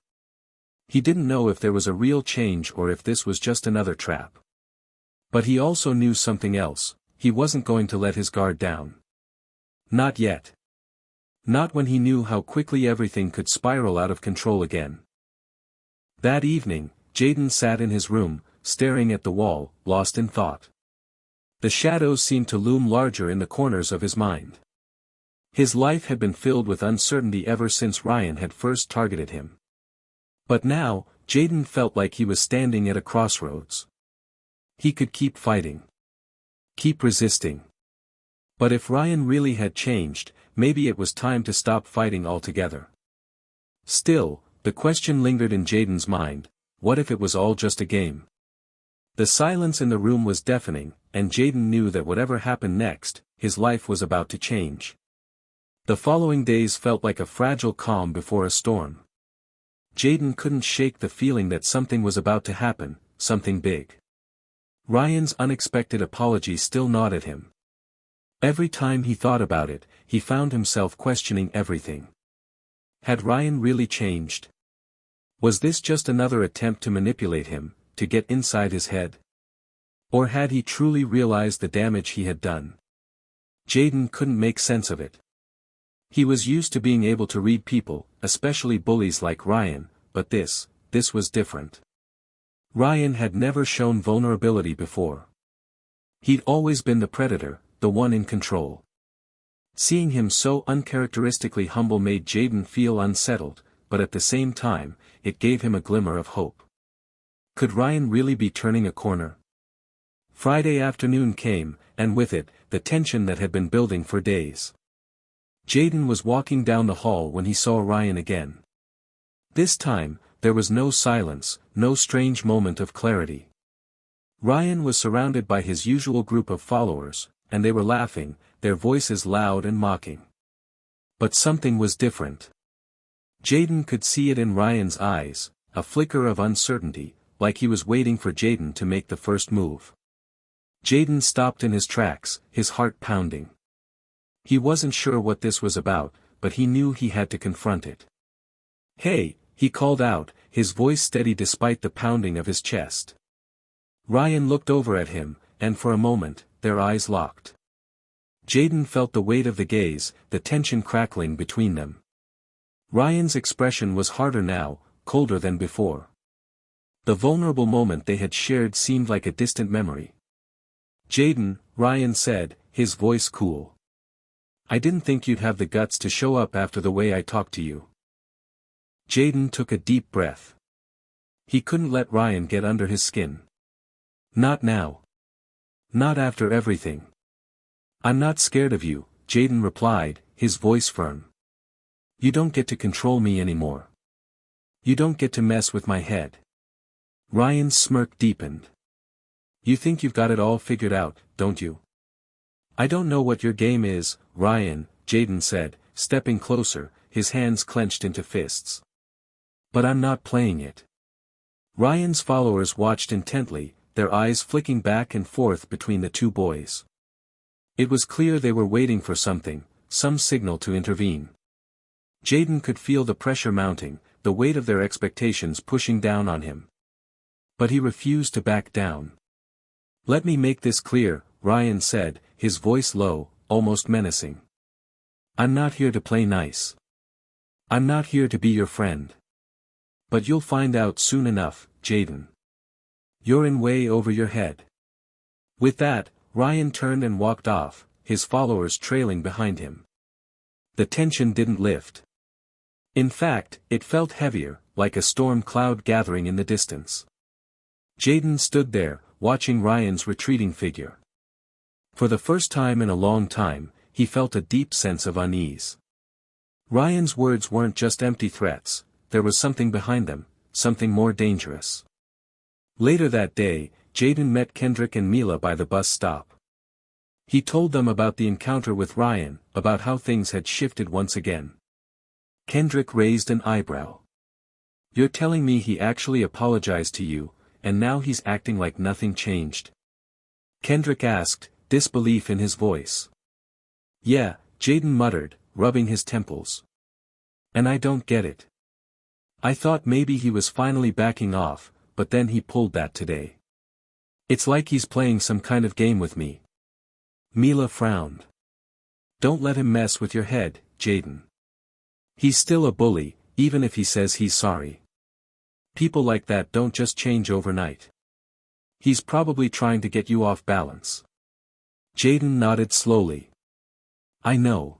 He didn't know if there was a real change or if this was just another trap. But he also knew something else, he wasn't going to let his guard down. Not yet. Not when he knew how quickly everything could spiral out of control again. That evening, Jaden sat in his room, staring at the wall, lost in thought. The shadows seemed to loom larger in the corners of his mind. His life had been filled with uncertainty ever since Ryan had first targeted him. But now, Jaden felt like he was standing at a crossroads. He could keep fighting. Keep resisting. But if Ryan really had changed, maybe it was time to stop fighting altogether. Still, the question lingered in Jaden's mind, what if it was all just a game? The silence in the room was deafening, and Jaden knew that whatever happened next, his life was about to change. The following days felt like a fragile calm before a storm. Jaden couldn't shake the feeling that something was about to happen, something big. Ryan's unexpected apology still gnawed at him. Every time he thought about it, he found himself questioning everything. Had Ryan really changed? Was this just another attempt to manipulate him, to get inside his head? Or had he truly realized the damage he had done? Jaden couldn't make sense of it. He was used to being able to read people, especially bullies like Ryan, but this was different. Ryan had never shown vulnerability before. He'd always been the predator, the one in control. Seeing him so uncharacteristically humble made Jaden feel unsettled, but at the same time, it gave him a glimmer of hope. Could Ryan really be turning a corner? Friday afternoon came, and with it, the tension that had been building for days. Jaden was walking down the hall when he saw Ryan again. This time, there was no silence, no strange moment of clarity. Ryan was surrounded by his usual group of followers, and they were laughing, their voices loud and mocking. But something was different. Jaden could see it in Ryan's eyes, a flicker of uncertainty, like he was waiting for Jaden to make the first move. Jaden stopped in his tracks, his heart pounding. He wasn't sure what this was about, but he knew he had to confront it. Hey, he called out, his voice steady despite the pounding of his chest. Ryan looked over at him, and for a moment, their eyes locked. Jaden felt the weight of the gaze, the tension crackling between them. Ryan's expression was harder now, colder than before. The vulnerable moment they had shared seemed like a distant memory. "Jaden," Ryan said, his voice cool. "I didn't think you'd have the guts to show up after the way I talked to you." Jaden took a deep breath. He couldn't let Ryan get under his skin. "Not now. Not after everything." "I'm not scared of you," Jaden replied, his voice firm. "You don't get to control me anymore. You don't get to mess with my head." Ryan's smirk deepened. "You think you've got it all figured out, don't you?" "I don't know what your game is, Ryan," Jaden said, stepping closer, his hands clenched into fists. "But I'm not playing it." Ryan's followers watched intently, their eyes flicking back and forth between the two boys. It was clear they were waiting for something, some signal to intervene. Jaden could feel the pressure mounting, the weight of their expectations pushing down on him. But he refused to back down. "Let me make this clear," Ryan said, his voice low, almost menacing. "I'm not here to play nice. I'm not here to be your friend. But you'll find out soon enough, Jaden. You're in way over your head." With that, Ryan turned and walked off, his followers trailing behind him. The tension didn't lift. In fact, it felt heavier, like a storm cloud gathering in the distance. Jaden stood there, watching Ryan's retreating figure. For the first time in a long time, he felt a deep sense of unease. Ryan's words weren't just empty threats, there was something behind them, something more dangerous. Later that day, Jaden met Kendrick and Mila by the bus stop. He told them about the encounter with Ryan, about how things had shifted once again. Kendrick raised an eyebrow. "You're telling me he actually apologized to you, and now he's acting like nothing changed?" Kendrick asked, disbelief in his voice. "Yeah," Jaden muttered, rubbing his temples. "And I don't get it. I thought maybe he was finally backing off, but then he pulled that today. It's like he's playing some kind of game with me." Mila frowned. "Don't let him mess with your head, Jaden. He's still a bully, even if he says he's sorry. People like that don't just change overnight. He's probably trying to get you off balance." Jaden nodded slowly. "I know.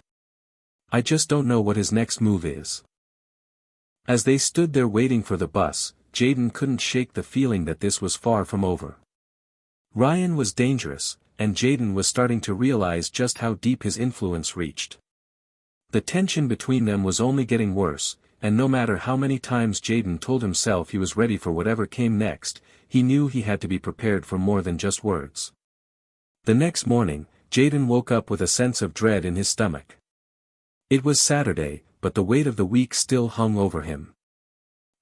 I just don't know what his next move is." As they stood there waiting for the bus, Jaden couldn't shake the feeling that this was far from over. Ryan was dangerous, and Jaden was starting to realize just how deep his influence reached. The tension between them was only getting worse, and no matter how many times Jaden told himself he was ready for whatever came next, he knew he had to be prepared for more than just words. The next morning, Jaden woke up with a sense of dread in his stomach. It was Saturday, but the weight of the week still hung over him.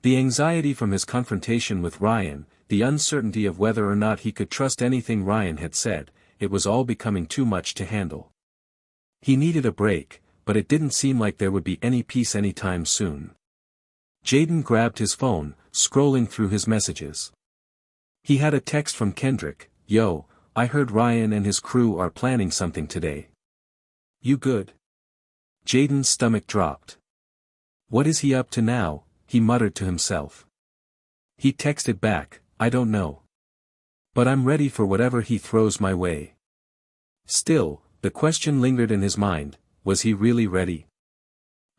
The anxiety from his confrontation with Ryan, the uncertainty of whether or not he could trust anything Ryan had said, it was all becoming too much to handle. He needed a break, but it didn't seem like there would be any peace anytime soon. Jaden grabbed his phone, scrolling through his messages. He had a text from Kendrick, "Yo, I heard Ryan and his crew are planning something today. You good?" Jaden's stomach dropped. "What is he up to now?" he muttered to himself. He texted back, "I don't know. But I'm ready for whatever he throws my way." Still, the question lingered in his mind, was he really ready?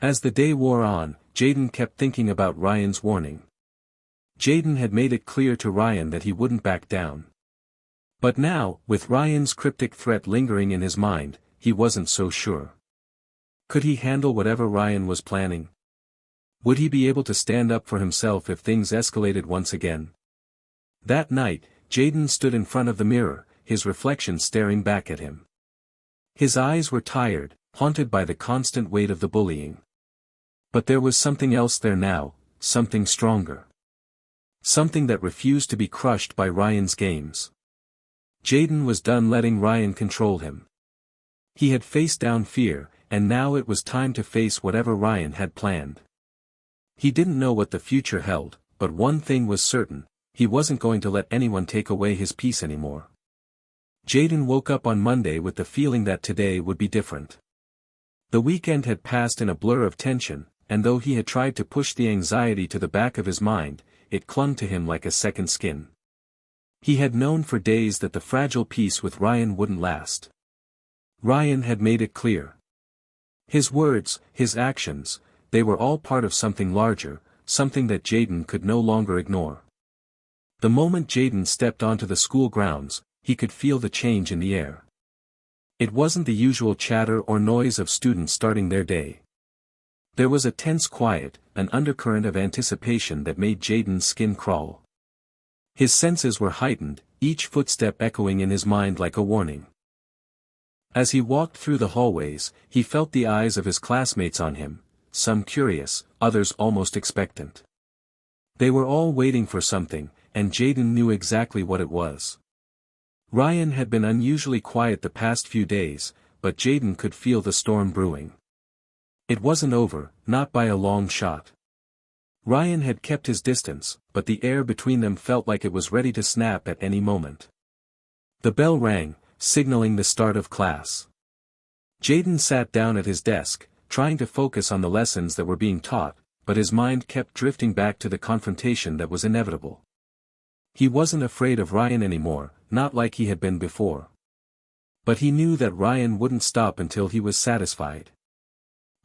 As the day wore on, Jaden kept thinking about Ryan's warning. Jaden had made it clear to Ryan that he wouldn't back down. But now, with Ryan's cryptic threat lingering in his mind, he wasn't so sure. Could he handle whatever Ryan was planning? Would he be able to stand up for himself if things escalated once again? That night, Jaden stood in front of the mirror, his reflection staring back at him. His eyes were tired, haunted by the constant weight of the bullying. But there was something else there now, something stronger. Something that refused to be crushed by Ryan's games. Jaden was done letting Ryan control him. He had faced down fear, and now it was time to face whatever Ryan had planned. He didn't know what the future held, but one thing was certain, he wasn't going to let anyone take away his peace anymore. Jaden woke up on Monday with the feeling that today would be different. The weekend had passed in a blur of tension, and though he had tried to push the anxiety to the back of his mind, it clung to him like a second skin. He had known for days that the fragile peace with Ryan wouldn't last. Ryan had made it clear. His words, his actions, they were all part of something larger, something that Jayden could no longer ignore. The moment Jayden stepped onto the school grounds, he could feel the change in the air. It wasn't the usual chatter or noise of students starting their day. There was a tense quiet, an undercurrent of anticipation that made Jayden's skin crawl. His senses were heightened, each footstep echoing in his mind like a warning. As he walked through the hallways, he felt the eyes of his classmates on him, some curious, others almost expectant. They were all waiting for something, and Jayden knew exactly what it was. Ryan had been unusually quiet the past few days, but Jayden could feel the storm brewing. It wasn't over, not by a long shot. Ryan had kept his distance, but the air between them felt like it was ready to snap at any moment. The bell rang, signaling the start of class. Jayden sat down at his desk, trying to focus on the lessons that were being taught, but his mind kept drifting back to the confrontation that was inevitable. He wasn't afraid of Ryan anymore, not like he had been before. But he knew that Ryan wouldn't stop until he was satisfied.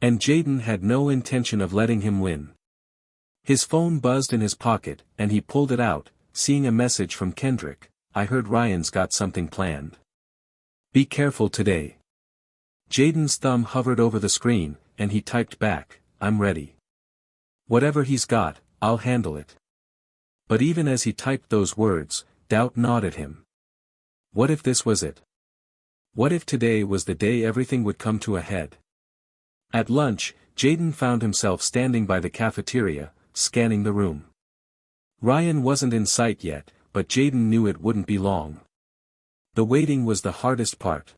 And Jayden had no intention of letting him win. His phone buzzed in his pocket, and he pulled it out, seeing a message from Kendrick. "I heard Ryan's got something planned. Be careful today." Jayden's thumb hovered over the screen, and he typed back, "I'm ready. Whatever he's got, I'll handle it." But even as he typed those words, doubt gnawed at him. What if this was it? What if today was the day everything would come to a head? At lunch, Jayden found himself standing by the cafeteria, scanning the room. Ryan wasn't in sight yet, but Jayden knew it wouldn't be long. The waiting was the hardest part.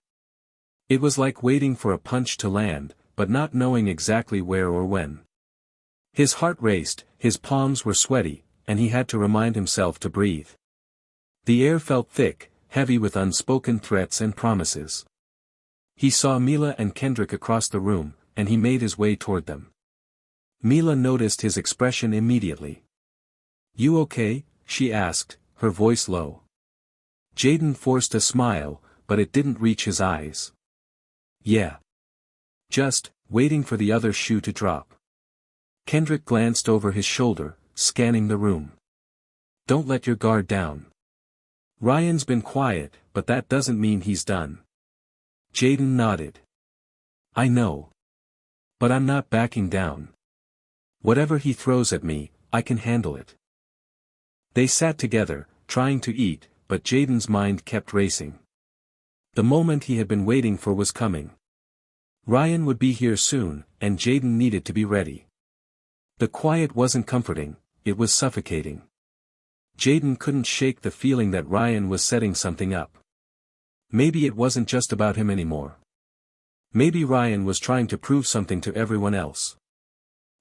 It was like waiting for a punch to land, but not knowing exactly where or when. His heart raced, his palms were sweaty, and he had to remind himself to breathe. The air felt thick, heavy with unspoken threats and promises. He saw Mila and Kendrick across the room, and he made his way toward them. Mila noticed his expression immediately. "You okay?" she asked, her voice low. Jayden forced a smile, but it didn't reach his eyes. "Yeah. Just, waiting for the other shoe to drop." Kendrick glanced over his shoulder, scanning the room. "Don't let your guard down. Ryan's been quiet, but that doesn't mean he's done." Jayden nodded. "I know. But I'm not backing down. Whatever he throws at me, I can handle it." They sat together, trying to eat, but Jayden's mind kept racing. The moment he had been waiting for was coming. Ryan would be here soon, and Jayden needed to be ready. The quiet wasn't comforting, it was suffocating. Jayden couldn't shake the feeling that Ryan was setting something up. Maybe it wasn't just about him anymore. Maybe Ryan was trying to prove something to everyone else.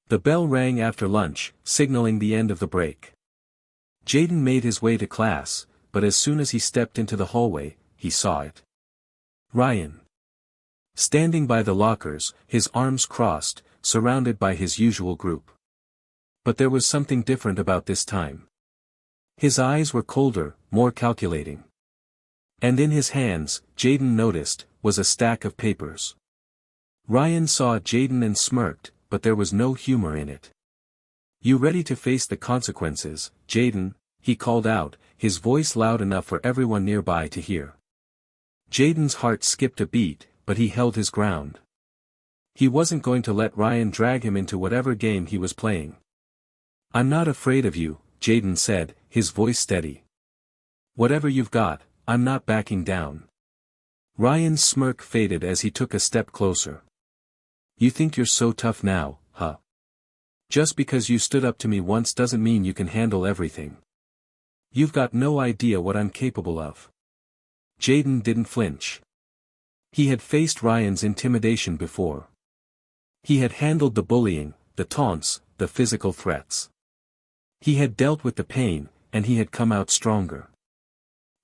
The bell rang after lunch, signaling the end of the break. Jayden made his way to class, but as soon as he stepped into the hallway, he saw it. Ryan. Standing by the lockers, his arms crossed, surrounded by his usual group. But there was something different about this time. His eyes were colder, more calculating. And in his hands, Jayden noticed, was a stack of papers. Ryan saw Jayden and smirked, but there was no humor in it. "You ready to face the consequences, Jayden?" he called out, his voice loud enough for everyone nearby to hear. Jayden's heart skipped a beat, but he held his ground. He wasn't going to let Ryan drag him into whatever game he was playing. "I'm not afraid of you," Jayden said, his voice steady. "Whatever you've got, I'm not backing down." Ryan's smirk faded as he took a step closer. "You think you're so tough now, huh? Just because you stood up to me once doesn't mean you can handle everything. You've got no idea what I'm capable of." Jayden didn't flinch. He had faced Ryan's intimidation before. He had handled the bullying, the taunts, the physical threats. He had dealt with the pain, and he had come out stronger.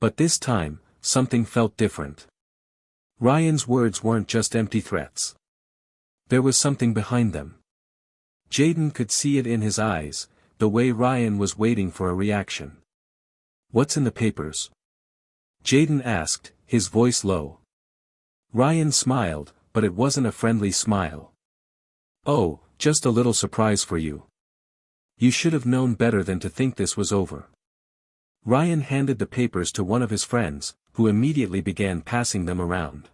But this time, something felt different. Ryan's words weren't just empty threats. There was something behind them. Jayden could see it in his eyes, the way Ryan was waiting for a reaction. "What's in the papers?" Jayden asked, his voice low. Ryan smiled, but it wasn't a friendly smile. "Oh, just a little surprise for you. You should have known better than to think this was over." Ryan handed the papers to one of his friends, who immediately began passing them around.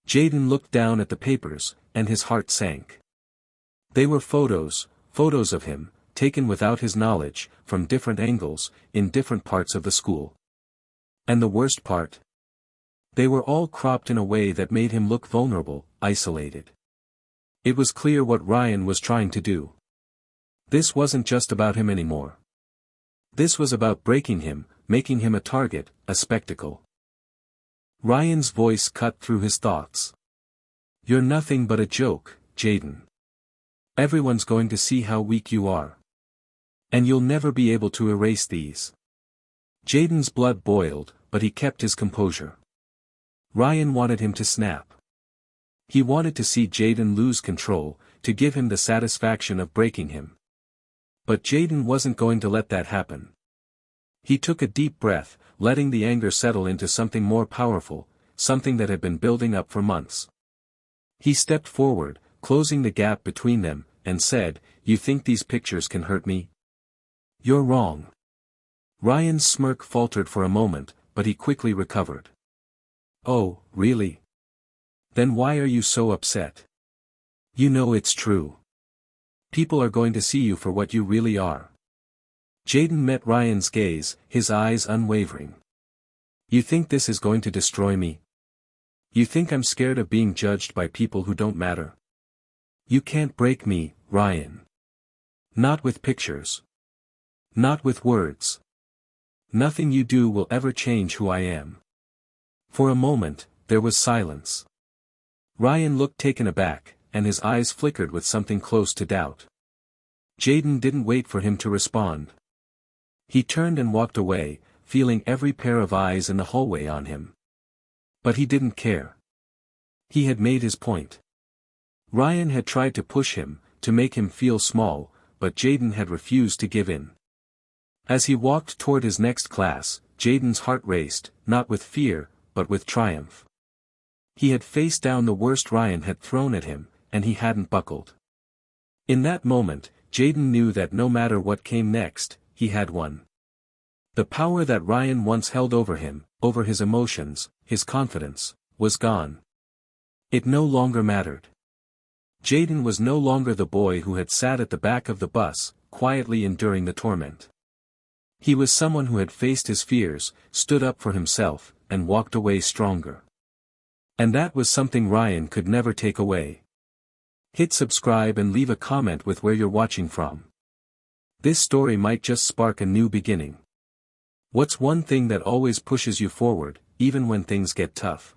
Jayden looked down at the papers, and his heart sank. They were photos of him, taken without his knowledge, from different angles, in different parts of the school. And the worst part? They were all cropped in a way that made him look vulnerable, isolated. It was clear what Ryan was trying to do. This wasn't just about him anymore. This was about breaking him, making him a target, a spectacle. Ryan's voice cut through his thoughts. "You're nothing but a joke, Jayden. Everyone's going to see how weak you are. And you'll never be able to erase these." Jayden's blood boiled, but he kept his composure. Ryan wanted him to snap. He wanted to see Jayden lose control, to give him the satisfaction of breaking him. But Jayden wasn't going to let that happen. He took a deep breath, letting the anger settle into something more powerful, something that had been building up for months. He stepped forward, closing the gap between them, and said, "You think these pictures can hurt me? You're wrong." Ryan's smirk faltered for a moment, but he quickly recovered. "Oh, really? Then why are you so upset? You know it's true. People are going to see you for what you really are." Jayden met Ryan's gaze, his eyes unwavering. "You think this is going to destroy me? You think I'm scared of being judged by people who don't matter? You can't break me, Ryan. Not with pictures. Not with words. Nothing you do will ever change who I am." For a moment, there was silence. Ryan looked taken aback, and his eyes flickered with something close to doubt. Jayden didn't wait for him to respond. He turned and walked away, feeling every pair of eyes in the hallway on him. But he didn't care. He had made his point. Ryan had tried to push him, to make him feel small, but Jayden had refused to give in. As he walked toward his next class, Jayden's heart raced, not with fear, but with triumph. He had faced down the worst Ryan had thrown at him, and he hadn't buckled. In that moment, Jayden knew that no matter what came next, he had won. The power that Ryan once held over him, over his emotions, his confidence, was gone. It no longer mattered. Jayden was no longer the boy who had sat at the back of the bus, quietly enduring the torment. He was someone who had faced his fears, stood up for himself, and walked away stronger. And that was something Ryan could never take away. Hit subscribe and leave a comment with where you're watching from. This story might just spark a new beginning. What's one thing that always pushes you forward, even when things get tough?